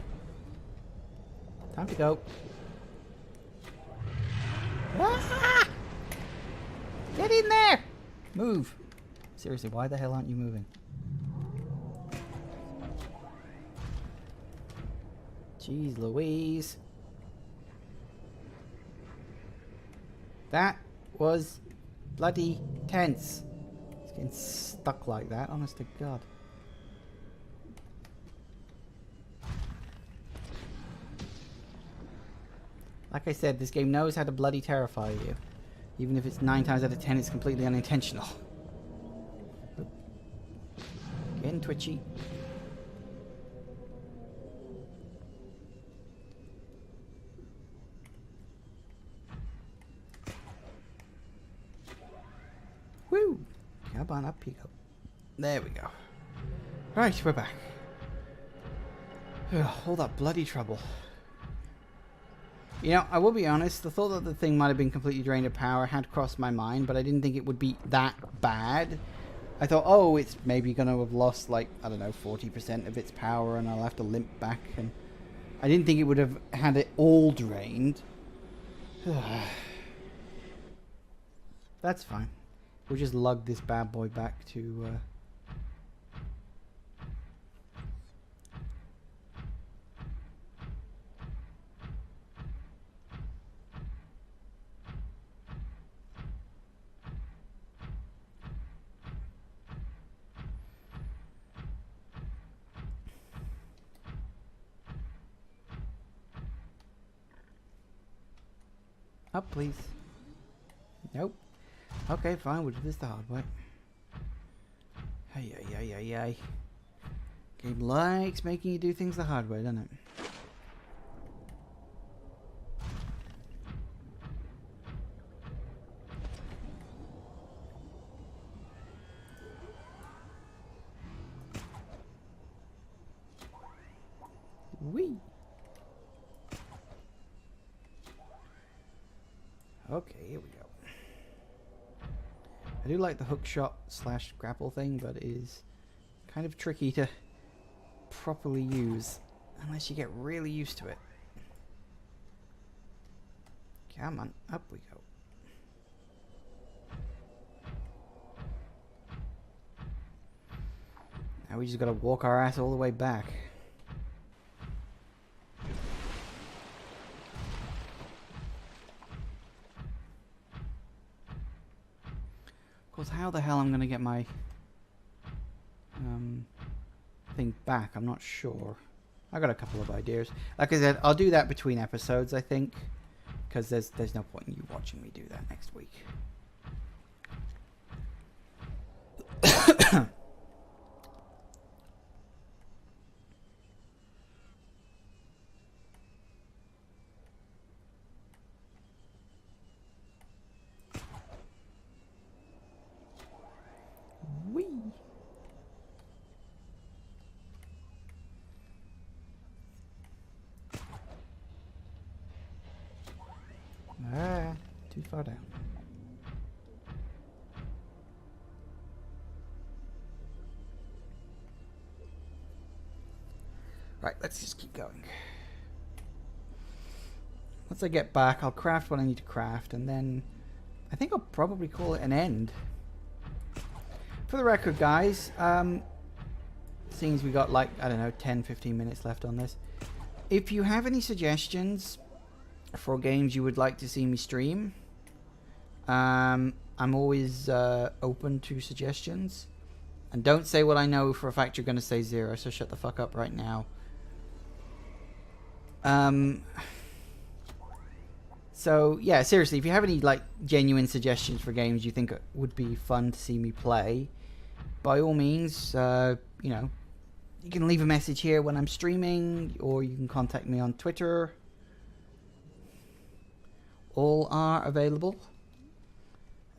Time to go. Ah! Get in there! Move. Seriously, why the hell aren't you moving? Jeez Louise. That was bloody tense. It's getting stuck like that, honest to God. Like I said, this game knows how to bloody terrify you. Even if it's 9 times out of 10, it's completely unintentional. Getting twitchy. Woo! Come on, up you go. There we go. Right, we're back. Ugh, all that bloody trouble. You know, I will be honest, the thought that the thing might have been completely drained of power had crossed my mind, but I didn't think it would be that bad. I thought, oh, it's maybe going to have lost, like, I don't know, 40% of its power and I'll have to limp back. And I didn't think it would have had it all drained. That's fine. We'll just lug this bad boy back to... Up, please. Nope. Okay, fine. We'll do this the hard way. Hey, ay. Game likes making you do things the hard way, doesn't it? Whee! Okay, here we go. I do like the hook shot slash grapple thing, but it is kind of tricky to properly use unless you get really used to it. Come on, up we go. Now we just gotta walk our ass all the way back. Of course, how the hell I'm gonna get my thing back, I'm not sure. I got a couple of ideas. Like I said, I'll do that between episodes, I think, because there's no point in you watching me do that next week. Whee! Ah, too far down. Right, let's just keep going. Once I get back, I'll craft what I need to craft, and then I think I'll probably call it an end. For the record, guys, seeing as we got like, I don't know, 10-15 minutes left on this, if you have any suggestions for games you would like to see me stream, I'm always open to suggestions. And don't say what I know for a fact you're going to say 0, so shut the fuck up right now. So, yeah, seriously, if you have any, like, genuine suggestions for games you think would be fun to see me play, by all means, you know, you can leave a message here when I'm streaming, or you can contact me on Twitter. All are available.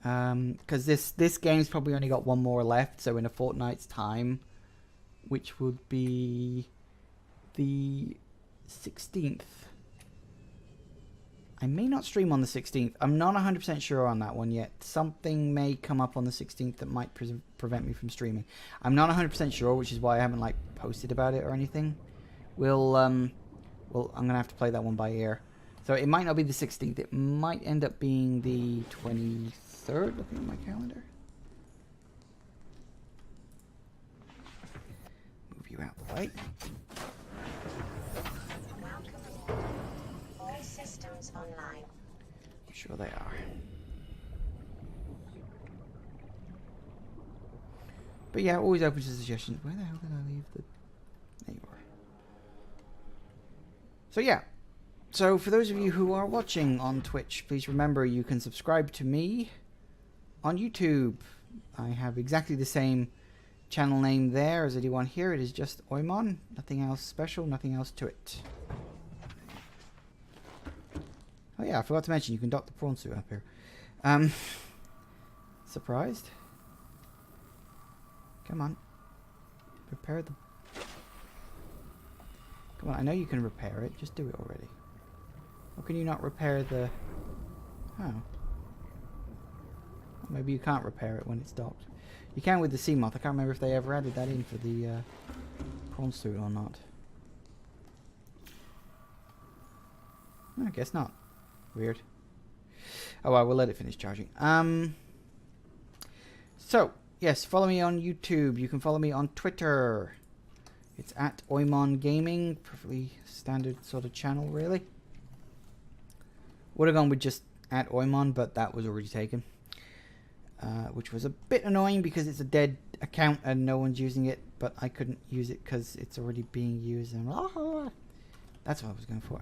Because this game's probably only got one more left, so in a fortnight's time, which would be the 16th. I may not stream on the 16th. I'm not 100% sure on that one yet. Something may come up on the 16th that might prevent me from streaming. I'm not 100% sure, which is why I haven't like posted about it or anything. Well, I'm gonna have to play that one by ear. So it might not be the 16th. It might end up being the 23rd. Looking at my calendar. Move you out the way.
All systems online.
I'm sure they are. But yeah, always open to suggestions. Where the hell did I leave the... There you are. So yeah. So for those of you who are watching on Twitch, please remember you can subscribe to me on YouTube. I have exactly the same channel name there as anyone here. It is just Oymon. Nothing else special, nothing else to it. Oh yeah, I forgot to mention you can dock the prawn suit up here. Surprised? Come on. Repair the... Come on, I know you can repair it. Just do it already. How can you not repair the... Oh. Maybe you can't repair it when it's docked. You can with the sea moth. I can't remember if they ever added that in for the prawn suit or not. I guess not. Weird. Oh well, we'll let it finish charging. So, yes, follow me on YouTube. You can follow me on Twitter. It's at Oymon Gaming. Perfectly standard sort of channel, really. Would have gone with just at Oymon, but that was already taken. Which was a bit annoying because it's a dead account and no one's using it, but I couldn't use it because it's already being used. And that's what I was going for.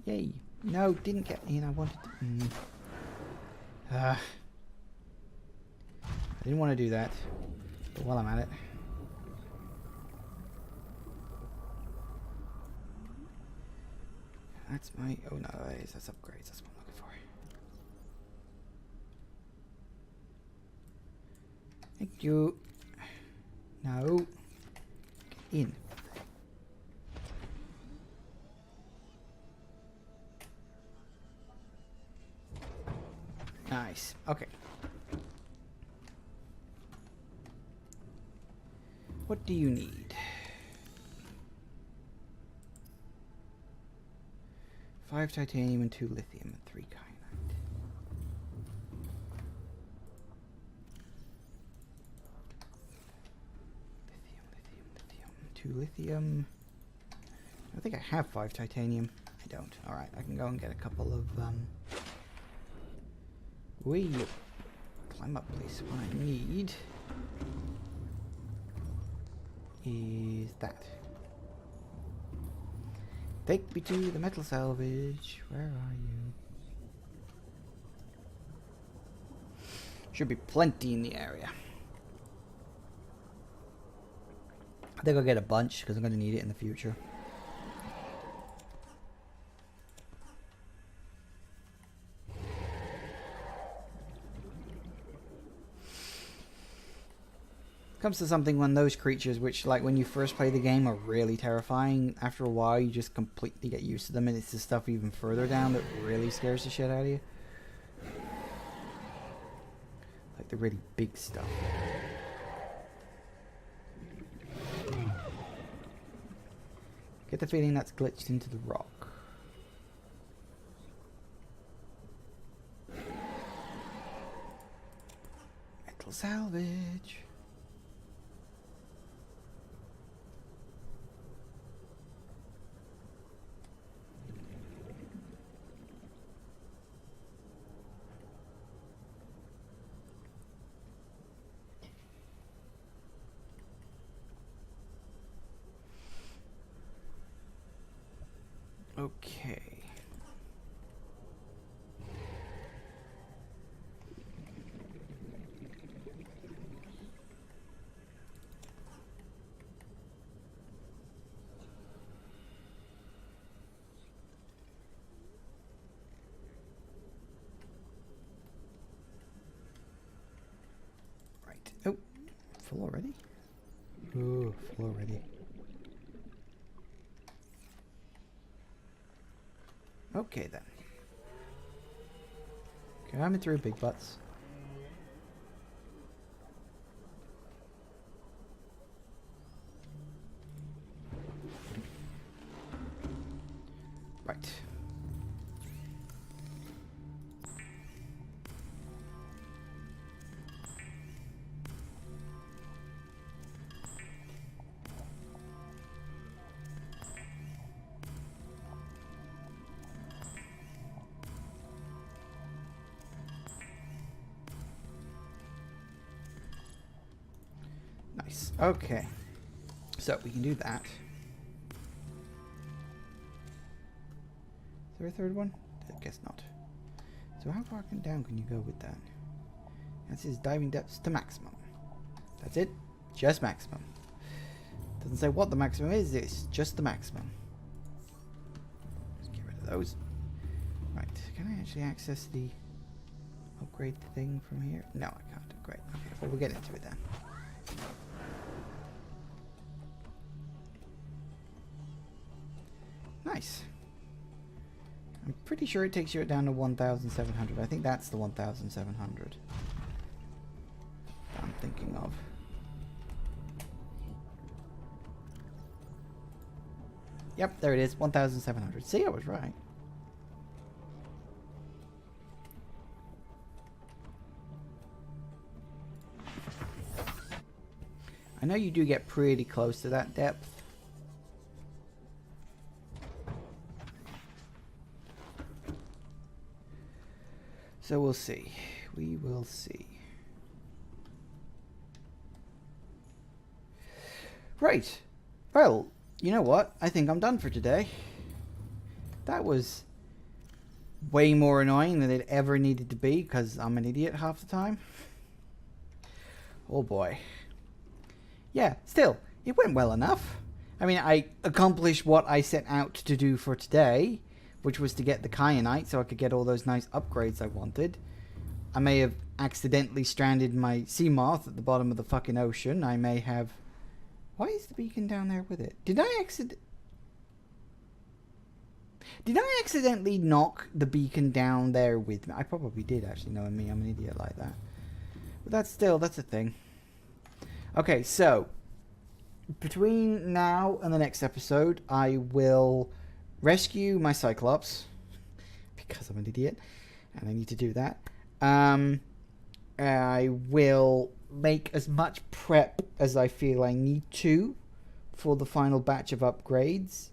Yay. No, didn't get in. I wanted to... I didn't want to do that. But while I'm at it... That's my... Oh no, that's upgrades. That's what I'm looking for. Thank you. No. Get in. Nice. Okay. What do you need? 5 titanium and 2 lithium and 3 kyanite. Lithium. 2 lithium. I think I have 5 titanium. I don't. Alright, I can go and get a couple of climb up, please. What I need is that. Take me to the metal salvage. Where are you? Should be plenty in the area. I think I'll get a bunch because I'm going to need it in the future. Comes to something when those creatures, which like when you first play the game are really terrifying, after a while you just completely get used to them, and it's the stuff even further down that really scares the shit out of you. Like the really big stuff. Get the feeling that's glitched into the rock. Metal salvage. Okay. Right. Oh, full already? Ooh, full already. Okay then. Okay, I'm through big butts. Right. Nice. Okay. So we can do that. Is there a third one? I guess not. So how far down can you go with that? This is diving depths to maximum. That's it. Just maximum. Doesn't say what the maximum is. It's just the maximum. Let's get rid of those. Right. Can I actually access the upgrade thing from here? No, I can't. Great. Okay. Well, we'll get into it then. Nice. I'm pretty sure it takes you down to 1,700. I think that's the 1,700 I'm thinking of. Yep, there it is. 1,700. See, I was right. I know you do get pretty close to that depth. So we'll see. We will see. Right. Well, you know what? I think I'm done for today. That was way more annoying than it ever needed to be because I'm an idiot half the time. Oh boy. Yeah, still, it went well enough. I mean, I accomplished what I set out to do for today, which was to get the kyanite so I could get all those nice upgrades I wanted. I may have accidentally stranded my sea moth at the bottom of the fucking ocean. I may have... Why is the beacon down there with it? Did I accidentally knock the beacon down there with me? I probably did, actually, knowing me. I'm an idiot like that. But that's a thing. Okay, so between now and the next episode, I will rescue my Cyclops because I'm an idiot and I need to do that. I will make as much prep as I feel I need to for the final batch of upgrades.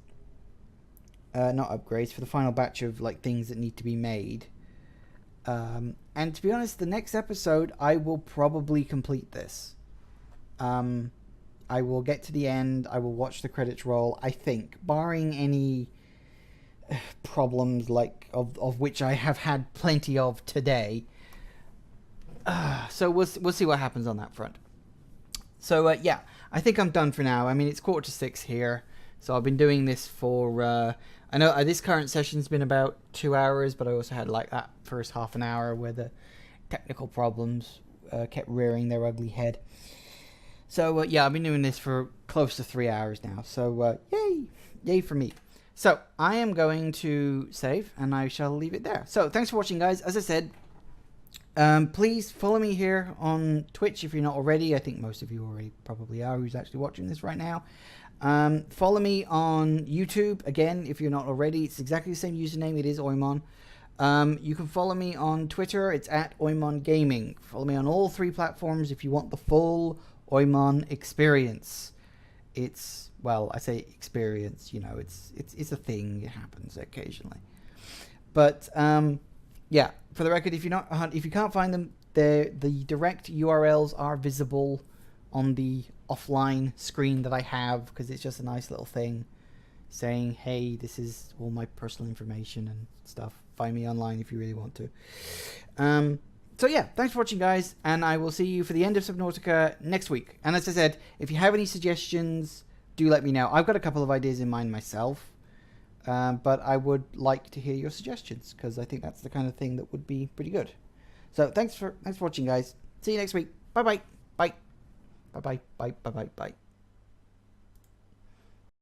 Not upgrades, for the final batch of like things that need to be made. And to be honest, the next episode I will probably complete this. I will get to the end. I will watch the credits roll. I think, barring any problems like of which I have had plenty of today. So we'll see what happens on that front. So yeah, I think I'm done for now. I mean, it's 5:45 here, so I've been doing this for. I know this current session's been about 2 hours, but I also had like that first half an hour where the technical problems kept rearing their ugly head. So, yeah, I've been doing this for close to 3 hours now. So, yay! Yay for me. So, I am going to save, and I shall leave it there. So, thanks for watching, guys. As I said, please follow me here on Twitch if you're not already. I think most of you already probably are who's actually watching this right now. Follow me on YouTube, again, if you're not already. It's exactly the same username. It is Oymon. You can follow me on Twitter. It's at Oymon Gaming. Follow me on all 3 platforms if you want the full Oymon experience. It's, well, I say experience, you know, it's a thing. It happens occasionally. But yeah, for the record, if you can't find them, the direct URLs are visible on the offline screen that I have, because it's just a nice little thing saying, hey, this is all my personal information and stuff. Find me online if you really want to. So yeah, thanks for watching, guys, and I will see you for the end of Subnautica next week. And as I said, if you have any suggestions, do let me know. I've got a couple of ideas in mind myself, but I would like to hear your suggestions, because I think that's the kind of thing that would be pretty good. So thanks for watching, guys. See you next week. Bye bye. Bye. Bye bye. Bye bye bye bye.